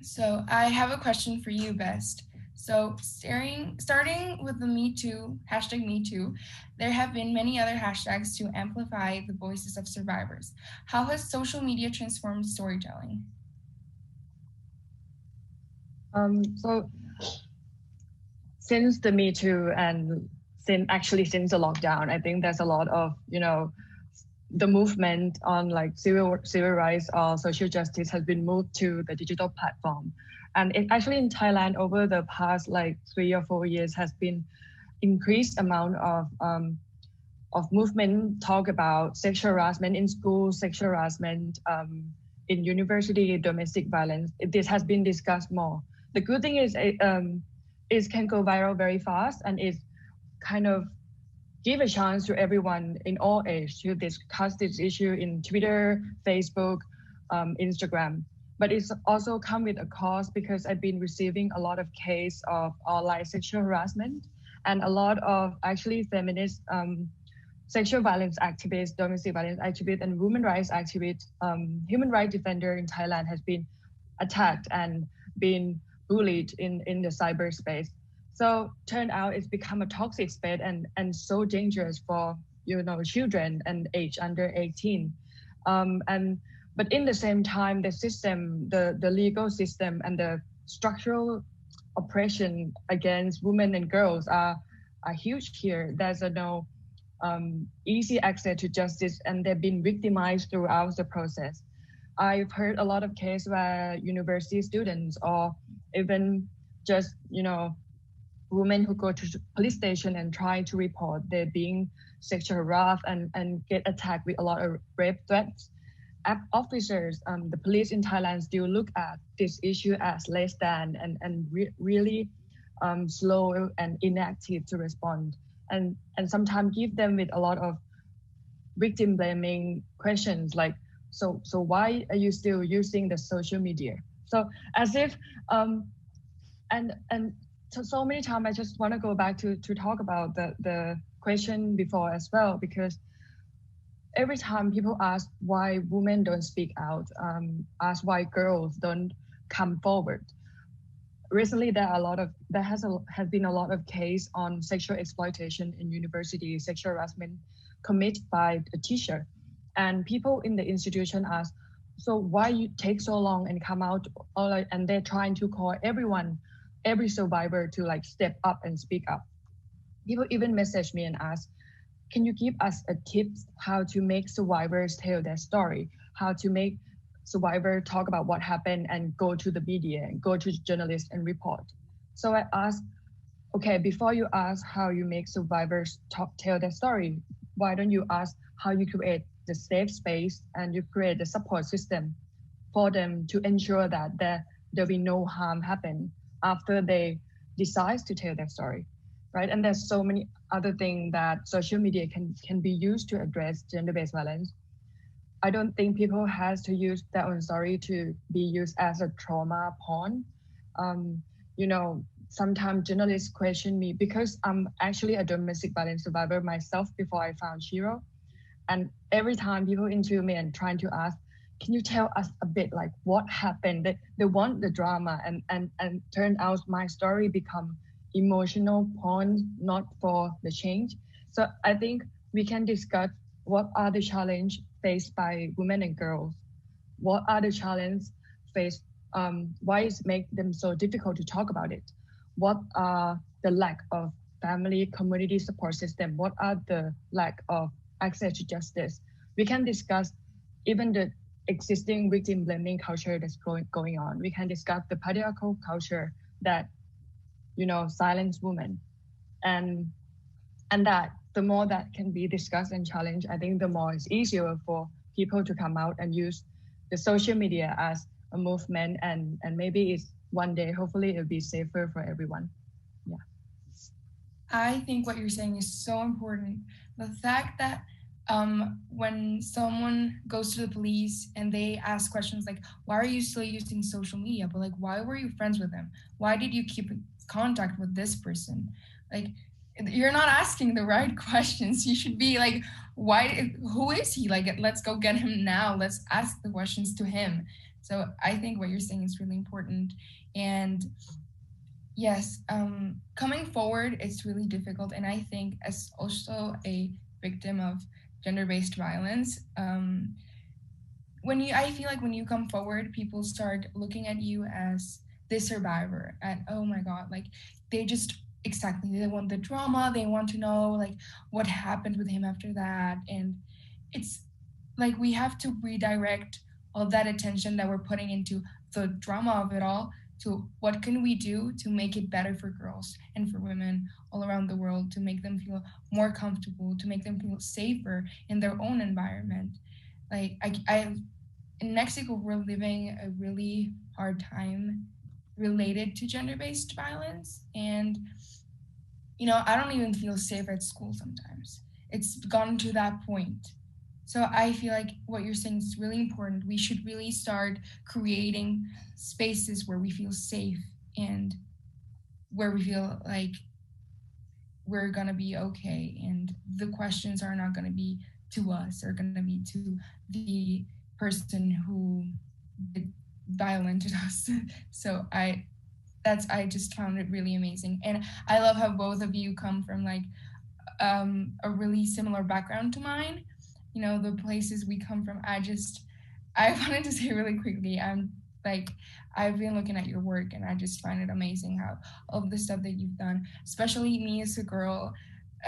So I have a question for you, Best. So starting with the Me Too, #MeToo, there have been many other hashtags to amplify the voices of survivors. How has social media transformed storytelling? So since the Me Too and since the lockdown, I think there's a lot of, you know, the movement on like civil rights or social justice has been moved to the digital platform. And it actually in Thailand over the past like 3 or 4 years has been increased amount of movement talk about sexual harassment in schools, sexual harassment in university, domestic violence. This has been discussed more. The good thing is it can go viral very fast, and it kind of give a chance to everyone in all age to discuss this issue in Twitter, Facebook, Instagram. But it's also come with a cost because I've been receiving a lot of cases of online sexual harassment, and a lot of actually feminist sexual violence activists, domestic violence activists, and women rights activists, human rights defender in Thailand has been attacked and been bullied in the cyberspace. So turned out it's become a toxic space and so dangerous for, you know, children and age under 18. But in the same time, the system, the legal system and the structural oppression against women and girls are huge here. There's no easy access to justice, and they've been victimized throughout the process. I've heard a lot of cases where university students or even just, you know, women who go to the police station and try to report they're being sexually harassed and get attacked with a lot of rape threats. Officers, the police in Thailand still look at this issue as less than and really slow and inactive to respond, and sometimes give them with a lot of victim blaming questions like, so why are you still using the social media? So as if so many times I just want to go back to talk about the question before as well, because every time people ask why women don't speak out, ask why girls don't come forward. Recently, there has been a lot of case on sexual exploitation in university, sexual harassment committed by a teacher, and people in the institution ask, so why you take so long and come out? And they're trying to call every survivor to like step up and speak up. People even message me and ask, can you give us a tips how to make survivors tell their story, how to make survivors talk about what happened and go to the media and go to journalists and report. So I asked, okay, before you ask how you make survivors tell their story, why don't you ask how you create the safe space and you create the support system for them to ensure that there'll be no harm happen after they decides to tell their story, right? And there's so many other things that social media can be used to address gender-based violence. I don't think people has to use their own story to be used as a trauma porn. Sometimes journalists question me because I'm actually a domestic violence survivor myself before I found Shiro. And every time people interview me and trying to ask, can you tell us a bit like what happened? They want the drama and turned out my story become emotional porn, not for the change. So I think we can discuss what are the challenges faced by women and girls. What are the challenges faced? Why is make them so difficult to talk about it? What are the lack of family, community support system? What are the lack of access to justice? We can discuss even the existing victim blaming culture that's going on. We can discuss the patriarchal culture that, silence women. And that the more that can be discussed and challenged, I think the more it's easier for people to come out and use the social media as a movement, and maybe it's one day, hopefully it'll be safer for everyone. Yeah. I think what you're saying is so important. The fact that when someone goes to the police and they ask questions like, why are you still using social media? But like, why were you friends with him? Why did you keep contact with this person? Like, you're not asking the right questions. You should be like, who is he? Like, let's go get him now. Let's ask the questions to him. So I think what you're saying is really important. And yes, coming forward, it's really difficult. And I think as also a victim of gender-based violence, I feel like when you come forward, people start looking at you as the survivor, and oh my God, like they want the drama, they want to know like what happened with him after that. And it's like we have to redirect all that attention that we're putting into the drama of it all to what can we do to make it better for girls and for women all around the world, to make them feel more comfortable, to make them feel safer in their own environment. Like in Mexico, we're living a really hard time related to gender-based violence. And, I don't even feel safe at school sometimes. It's gone to that point. So I feel like what you're saying is really important. We should really start creating spaces where we feel safe and where we feel like we're gonna be okay. And the questions are not gonna be to us, they're gonna be to the person who violented us. So I just found it really amazing. And I love how both of you come from like a really similar background to mine. The places we come from. I wanted to say really quickly, I've been looking at your work and I just find it amazing how all of the stuff that you've done, especially me as a girl,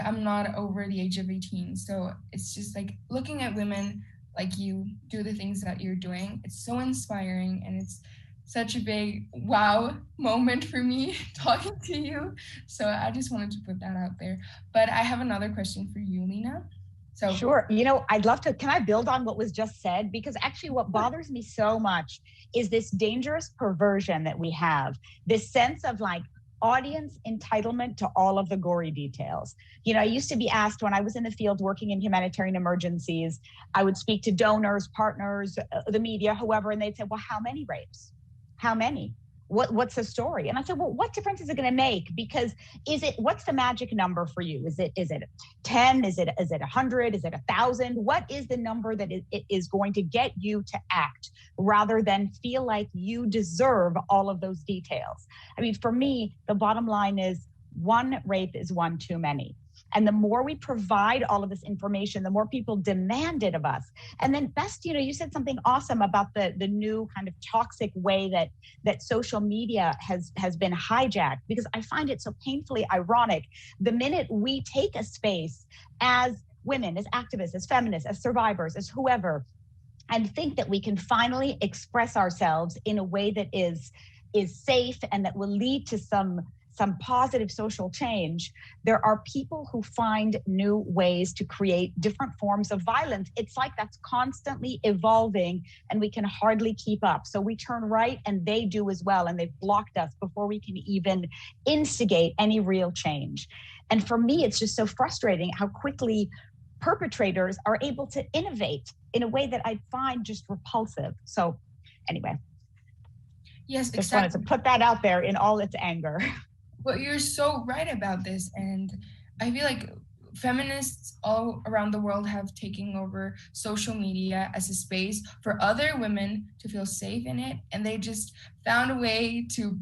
I'm not over the age of 18. So it's just like looking at women like you do the things that you're doing. It's so inspiring, and it's such a big wow moment for me talking to you. So I just wanted to put that out there. But I have another question for you, Lena. So sure. I'd love to, can I build on what was just said? Because actually what bothers me so much is this dangerous perversion that we have, this sense of like audience entitlement to all of the gory details. I used to be asked when I was in the field working in humanitarian emergencies, I would speak to donors, partners, the media, whoever, and they'd say, well, how many rapes? How many? What's the story? And I said, well, what difference is it going to make? Because what's the magic number for you? Is it 10? Is it 100? Is it 1,000? What is the number that is going to get you to act rather than feel like you deserve all of those details? I mean, for me, the bottom line is one rape is one too many. And the more we provide all of this information, the more people demand it of us. And then best, you said something awesome about the new kind of toxic way that social media has been hijacked, because I find it so painfully ironic. The minute we take a space as women, as activists, as feminists, as survivors, as whoever, and think that we can finally express ourselves in a way that is safe and that will lead to some some positive social change, there are people who find new ways to create different forms of violence. It's like that's constantly evolving and we can hardly keep up. So we turn right and they do as well, and they've blocked us before we can even instigate any real change. And for me, it's just so frustrating how quickly perpetrators are able to innovate in a way that I find just repulsive. So anyway. Yes, just wanted to put that out there in all its anger. Well, you're so right about this. And I feel like feminists all around the world have taken over social media as a space for other women to feel safe in it. And they just found a way to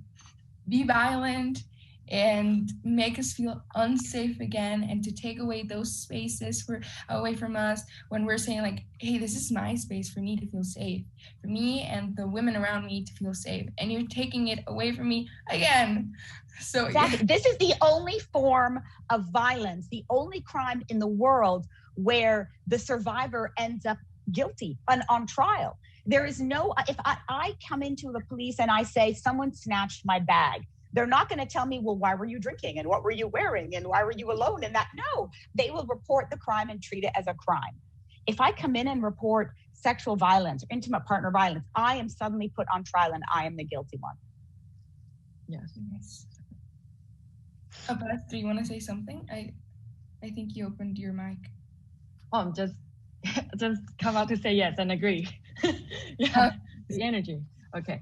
be violent and make us feel unsafe again, and to take away those spaces away from us when we're saying like, hey, this is my space for me to feel safe, for me and the women around me to feel safe, and you're taking it away from me again. So exactly. Yeah. This is the only form of violence, the only crime in the world where the survivor ends up guilty and on trial. There is no, if I come into the police and I say someone snatched my bag, they're not going to tell me, well, why were you drinking and what were you wearing and why were you alone in that? No, they will report the crime and treat it as a crime. If I come in and report sexual violence or intimate partner violence, I am suddenly put on trial and I am the guilty one. Yes. Abbas, do you want to say something? I think you opened your mic. Oh, just come out to say yes and agree. The energy. Okay.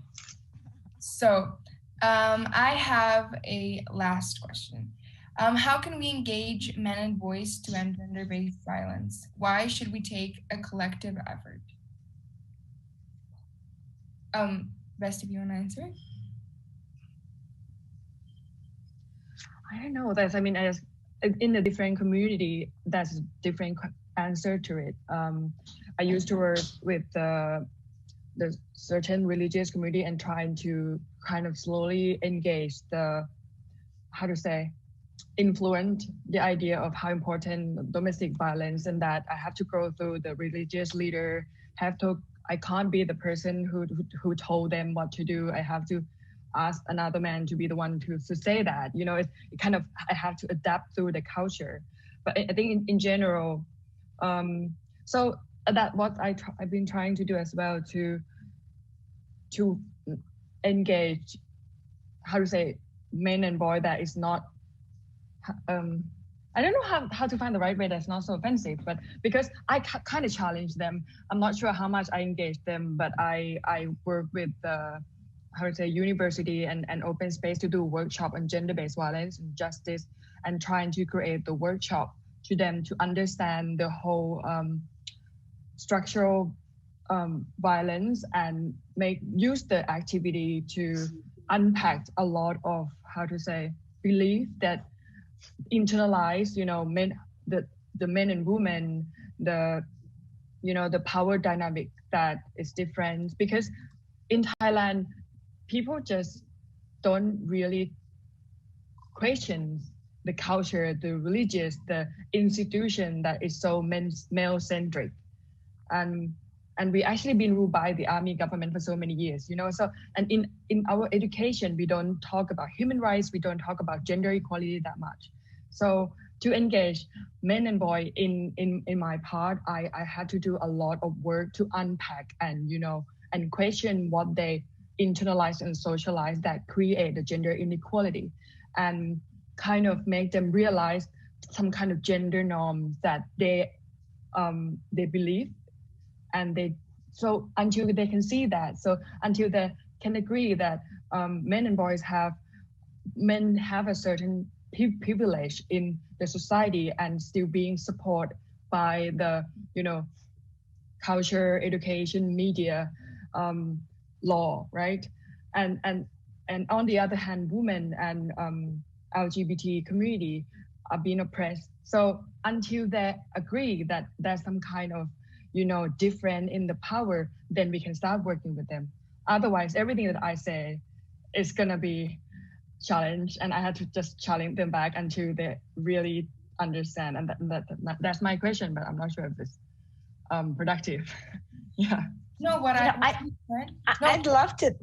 So, I have a last question. How can we engage men and boys to end gender-based violence? Why should we take a collective effort? Best if you want to answer. I don't know. As in a different community, that's a different answer to it. I used to work with the certain religious community and trying to kind of slowly engage influence the idea of how important domestic violence, and that I have to go through the religious leader, I can't be the person who told them what to do. I have to ask another man to be the one to say that, I have to adapt through the culture. But I think in general, so that what I've been trying to do as well, to engage, men and boys that is not, I don't know how to find the right way that's not so offensive, but because I kind of challenge them. I'm not sure how much I engage them, but I work with university and open space to do a workshop on gender-based violence and justice, and trying to create the workshop to them to understand the whole structural violence and use the activity to unpack a lot of belief that internalize, men, the men and women, the power dynamic that is different. Because in Thailand, people just don't really question the culture, the religious, the institution that is so male-centric. And we actually been ruled by the army government for so many years, So, and in our education, we don't talk about human rights, we don't talk about gender equality that much. So to engage men and boys in my part, I had to do a lot of work to unpack and, and question what they internalize and socialize that create the gender inequality, and kind of make them realize some kind of gender norms that they believe. And so until they can see that, so until they can agree that men and boys men have a certain privilege in the society and still being supported by the, culture, education, media, law, right? And on the other hand, women and LGBT community are being oppressed. So until they agree that there's some kind of different in the power, then we can start working with them. Otherwise, everything that I say is gonna be challenged, and I had to just challenge them back until they really understand. And that's my question, but I'm not sure if it's productive. Yeah. No, I'd love to.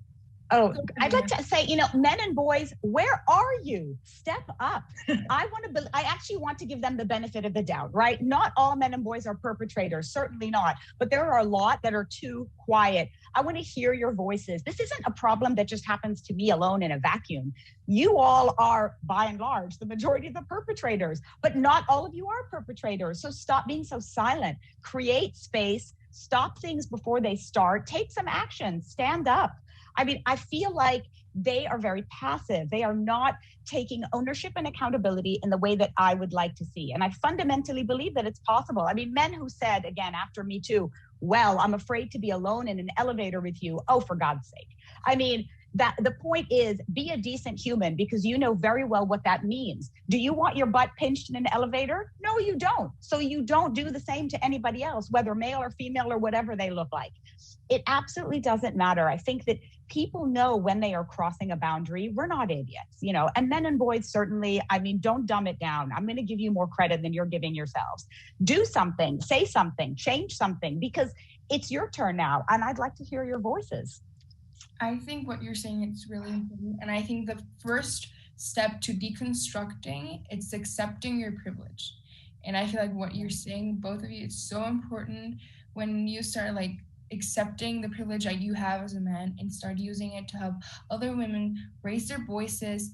Oh, I'd like to say, men and boys, where are you? Step up. I actually want to give them the benefit of the doubt, right? Not all men and boys are perpetrators, certainly not. But there are a lot that are too quiet. I want to hear your voices. This isn't a problem that just happens to me alone in a vacuum. You all are, by and large, the majority of the perpetrators, but not all of you are perpetrators. So stop being so silent. Create space. Stop things before they start. Take some action. Stand up. I mean, I feel like they are very passive. They are not taking ownership and accountability in the way that I would like to see. And I fundamentally believe that it's possible. I mean, men who said, again, after Me Too, well, I'm afraid to be alone in an elevator with you. Oh, for God's sake. I mean, that the point is, be a decent human, because you know very well what that means. Do you want your butt pinched in an elevator? No, you don't. So you don't do the same to anybody else, whether male or female or whatever they look like. It absolutely doesn't matter. I think that people know when they are crossing a boundary. We're not idiots, and men and boys certainly, I mean, don't dumb it down. I'm going to give you more credit than you're giving yourselves. Do something, say something, change something, because it's your turn now. And I'd like to hear your voices. I think what you're saying is really important. And I think the first step to deconstructing, it's accepting your privilege. And I feel like what you're saying, both of you, is so important when you start accepting the privilege that you have as a man and start using it to help other women raise their voices.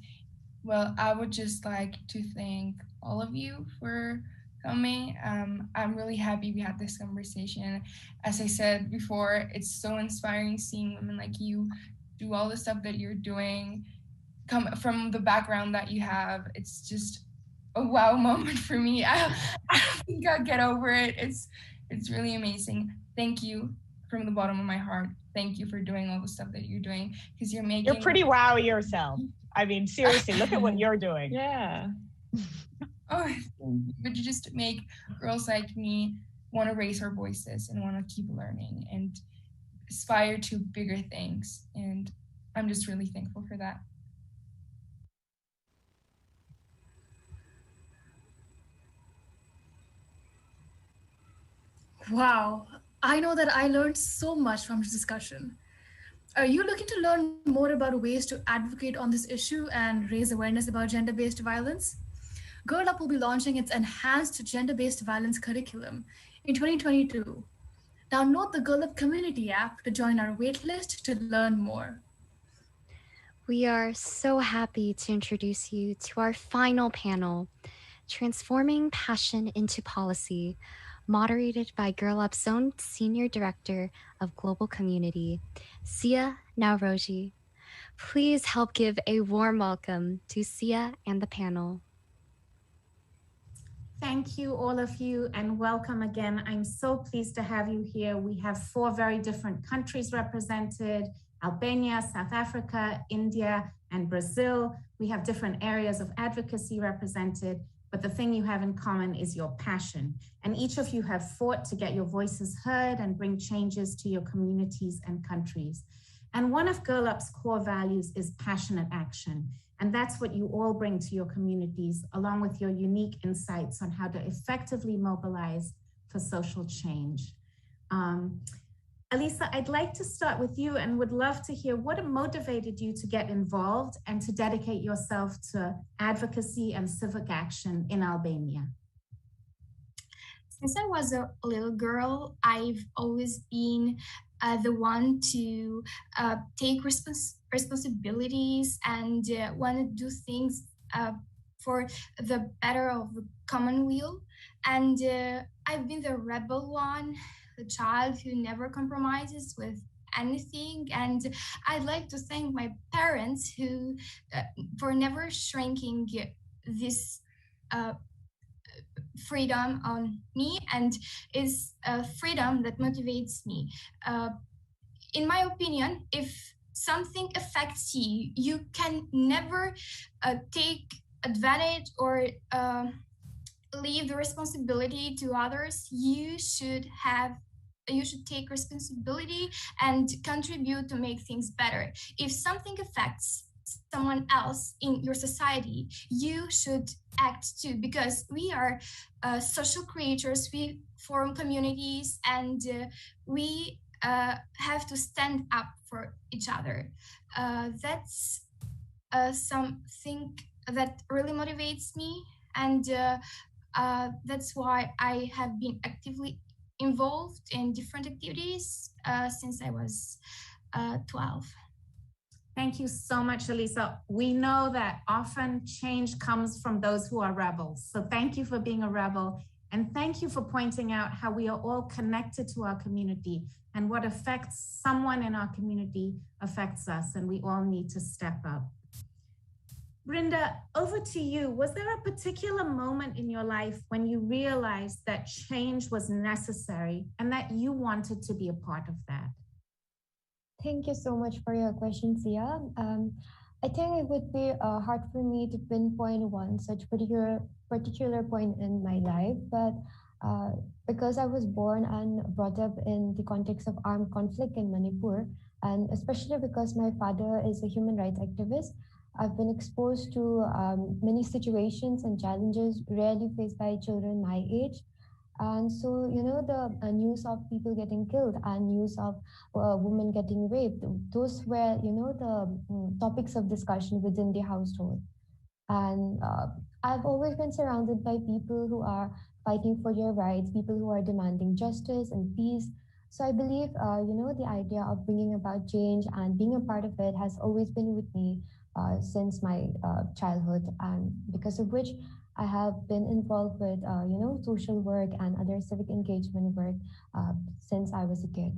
Well, I would just like to thank all of you for coming. I'm really happy we had this conversation. As I said before, it's so inspiring seeing women like you do all the stuff that you're doing, come from the background that you have. It's just a wow moment for me. I don't think I'll get over it. It's really amazing. Thank you from the bottom of my heart. Thank you for doing all the stuff that you're doing, because you're pretty wow yourself. I mean, seriously, look at what you're doing. Yeah. Oh, but you just make girls like me want to raise our voices and want to keep learning and aspire to bigger things. And I'm just really thankful for that. Wow, I know that I learned so much from this discussion. Are you looking to learn more about ways to advocate on this issue and raise awareness about gender-based violence? Girl Up will be launching its enhanced gender-based violence curriculum in 2022. Download the Girl Up community app to join our waitlist to learn more. We are so happy to introduce you to our final panel, Transforming Passion into Policy, moderated by Girl Up's own Senior Director of Global Community, Sia Nauroji. Please help give a warm welcome to Sia and the panel. Thank you, all of you, and welcome again. I'm so pleased to have you here. We have 4 very different countries represented: Albania, South Africa, India, and Brazil. We have different areas of advocacy represented, but the thing you have in common is your passion. And each of you have fought to get your voices heard and bring changes to your communities and countries. And one of Girl Up's core values is passionate action. And that's what you all bring to your communities, along with your unique insights on how to effectively mobilize for social change. Alisa, I'd like to start with you and would love to hear what motivated you to get involved and to dedicate yourself to advocacy and civic action in Albania. Since I was a little girl, I've always been the one to take responsibilities and want to do things for the better of the commonweal. And I've been the rebel one, the child who never compromises with anything. And I'd like to thank my parents who for never shrinking this freedom on me, and is freedom that motivates me. In my opinion, if something affects you, you can never take advantage or leave the responsibility to others. You should take responsibility and contribute to make things better. If something affects someone else in your society, you should act too, because we are social creatures. We form communities, and we have to stand up for each other. That's something that really motivates me, and that's why I have been actively involved in different activities since I was 12. Thank you so much, Elisa. We know that often change comes from those who are rebels. So thank you for being a rebel. And thank you for pointing out how we are all connected to our community, and what affects someone in our community affects us, and we all need to step up. Brenda, over to you. Was there a particular moment in your life when you realized that change was necessary and that you wanted to be a part of that? Thank you so much for your question, Sia. I think it would be hard for me to pinpoint one such particular point in my life, but because I was born and brought up in the context of armed conflict in Manipur, and especially because my father is a human rights activist, I've been exposed to many situations and challenges rarely faced by children my age. And so, you know, the news of people getting killed and news of women getting raped, those were, you know, the topics of discussion within the household. And I've always been surrounded by people who are fighting for their rights, people who are demanding justice and peace. So I believe, you know, the idea of bringing about change and being a part of it has always been with me since my childhood, and because of which I have been involved with, you know, social work and other civic engagement work since I was a kid.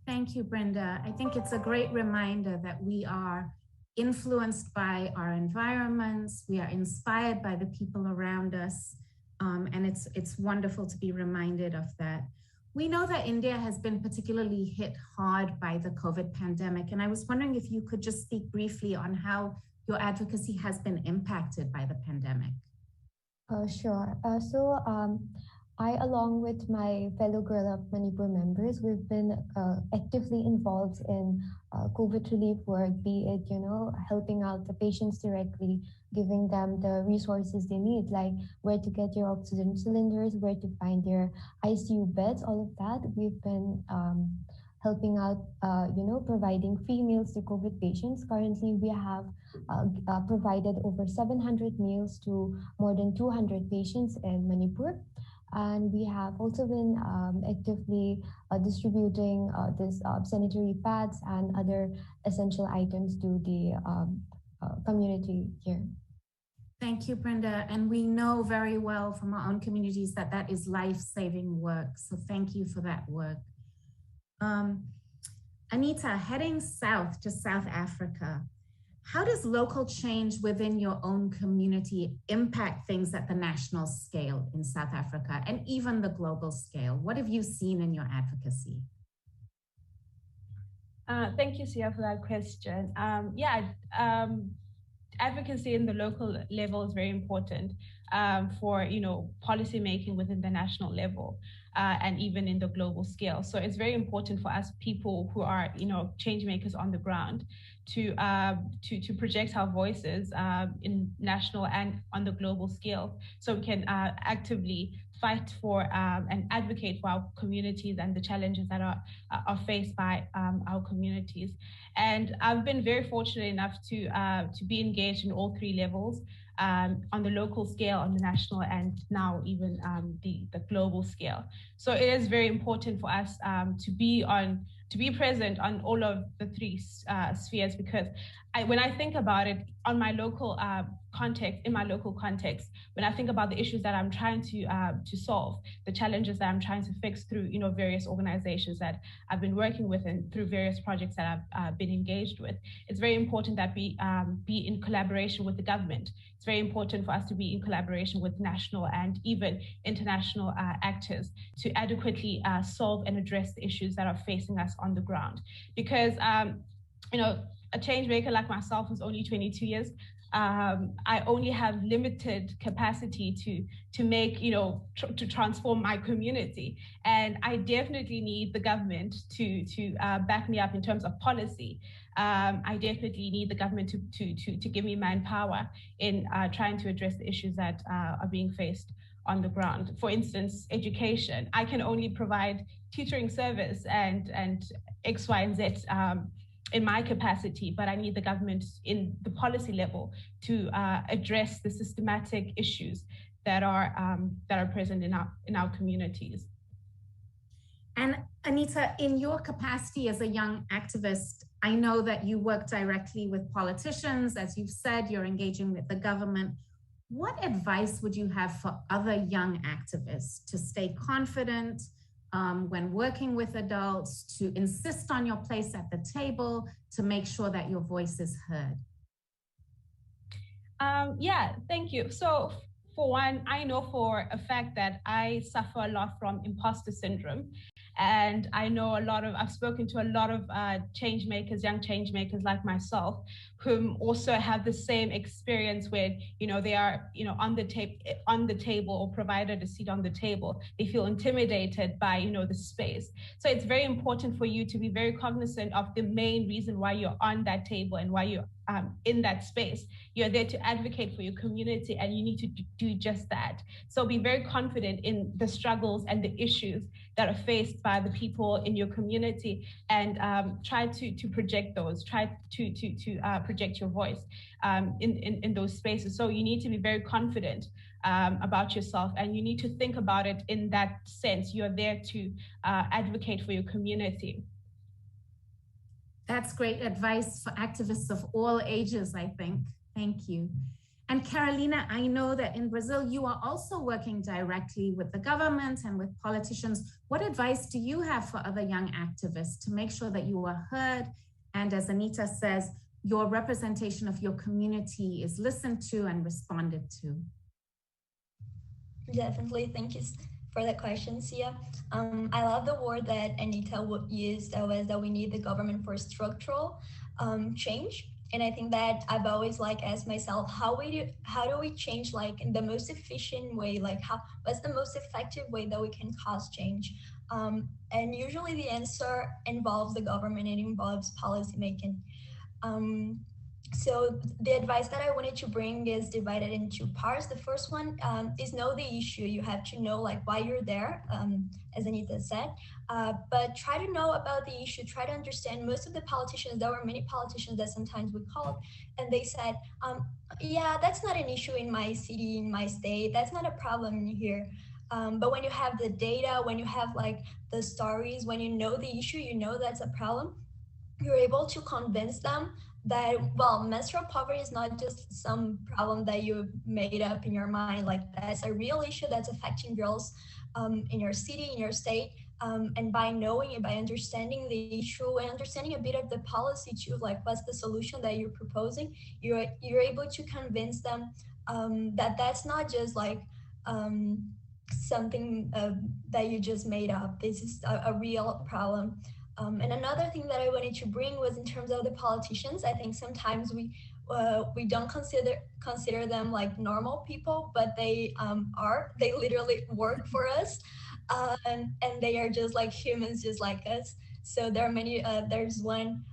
Thank you, Brenda. I think it's a great reminder that we are influenced by our environments, we are inspired by the people around us, and it's wonderful to be reminded of that. We know that India has been particularly hit hard by the COVID pandemic, and I was wondering if you could just speak briefly on how your advocacy has been impacted by the pandemic. Sure. So I, along with my fellow Girl Up Manipur members, we've been actively involved in COVID relief work, be it, you know, helping out the patients directly, giving them the resources they need, like where to get your oxygen cylinders, where to find their ICU beds, all of that. We've been helping out, you know, providing free meals to COVID patients. Currently, we have provided over 700 meals to more than 200 patients in Manipur. And we have also been actively distributing this sanitary pads and other essential items to the community here. Thank you, Brenda. And we know very well from our own communities that that is life-saving work. So thank you for that work. Anita, heading south to South Africa, how does local change within your own community impact things at the national scale in South Africa and even the global scale? What have you seen in your advocacy? Thank you, Sia, for that question. Advocacy in the local level is very important for, you know, policy making within the national level and even in the global scale. So it's very important for us people who are, you know, change makers on the ground to project our voices in national and on the global scale, so we can actively fight for and advocate for our communities and the challenges that are faced by our communities. And I've been very fortunate enough to be engaged in all three levels, on the local scale, on the national, and now even the global scale. So it is very important for us to be present on all of the three spheres, because when I think about it on my local context, in my local context, when I think about the issues that I'm trying to solve, the challenges that I'm trying to fix through, you know, various organizations that I've been working with and through various projects that I've been engaged with, it's very important that we be in collaboration with the government. It's very important for us to be in collaboration with national and even international actors to adequately solve and address the issues that are facing us on the ground. Because, you know, a change maker like myself who's only 22 years, I only have limited capacity to make, you know, to transform my community. And I definitely need the government to back me up in terms of policy. I definitely need the government to give me manpower in trying to address the issues that are being faced on the ground. For instance, education. I can only provide tutoring service and X, Y, and Z in my capacity, but I need the government in the policy level to address the systematic issues that are present in our communities. And Anita, in your capacity as a young activist, I know that you work directly with politicians. As you've said, you're engaging with the government. What advice would you have for other young activists to stay confident when working with adults, to insist on your place at the table, to make sure that your voice is heard? Yeah, thank you. So for one, I know for a fact that I suffer a lot from imposter syndrome. And I know I've spoken to a lot of change makers, young change makers like myself, whom also have the same experience where, they are, on the table or provided a seat on the table. They feel intimidated by, the space. So it's very important for you to be very cognizant of the main reason why you're on that table and why you're in that space. You're there to advocate for your community, and you need to do just that. So be very confident in the struggles and the issues that are faced by the people in your community, and try to project those, try to project your voice in those spaces. So you need to be very confident about yourself, and you need to think about it in that sense. You're there to advocate for your community. That's great advice for activists of all ages, I think. Thank you. And Carolina, I know that in Brazil, you are also working directly with the government and with politicians. What advice do you have for other young activists to make sure that you are heard? And as Anita says, your representation of your community is listened to and responded to? Definitely, thank you for that question, Sia. I love the word that Anita used, that was that we need the government for structural change. And I think that I've always asked myself, how do we change in the most efficient way? What's the most effective way that we can cause change? And usually the answer involves the government, it involves policymaking. So the advice that I wanted to bring is divided into two parts. The first one is know the issue. You have to know why you're there, as Anita said, but try to know about the issue, try to understand. Most of the politicians, there were many politicians that sometimes we called and they said, yeah, that's not an issue in my city, in my state, that's not a problem here. But when you have the data, when you have the stories, when you know the issue, you know that's a problem, you're able to convince them that, well, menstrual poverty is not just some problem that you made up in your mind. That's a real issue that's affecting girls in your city, in your state. And by knowing and by understanding the issue and understanding a bit of the policy too, what's the solution that you're proposing, you're able to convince them that that's not just something that you just made up. This is a real problem. And another thing that I wanted to bring was in terms of the politicians. I think sometimes we don't consider them normal people, but they are. They literally work for us, and they are just humans, just like us. So there are many. There's one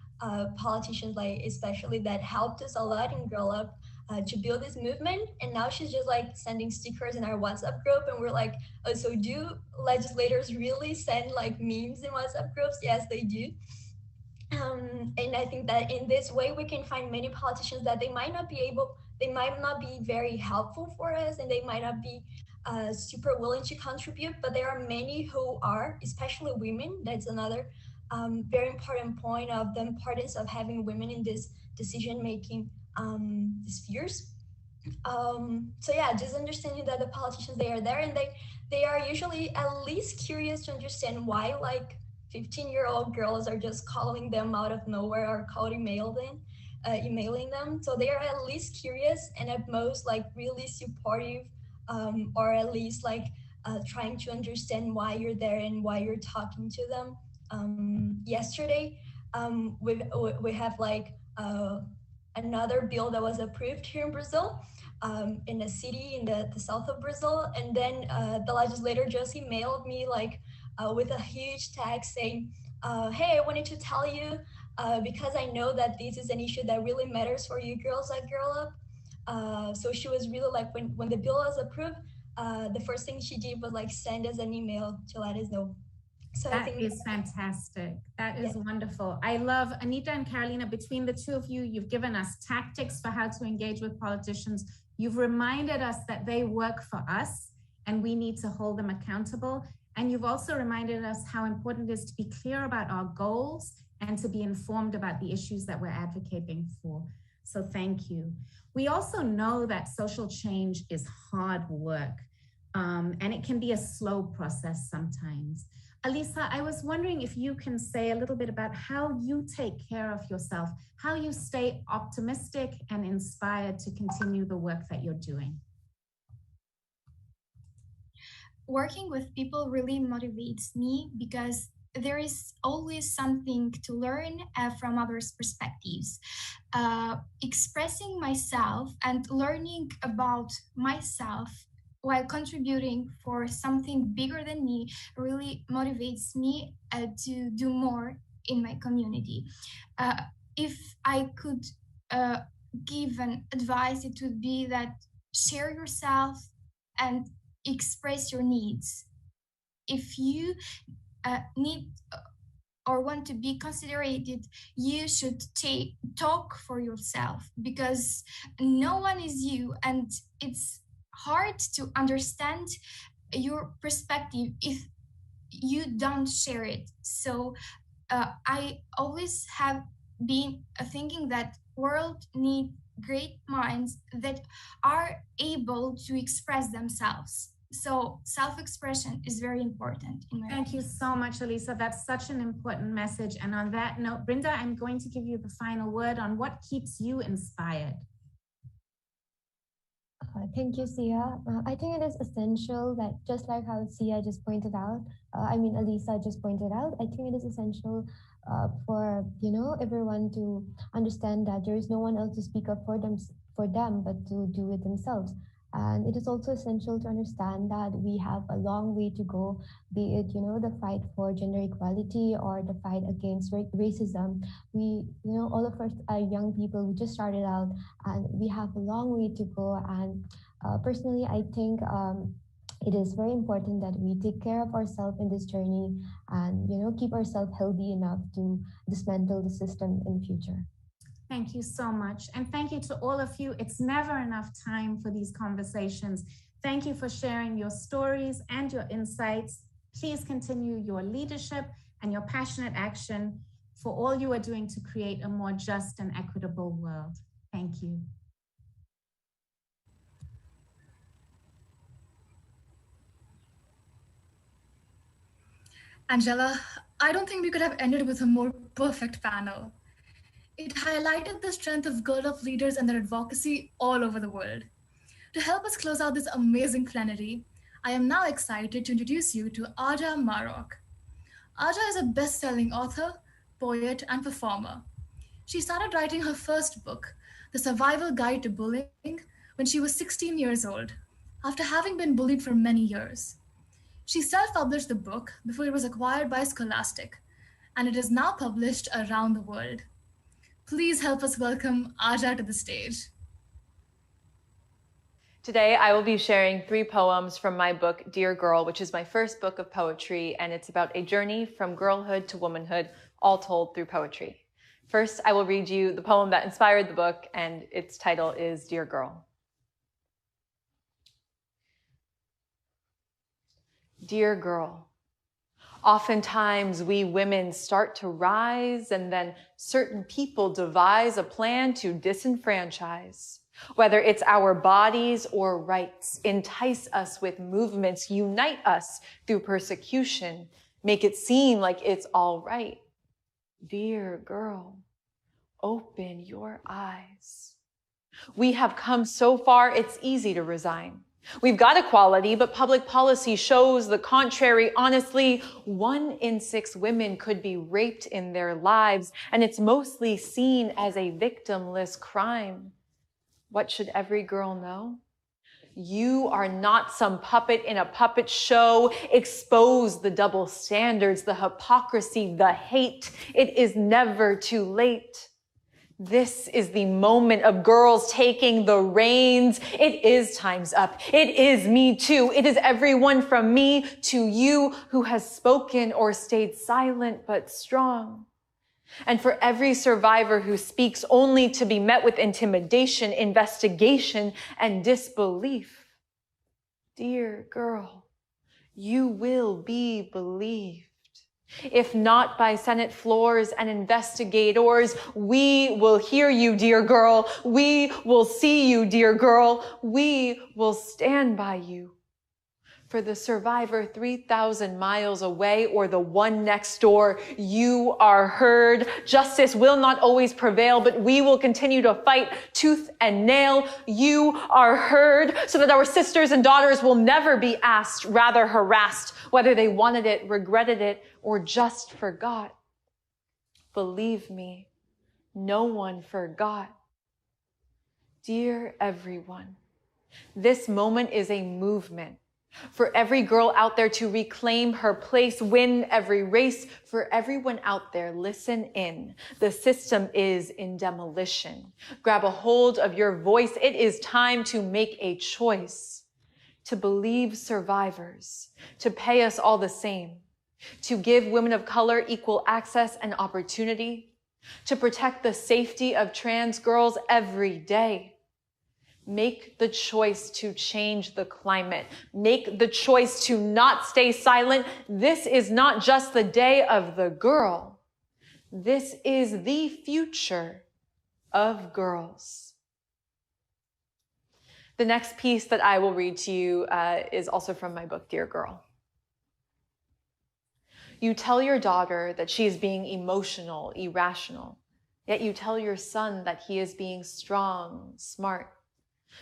politician, especially, that helped us a lot in Girl Up to build this movement, and now she's just sending stickers in our WhatsApp group, and we're oh, so do legislators really send memes in WhatsApp groups? Yes, they do. And I think that in this way we can find many politicians that they might not be very helpful for us, and they might not be super willing to contribute, but there are many who are, especially women. That's another very important point of the importance of having women in this decision-making spheres. So yeah, just understanding that the politicians, they are there, and they are usually at least curious to understand why 15-year-old girls are just calling them out of nowhere or emailing them. So they are at least curious, and at most really supportive, or at least trying to understand why you're there and why you're talking to them. Yesterday, we have another bill that was approved here in Brazil, in a city in the south of Brazil. And then the legislator just emailed me with a huge text saying, hey, I wanted to tell you, because I know that this is an issue that really matters for you girls at Girl Up. So she was really when the bill was approved, the first thing she did was like send us an email to let us know. So that is fantastic. That is wonderful. I love Anita and Carolina. Between the two of you, you've given us tactics for how to engage with politicians. You've reminded us that they work for us and we need to hold them accountable. And you've also reminded us how important it is to be clear about our goals and to be informed about the issues that we're advocating for. So thank you. We also know that social change is hard work, and it can be a slow process sometimes. Alisa, I was wondering if you can say a little bit about how you take care of yourself, how you stay optimistic and inspired to continue the work that you're doing. Working with people really motivates me because there is always something to learn from others' perspectives. Expressing myself and learning about myself while contributing for something bigger than me really motivates me to do more in my community. If I could give an advice, it would be that share yourself and express your needs. If you need or want to be considered, you should talk for yourself, because no one is you, and it's hard to understand your perspective if you don't share it. So I always have been thinking that world need great minds that are able to express themselves. So self-expression is very important in my Thank you so much, Alisa. That's such an important message. And on that note, Brenda, I'm going to give you the final word on what keeps you inspired. Thank you, Sia. I think it is essential that, just like how Sia just pointed out, Alisa just pointed out, I think it is essential for everyone to understand that there is no one else to speak up for them, but to do it themselves. And it is also essential to understand that we have a long way to go, be it, the fight for gender equality or the fight against racism. We, all of us are young people. We just started out and we have a long way to go. And personally, I think it is very important that we take care of ourselves in this journey and, keep ourselves healthy enough to dismantle the system in the future. Thank you so much. And thank you to all of you. It's never enough time for these conversations. Thank you for sharing your stories and your insights. Please continue your leadership and your passionate action for all you are doing to create a more just and equitable world. Thank you. Angela, I don't think we could have ended with a more perfect panel. It highlighted the strength of Girl Up leaders and their advocacy all over the world. To help us close out this amazing plenary, I am now excited to introduce you to Aja Marok. Aja is a best-selling author, poet, and performer. She started writing her first book, The Survival Guide to Bullying, when she was 16 years old, after having been bullied for many years. She self-published the book before it was acquired by Scholastic, and it is now published around the world. Please help us welcome Aja to the stage. Today, I will be sharing 3 poems from my book, Dear Girl, which is my first book of poetry, and it's about a journey from girlhood to womanhood, all told through poetry. First, I will read you the poem that inspired the book, and its title is Dear Girl. Dear girl, oftentimes we women start to rise, and then certain people devise a plan to disenfranchise. Whether it's our bodies or rights, entice us with movements, unite us through persecution, make it seem like it's all right. Dear girl, open your eyes. We have come so far, it's easy to resign. We've got equality, but public policy shows the contrary. Honestly, 1 in 6 women could be raped in their lives, and it's mostly seen as a victimless crime. What should every girl know? You are not some puppet in a puppet show. Expose the double standards, the hypocrisy, the hate. It is never too late. This is the moment of girls taking the reins. It is time's up. It is me too. It is everyone from me to you who has spoken or stayed silent but strong. And for every survivor who speaks only to be met with intimidation, investigation, and disbelief, dear girl, you will be believed. If not by Senate floors and investigators, we will hear you, dear girl. We will see you, dear girl. We will stand by you. For the survivor 3,000 miles away or the one next door, you are heard. Justice will not always prevail, but we will continue to fight tooth and nail. You are heard so that our sisters and daughters will never be asked, rather harassed, whether they wanted it, regretted it, or just forgot. Believe me, no one forgot. Dear everyone, this moment is a movement. For every girl out there to reclaim her place, win every race. For everyone out there, listen in. The system is in demolition. Grab a hold of your voice. It is time to make a choice. To believe survivors. To pay us all the same. To give women of color equal access and opportunity. To protect the safety of trans girls every day. Make the choice to change the climate. Make the choice to not stay silent. This is not just the day of the girl. This is the future of girls. The next piece that I will read to you is also from my book, Dear Girl. You tell your daughter that she is being emotional, irrational, yet you tell your son that he is being strong, smart.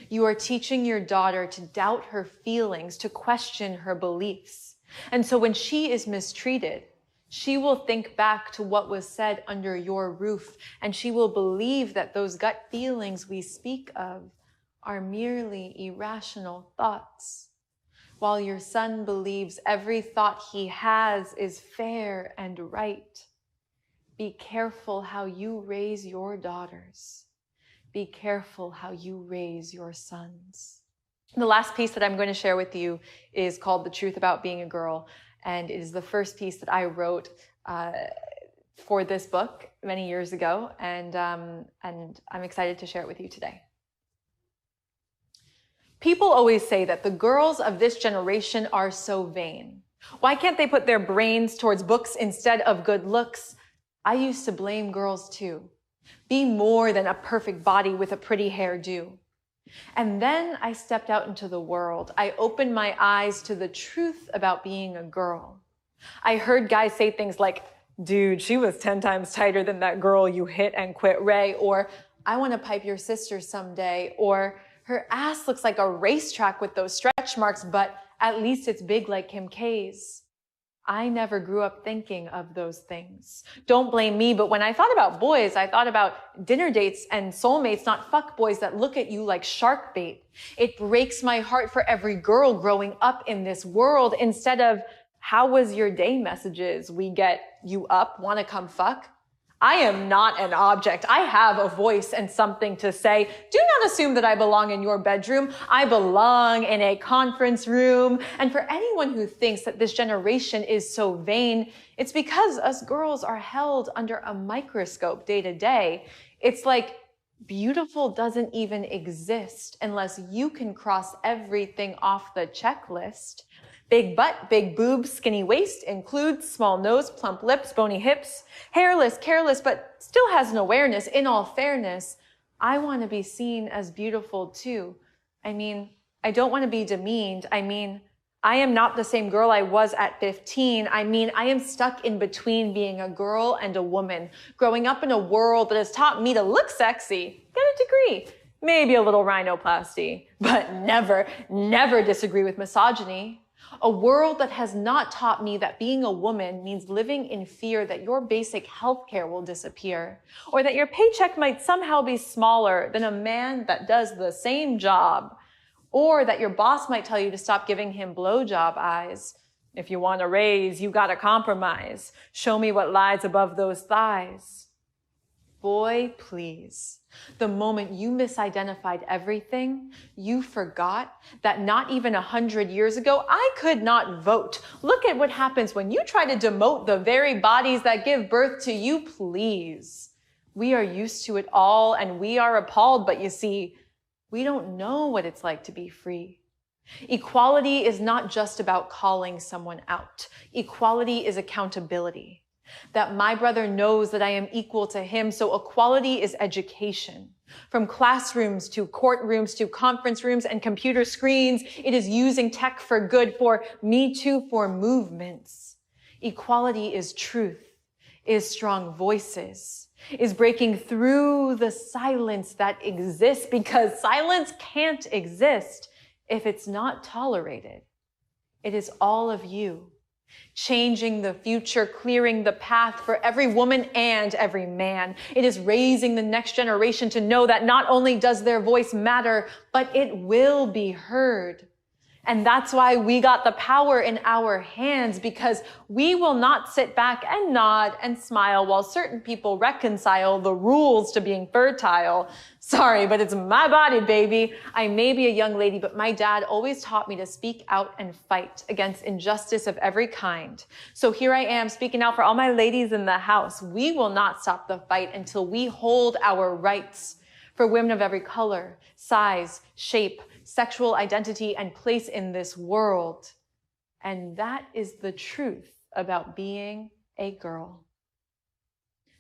You are teaching your daughter to doubt her feelings, to question her beliefs. And so when she is mistreated, she will think back to what was said under your roof, and she will believe that those gut feelings we speak of are merely irrational thoughts, while your son believes every thought he has is fair and right. Be careful how you raise your daughters. Be careful how you raise your sons. The last piece that I'm going to share with you is called The Truth About Being a Girl, and it is the first piece that I wrote for this book many years ago, and I'm excited to share it with you today. People always say that the girls of this generation are so vain. Why can't they put their brains towards books instead of good looks? I used to blame girls too. Be more than a perfect body with a pretty hairdo. And then I stepped out into the world. I opened my eyes to the truth about being a girl. I heard guys say things like, dude, she was 10 times tighter than that girl you hit and quit Ray, or I want to pipe your sister someday, or her ass looks like a racetrack with those stretch marks, but at least it's big like Kim K's. I never grew up thinking of those things. Don't blame me, but when I thought about boys, I thought about dinner dates and soulmates, not fuck boys that look at you like shark bait. It breaks my heart for every girl growing up in this world. Instead of, how was your day messages? We get, you up, want to come fuck? I am not an object. I have a voice and something to say. Do not assume that I belong in your bedroom. I belong in a conference room. And for anyone who thinks that this generation is so vain, it's because us girls are held under a microscope day to day. It's like beautiful doesn't even exist unless you can cross everything off the checklist. Big butt, big boobs, skinny waist includes small nose, plump lips, bony hips, hairless, careless, but still has an awareness. In all fairness, I want to be seen as beautiful too. I mean, I don't want to be demeaned. I mean, I am not the same girl I was at 15. I mean, I am stuck in between being a girl and a woman, growing up in a world that has taught me to look sexy, get a degree, maybe a little rhinoplasty, but never disagree with misogyny. A world that has not taught me that being a woman means living in fear that your basic health care will disappear, or that your paycheck might somehow be smaller than a man that does the same job, or that your boss might tell you to stop giving him blowjob eyes. If you want a raise, you gotta compromise. Show me what lies above those thighs. Boy, please. The moment you misidentified everything, you forgot that not even 100 years ago, I could not vote. Look at what happens when you try to demote the very bodies that give birth to you, please. We are used to it all and we are appalled, but you see, we don't know what it's like to be free. Equality is not just about calling someone out. Equality is accountability. That my brother knows that I am equal to him. So equality is education. From classrooms to courtrooms to conference rooms and computer screens, it is using tech for good, for Me Too, for movements. Equality is truth, is strong voices, is breaking through the silence that exists, because silence can't exist if it's not tolerated. It is all of you. Changing the future, clearing the path for every woman and every man. It is raising the next generation to know that not only does their voice matter, but it will be heard. And that's why we got the power in our hands, because we will not sit back and nod and smile while certain people reconcile the rules to being fertile. Sorry, but it's my body, baby. I may be a young lady, but my dad always taught me to speak out and fight against injustice of every kind. So here I am speaking out for all my ladies in the house. We will not stop the fight until we hold our rights for women of every color, size, shape, sexual identity, and place in this world. And that is the truth about being a girl.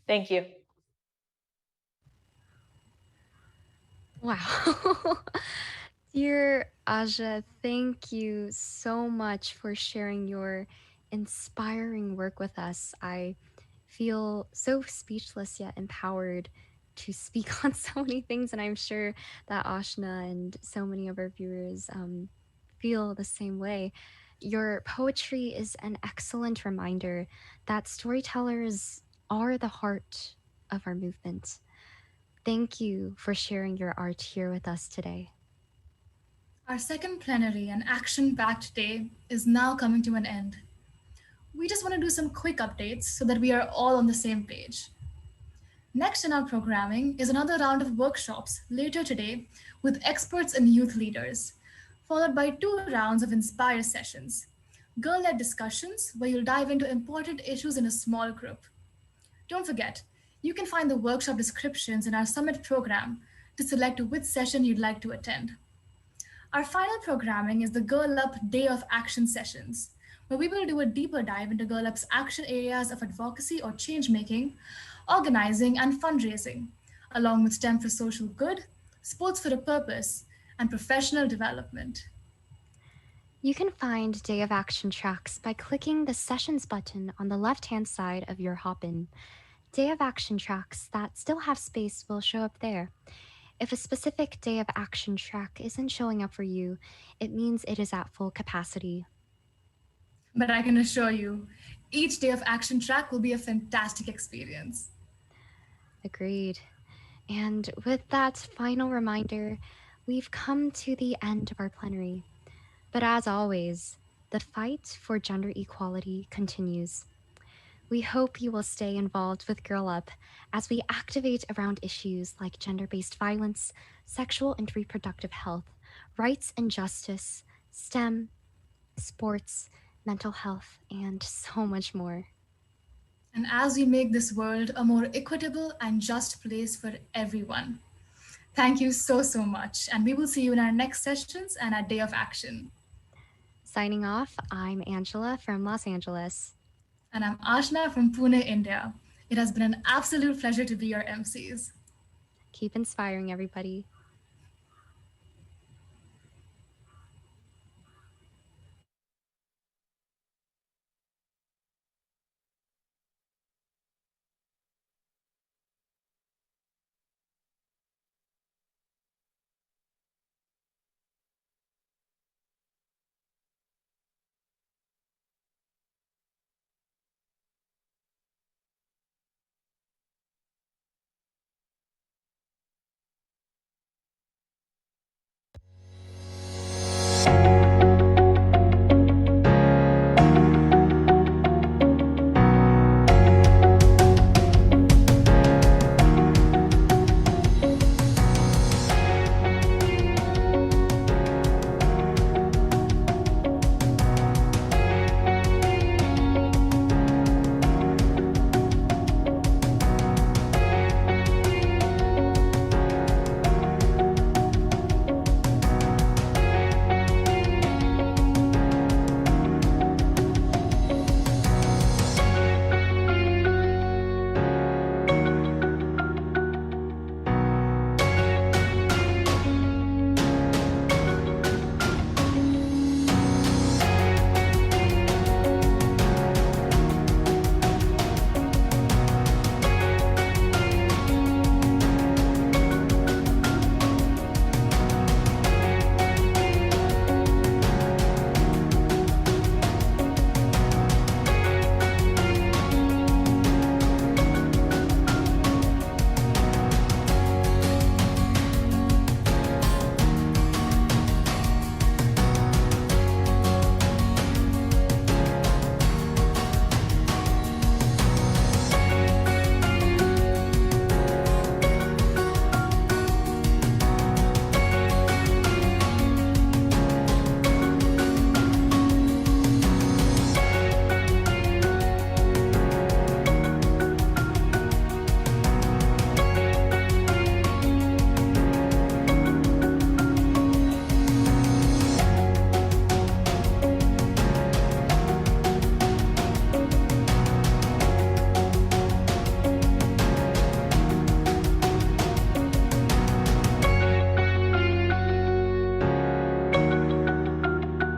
Thank you. Wow. Dear Aja, thank you so much for sharing your inspiring work with us. I feel so speechless yet empowered to speak on so many things, and I'm sure that Ashna and so many of our viewers feel the same way. Your poetry is an excellent reminder that storytellers are the heart of our movement. Thank you for sharing your art here with us today. Our second plenary and action-packed day is now coming to an end. We just want to do some quick updates so that we are all on the same page. Next in our programming is another round of workshops later today with experts and youth leaders, followed by 2 rounds of Inspire sessions, girl-led discussions where you'll dive into important issues in a small group. Don't forget, you can find the workshop descriptions in our summit program to select which session you'd like to attend. Our final programming is the Girl Up Day of Action sessions, where we will do a deeper dive into Girl Up's action areas of advocacy or change making, organizing and fundraising, along with STEM for social good, sports for a purpose, and professional development. You can find Day of Action tracks by clicking the Sessions button on the left-hand side of your hop-in. Day of Action tracks that still have space will show up there. If a specific Day of Action track isn't showing up for you, it means it is at full capacity. But I can assure you, each Day of Action track will be a fantastic experience. Agreed. And with that final reminder, we've come to the end of our plenary. But as always, the fight for gender equality continues. We hope you will stay involved with Girl Up as we activate around issues like gender-based violence, sexual and reproductive health, rights and justice, STEM, sports, mental health, and so much more. And as we make this world a more equitable and just place for everyone. Thank you so much. And we will see you in our next sessions and our Day of Action. Signing off, I'm Angela from Los Angeles. And I'm Ashna from Pune, India. It has been an absolute pleasure to be your MCs. Keep inspiring, everybody.